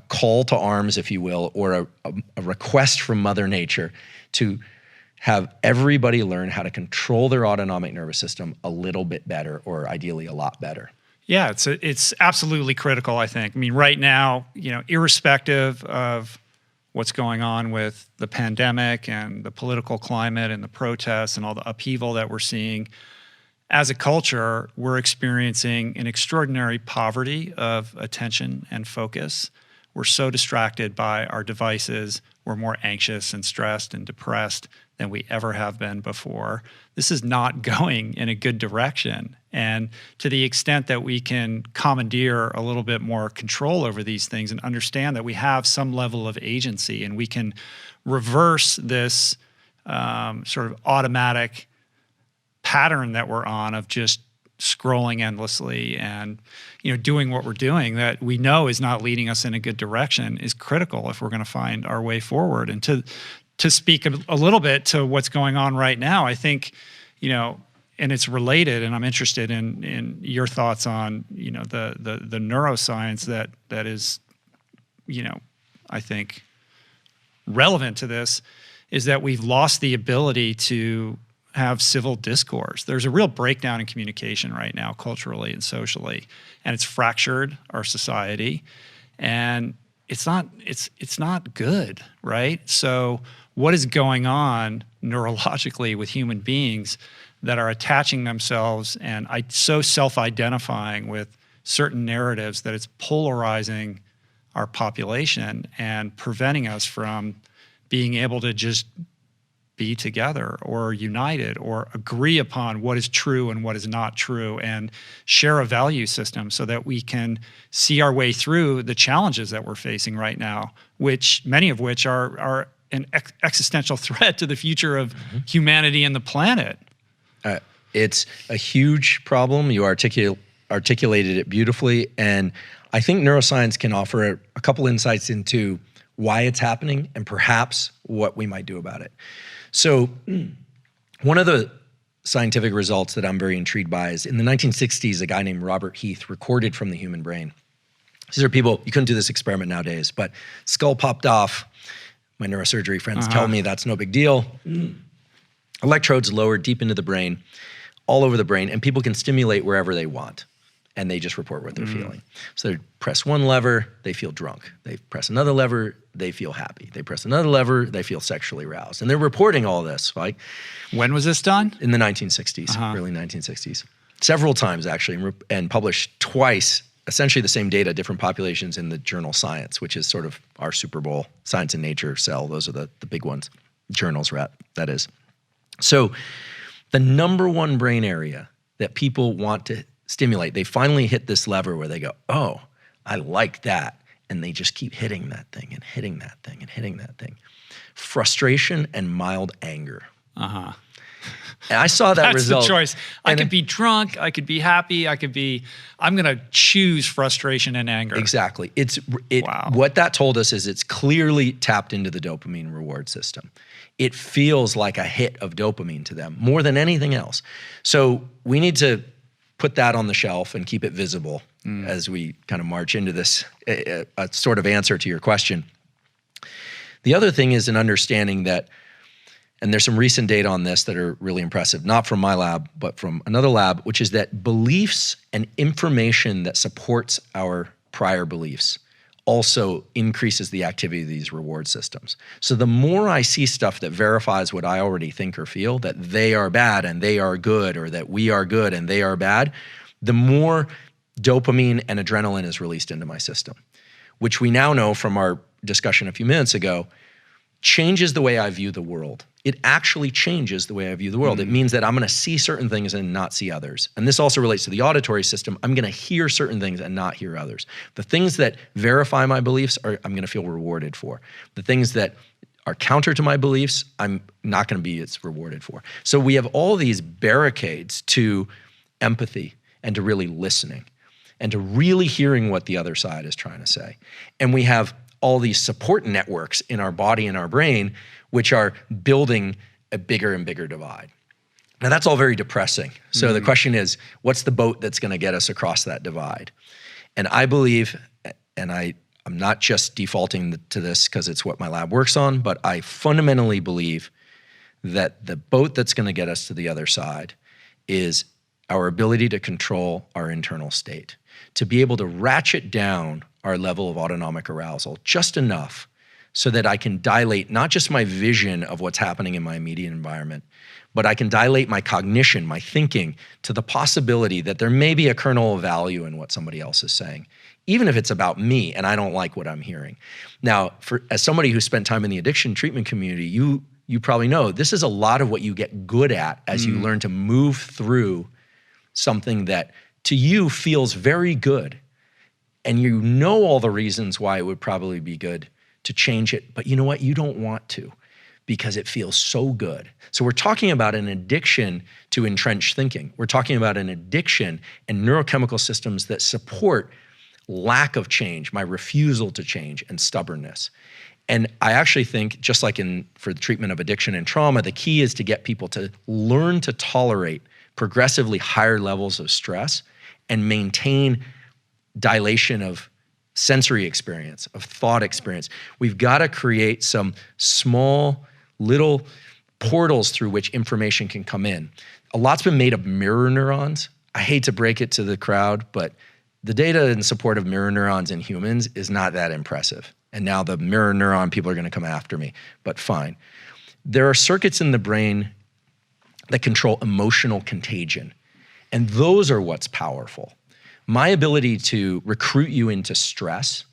call to arms, if you will, or a request from Mother Nature to have everybody learn how to control their autonomic nervous system a little bit better, or ideally a lot better. Yeah, it's absolutely critical, I think. I mean, right now, irrespective of what's going on with the pandemic and the political climate and the protests and all the upheaval that we're seeing, as a culture, we're experiencing an extraordinary poverty of attention and focus. We're so distracted by our devices. We're more anxious and stressed and depressed than we ever have been before. This is not going in a good direction. And to the extent that we can commandeer a little bit more control over these things and understand that we have some level of agency and we can reverse this sort of automatic pattern that we're on of just scrolling endlessly and doing what we're doing that we know is not leading us in a good direction is critical if we're going to find our way forward. And to speak a little bit to what's going on right now, I think, and it's related, and I'm interested in your thoughts on, the neuroscience that is, I think relevant to this, is that we've lost the ability to have civil discourse. There's a real breakdown in communication right now, culturally and socially, and it's fractured our society, and it's not good, right? So what is going on neurologically with human beings that are attaching themselves and so self-identifying with certain narratives that it's polarizing our population and preventing us from being able to just be together or united or agree upon what is true and what is not true and share a value system so that we can see our way through the challenges that we're facing right now, many of which are an existential threat to the future of humanity and the planet. It's a huge problem. You articulated it beautifully. And I think neuroscience can offer a couple insights into why it's happening and perhaps what we might do about it. So one of the scientific results that I'm very intrigued by is in the 1960s, a guy named Robert Heath recorded from the human brain. These are people, you couldn't do this experiment nowadays, but skull popped off. My neurosurgery friends tell me that's no big deal. Electrodes lowered deep into the brain, all over the brain, and people can stimulate wherever they want. And they just report what they're feeling. So they press one lever, they feel drunk. They press another lever, they feel happy. They press another lever, they feel sexually aroused. And they're reporting all this, right? When was this done? In the 1960s, early 1960s. Several times, actually, and published twice, essentially the same data, different populations in the journal Science, which is sort of our Super Bowl, Science and Nature, Cell. Those are the big ones. Journals, that is. So the number one brain area that people want to stimulate, they finally hit this lever where they go, oh, I like that. And they just keep hitting that thing and hitting that thing and hitting that thing. Frustration and mild anger. And I saw that result. That's the choice. I could be drunk, I could be happy, I'm gonna choose frustration and anger. Exactly. Wow. What that told us is it's clearly tapped into the dopamine reward system. It feels like a hit of dopamine to them more than anything else. So we need to put that on the shelf and keep it visible as we kind of march into this a sort of answer to your question. The other thing is an understanding that, and there's some recent data on this that are really impressive, not from my lab, but from another lab, which is that beliefs and information that supports our prior beliefs also increases the activity of these reward systems. So the more I see stuff that verifies what I already think or feel, that they are bad and they are good, or that we are good and they are bad, the more dopamine and adrenaline is released into my system, which we now know from our discussion a few minutes ago, changes the way I view the world. It actually changes the way I view the world. It means that I'm going to see certain things and not see others. And this also relates to the auditory system. I'm going to hear certain things and not hear others. The things that verify my beliefs I'm going to feel rewarded for. The things that are counter to my beliefs, I'm not going to be as rewarded for. So we have all these barricades to empathy and to really listening and to really hearing what the other side is trying to say. And we have all these support networks in our body and our brain, which are building a bigger and bigger divide. Now that's all very depressing. So the question is, what's the boat that's going to get us across that divide? And I believe, and I'm not just defaulting to this because it's what my lab works on, but I fundamentally believe that the boat that's going to get us to the other side is our ability to control our internal state, to be able to ratchet down our level of autonomic arousal just enough so that I can dilate not just my vision of what's happening in my immediate environment, but I can dilate my cognition, my thinking, to the possibility that there may be a kernel of value in what somebody else is saying, even if it's about me and I don't like what I'm hearing. Now, as somebody who spent time in the addiction treatment community, you probably know this is a lot of what you get good at as you learn to move through something that to you feels very good. And you know all the reasons why it would probably be good to change it, but you know what? You don't want to because it feels so good. So we're talking about an addiction to entrenched thinking. We're talking about an addiction and neurochemical systems that support lack of change, my refusal to change, and stubbornness. And I actually think, just like for the treatment of addiction and trauma, the key is to get people to learn to tolerate progressively higher levels of stress and maintain dilation of sensory experience, of thought experience. We've got to create some small little portals through which information can come in. A lot's been made of mirror neurons. I hate to break it to the crowd, but the data in support of mirror neurons in humans is not that impressive. And now the mirror neuron people are going to come after me, but fine. There are circuits in the brain that control emotional contagion, and those are what's powerful. My ability to recruit you into stress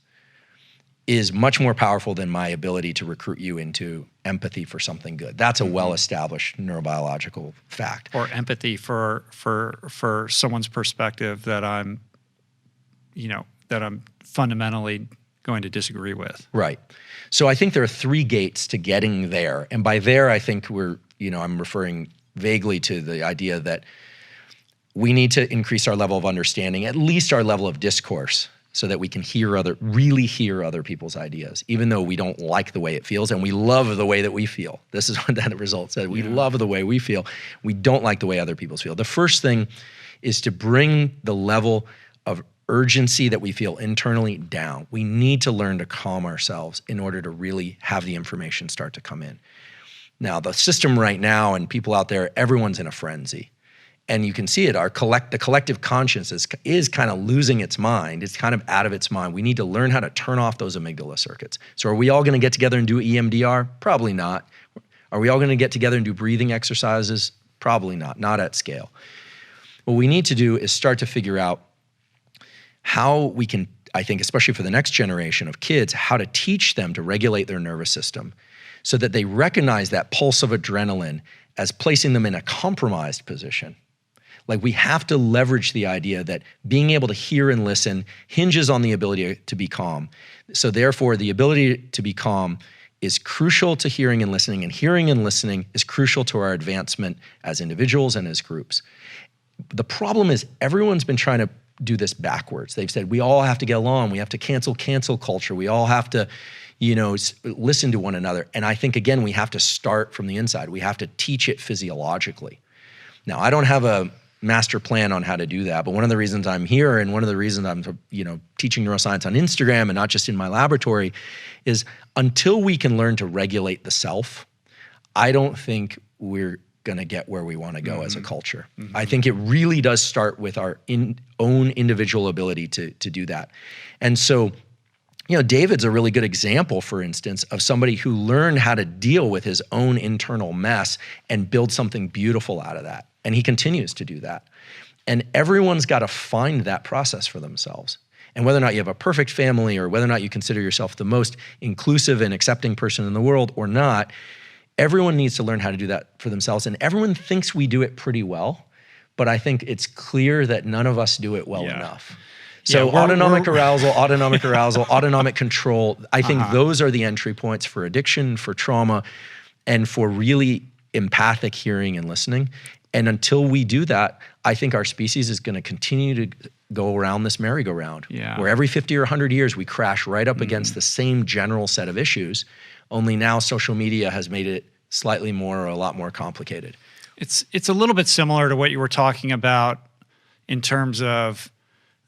is much more powerful than my ability to recruit you into empathy for something good. That's a well-established neurobiological fact. Or empathy for someone's perspective that I'm fundamentally going to disagree with. Right. So I think there are three gates to getting there. And by there, I think I'm referring vaguely to the idea that we need to increase our level of understanding, at least our level of discourse, so that we can really hear other people's ideas, even though we don't like the way it feels, and we love the way that we feel. This is what that result said. We love the way we feel. We don't like the way other people feel. The first thing is to bring the level of urgency that we feel internally down. We need to learn to calm ourselves in order to really have the information start to come in. Now, the system right now and people out there, everyone's in a frenzy. And you can see it, the collective conscience is kind of losing its mind. It's kind of out of its mind. We need to learn how to turn off those amygdala circuits. So are we all gonna get together and do EMDR? Probably not. Are we all gonna get together and do breathing exercises? Probably not at scale. What we need to do is start to figure out how we can, I think, especially for the next generation of kids, how to teach them to regulate their nervous system so that they recognize that pulse of adrenaline as placing them in a compromised position. Like, we have to leverage the idea that being able to hear and listen hinges on the ability to be calm. So therefore, the ability to be calm is crucial to hearing and listening is crucial to our advancement as individuals and as groups. The problem is everyone's been trying to do this backwards. They've said we all have to get along, we have to cancel culture, we all have to listen to one another. And I think, again, we have to start from the inside. We have to teach it physiologically. Now, I don't have a master plan on how to do that. But one of the reasons I'm here and one of the reasons I'm, teaching neuroscience on Instagram and not just in my laboratory is until we can learn to regulate the self, I don't think we're going to get where we want to go as a culture. I think it really does start with our own individual ability to do that. And so, David's a really good example, for instance, of somebody who learned how to deal with his own internal mess and build something beautiful out of that. And he continues to do that. And everyone's got to find that process for themselves. And whether or not you have a perfect family or whether or not you consider yourself the most inclusive and accepting person in the world or not, everyone needs to learn how to do that for themselves. And everyone thinks we do it pretty well, but I think it's clear that none of us do it well enough. So autonomic arousal, autonomic control, I think those are the entry points for addiction, for trauma, and for really empathic hearing and listening. And until we do that, I think our species is going to continue to go around this merry-go-round, where every 50 or 100 years we crash right up against the same general set of issues, only now social media has made it slightly more or a lot more complicated. It's a little bit similar to what you were talking about in terms of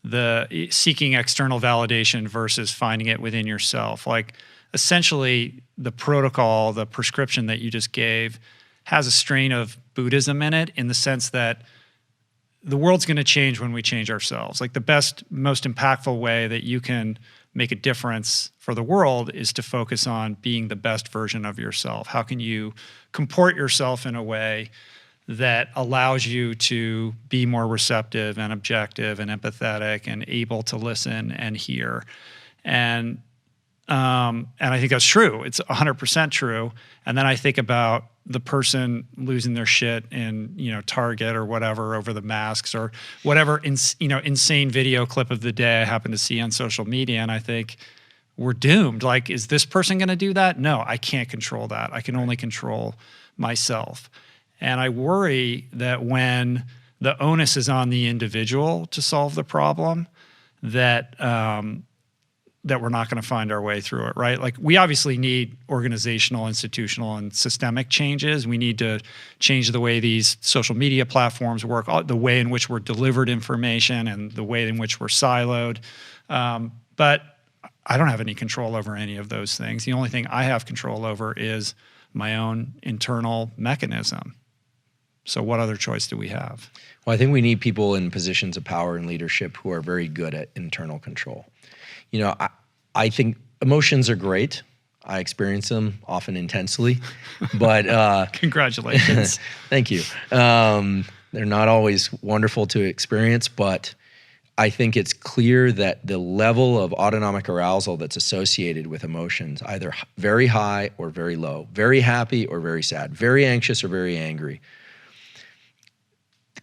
the seeking external validation versus finding it within yourself. Like essentially the protocol, the prescription that you just gave has a strain of Buddhism in it, in the sense that the world's going to change when we change ourselves. Like the best, most impactful way that you can make a difference for the world is to focus on being the best version of yourself. How can you comport yourself in a way that allows you to be more receptive and objective and empathetic and able to listen and hear? And I think that's true. It's 100% true. And then I think about the person losing their shit in, Target or whatever over the masks or whatever, insane video clip of the day I happen to see on social media. And I think we're doomed. Like, is this person going to do that? No, I can't control that. I can only control myself. And I worry that when the onus is on the individual to solve the problem, that we're not going to find our way through it, right? Like we obviously need organizational, institutional, and systemic changes. We need to change the way these social media platforms work, the way in which we're delivered information and the way in which we're siloed. But I don't have any control over any of those things. The only thing I have control over is my own internal mechanism. So what other choice do we have? Well, I think we need people in positions of power and leadership who are very good at internal control. I think emotions are great. I experience them often intensely, but congratulations. Thank you. They're not always wonderful to experience, but I think it's clear that the level of autonomic arousal that's associated with emotions, either very high or very low, very happy or very sad, very anxious or very angry,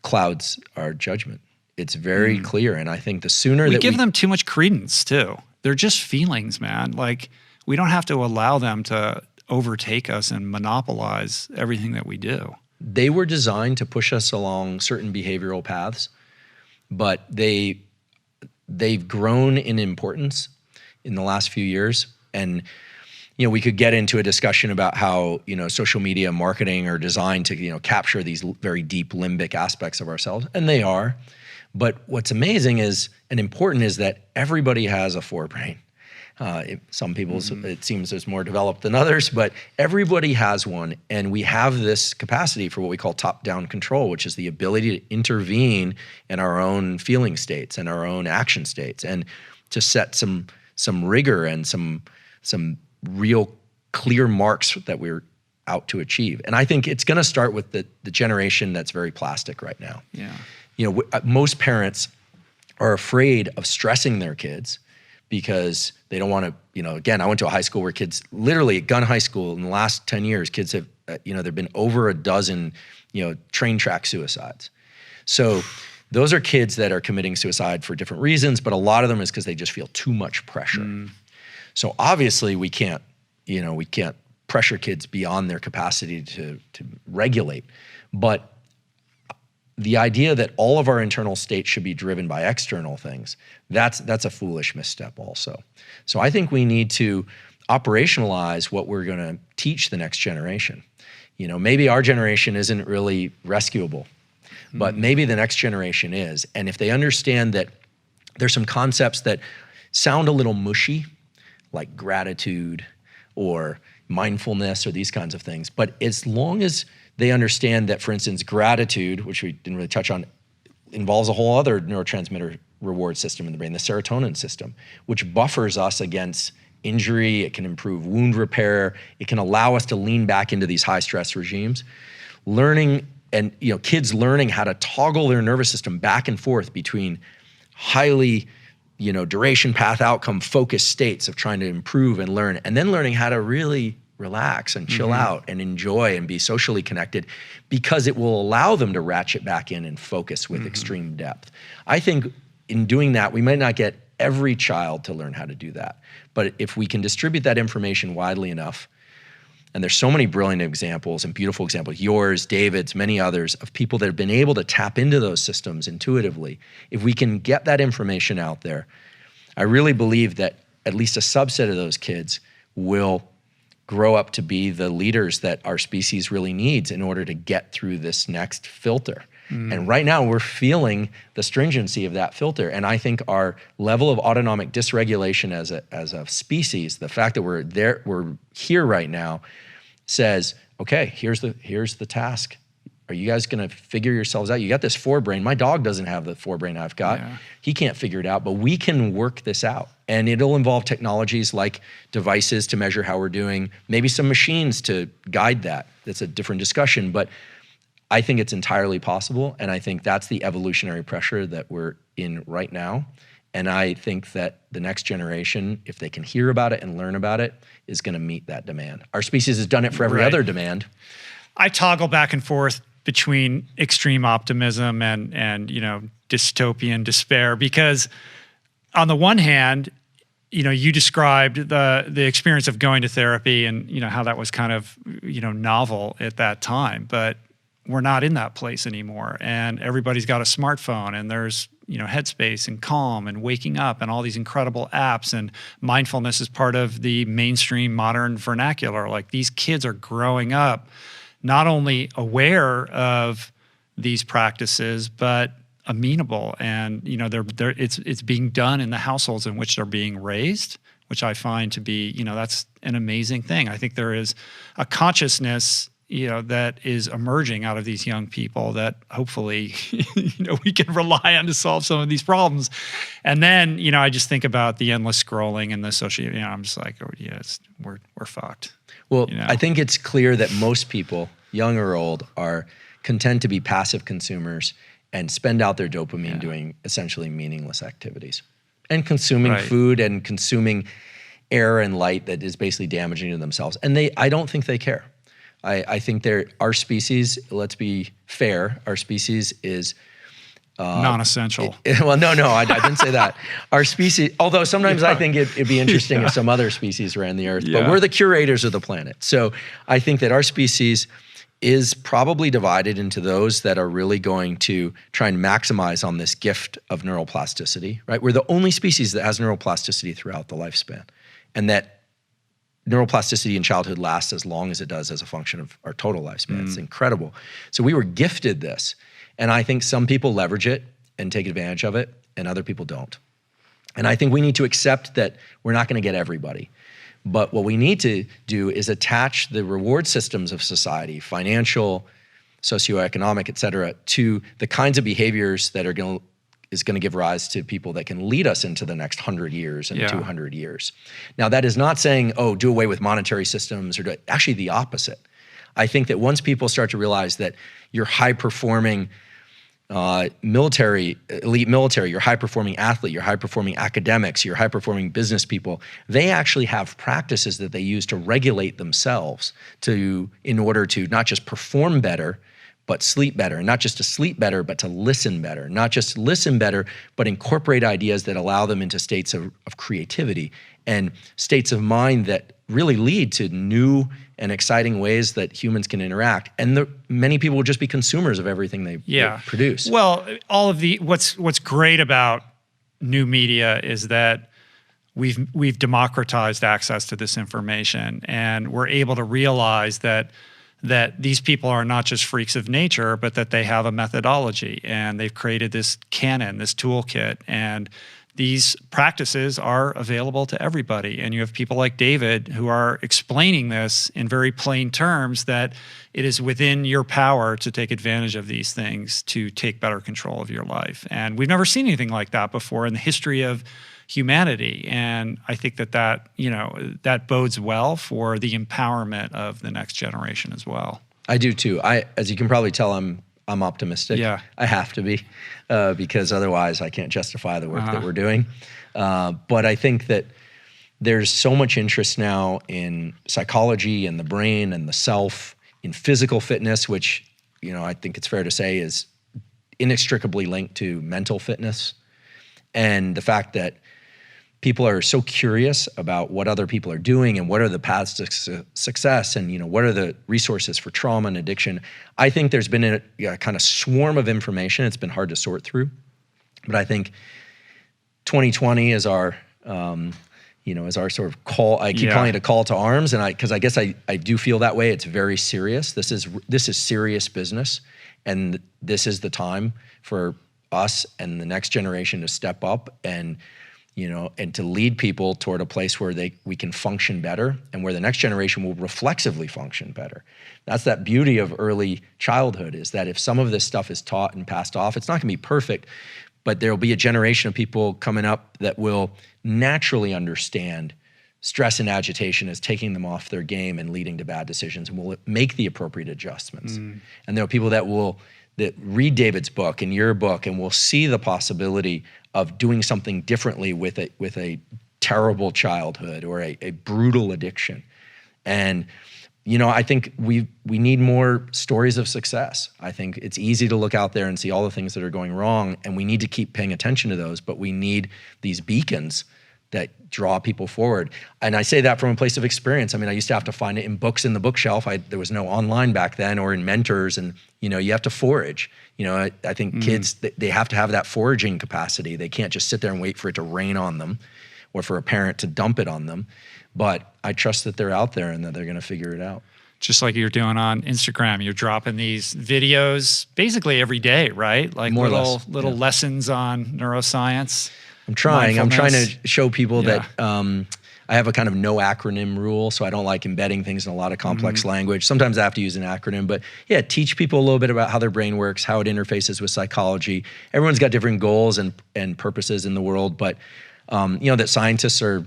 clouds our judgment. It's very clear. And I think the sooner we give them too much credence too. They're just feelings, man. Like we don't have to allow them to overtake us and monopolize everything that we do. They were designed to push us along certain behavioral paths, but they've grown in importance in the last few years. And we could get into a discussion about how, social media marketing are designed to, capture these very deep limbic aspects of ourselves, and they are. But what's amazing is, and important is that everybody has a forebrain. Some people's, it seems there's more developed than others, but everybody has one. And we have this capacity for what we call top-down control, which is the ability to intervene in our own feeling states and our own action states, and to set some rigor and some real clear marks that we're out to achieve. And I think it's going to start with the generation that's very plastic right now. Yeah. Most parents are afraid of stressing their kids because they don't want to, again, I went to a high school where kids, literally at Gunn High School in the last 10 years, kids have, there've been over a dozen, train track suicides. So those are kids that are committing suicide for different reasons, but a lot of them is because they just feel too much pressure. So obviously we can't pressure kids beyond their capacity to regulate. But the idea that all of our internal state should be driven by external things, that's a foolish misstep also. So I think we need to operationalize what we're going to teach the next generation. Maybe our generation isn't really rescuable, but maybe the next generation is. And if they understand that there's some concepts that sound a little mushy, like gratitude or mindfulness or these kinds of things, but as long as they understand that, for instance, gratitude, which we didn't really touch on, involves a whole other neurotransmitter reward system in the brain, the serotonin system, which buffers us against injury. It can improve wound repair. It can allow us to lean back into these high stress regimes. Learning and kids learning how to toggle their nervous system back and forth between highly duration, path, outcome, focused states of trying to improve and learn, and then learning how to really relax and chill out and enjoy and be socially connected, because it will allow them to ratchet back in and focus with extreme depth. I think in doing that, we might not get every child to learn how to do that, but if we can distribute that information widely enough, and there's so many brilliant examples and beautiful examples, yours, David's, many others, of people that have been able to tap into those systems intuitively. If we can get that information out there, I really believe that at least a subset of those kids will grow up to be the leaders that our species really needs in order to get through this next filter. And right now we're feeling the stringency of that filter. And I think our level of autonomic dysregulation as a species, the fact that we're here right now, says, okay, here's the task. Are you guys gonna figure yourselves out? You got this forebrain. My dog doesn't have the forebrain I've got. Yeah. He can't figure it out, but we can work this out. And it'll involve technologies like devices to measure how we're doing, maybe some machines to guide that. That's a different discussion, but I think it's entirely possible. And I think that's the evolutionary pressure that we're in right now. And I think that the next generation, if they can hear about it and learn about it, is gonna meet that demand. Our species has done it for every other demand. I toggle back and forth between extreme optimism and dystopian despair, because on the one hand, you described the experience of going to therapy and how that was kind of novel at that time, but we're not in that place anymore, and everybody's got a smartphone, and there's Headspace and Calm and Waking Up and all these incredible apps, and mindfulness is part of the mainstream modern vernacular. Like, these kids are growing up not only aware of these practices, but amenable, and it's being done in the households in which they're being raised, which I find to be that's an amazing thing. I think there is a consciousness that is emerging out of these young people that hopefully we can rely on to solve some of these problems. And then I just think about the endless scrolling and the social. I'm just like, oh yeah, we're fucked. Well, I think it's clear that most people, young or old, are content to be passive consumers and spend out their dopamine doing essentially meaningless activities and consuming food and consuming air and light that is basically damaging to themselves. And I don't think they care. I think our species, let's be fair, our species is non-essential. Well, no, I didn't say that. Our species, although sometimes I think it'd be interesting if some other species ran the earth, but we're the curators of the planet. So I think that our species is probably divided into those that are really going to try and maximize on this gift of neuroplasticity, right? We're the only species that has neuroplasticity throughout the lifespan, and that neuroplasticity in childhood lasts as long as it does as a function of our total lifespan. It's incredible. So we were gifted this. And I think some people leverage it and take advantage of it, and other people don't. And I think we need to accept that we're not gonna get everybody. But what we need to do is attach the reward systems of society, financial, socioeconomic, et cetera, to the kinds of behaviors that is gonna give rise to people that can lead us into the next 100 years and 200 years. Now, that is not saying, do away with monetary systems, actually the opposite. I think that once people start to realize that you're high-performing elite military, you're high-performing athlete, you're high-performing academics, you're high-performing business people, they actually have practices that they use to regulate themselves in order to not just perform better, but sleep better. And not just to sleep better, but to listen better. Not just listen better, but incorporate ideas that allow them into states of creativity and states of mind that really lead to new and exciting ways that humans can interact. And many people will just be consumers of everything they produce. Well, all of what's great about new media is that we've democratized access to this information, and we're able to realize that that these people are not just freaks of nature, but that they have a methodology and they've created this canon, this toolkit, and these practices are available to everybody. And you have people like David who are explaining this in very plain terms, that it is within your power to take advantage of these things to take better control of your life. And we've never seen anything like that before in the history of humanity. And I think that bodes well for the empowerment of the next generation as well. I do too. As you can probably tell, I'm optimistic. Yeah. I have to be, because otherwise I can't justify the work that we're doing. But I think that there's so much interest now in psychology and the brain and the self, in physical fitness, which, I think it's fair to say is inextricably linked to mental fitness. And the fact that people are so curious about what other people are doing and what are the paths to success, and what are the resources for trauma and addiction. I think there's been a kind of swarm of information. It's been hard to sort through, but I think 2020 is our is our sort of call. I keep calling it a call to arms, and because I guess I do feel that way. It's very serious. This is serious business, and this is the time for us and the next generation to step up and to lead people toward a place where we can function better, and where the next generation will reflexively function better. That's that beauty of early childhood, is that if some of this stuff is taught and passed off, it's not gonna be perfect, but there'll be a generation of people coming up that will naturally understand stress and agitation as taking them off their game and leading to bad decisions, and will make the appropriate adjustments. And there are people that read David's book and your book and will see the possibility of doing something differently with a terrible childhood or a brutal addiction. And I think we need more stories of success. I think it's easy to look out there and see all the things that are going wrong, and we need to keep paying attention to those, but we need these beacons that draw people forward. And I say that from a place of experience. I mean, I used to have to find it in books in the bookshelf. There was no online back then, or in mentors, and you have to forage. I think kids, they have to have that foraging capacity. They can't just sit there and wait for it to rain on them or for a parent to dump it on them. But I trust that they're out there and that they're gonna figure it out. Just like you're doing on Instagram, you're dropping these videos basically every day, right? Like more little lessons on neuroscience. I'm trying to show people that I have a kind of no acronym rule, so I don't like embedding things in a lot of complex language. Sometimes I have to use an acronym, but teach people a little bit about how their brain works, how it interfaces with psychology. Everyone's got different goals and purposes in the world, but that scientists are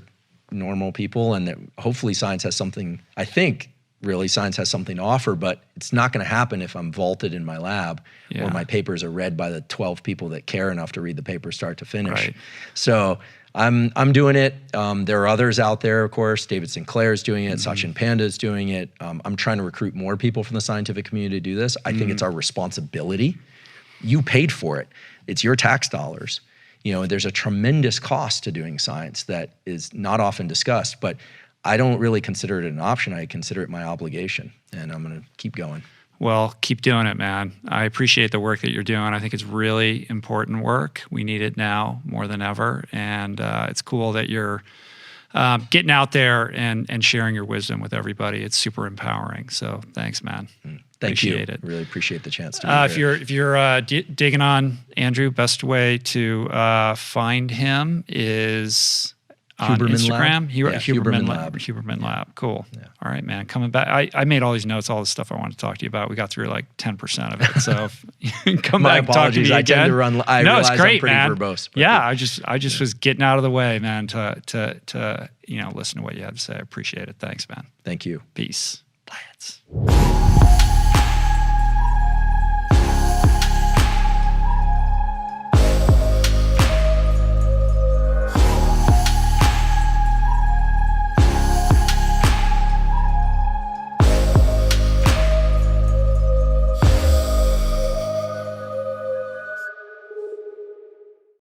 normal people, and that hopefully science has something, I think, really science has something to offer, but it's not gonna happen if I'm vaulted in my lab or my papers are read by the 12 people that care enough to read the paper start to finish. Right. So I'm doing it. There are others out there, of course. David Sinclair is doing it. Sachin Panda is doing it. I'm trying to recruit more people from the scientific community to do this. I think it's our responsibility. You paid for it. It's your tax dollars. There's a tremendous cost to doing science that is not often discussed, but I don't really consider it an option. I consider it my obligation, and I'm gonna keep going. Well, keep doing it, man. I appreciate the work that you're doing. I think it's really important work. We need it now more than ever, and it's cool that you're getting out there and sharing your wisdom with everybody. It's super empowering. So thanks, man. Thank you. Appreciate it. Really appreciate the chance to be here. If you're digging on Andrew, best way to find him is on Huberman Instagram. Lab? Huberman Lab. Cool. Yeah. All right, man. Coming back. I made all these notes, all the stuff I wanted to talk to you about. We got through like 10% of it. So if you can come back and talk to me again. I tend to run. I no, realize it's great, I'm pretty man. verbose. Yeah, I just was getting out of the way, man, to listen to what you had to say. I appreciate it. Thanks, man. Thank you. Peace. Plants.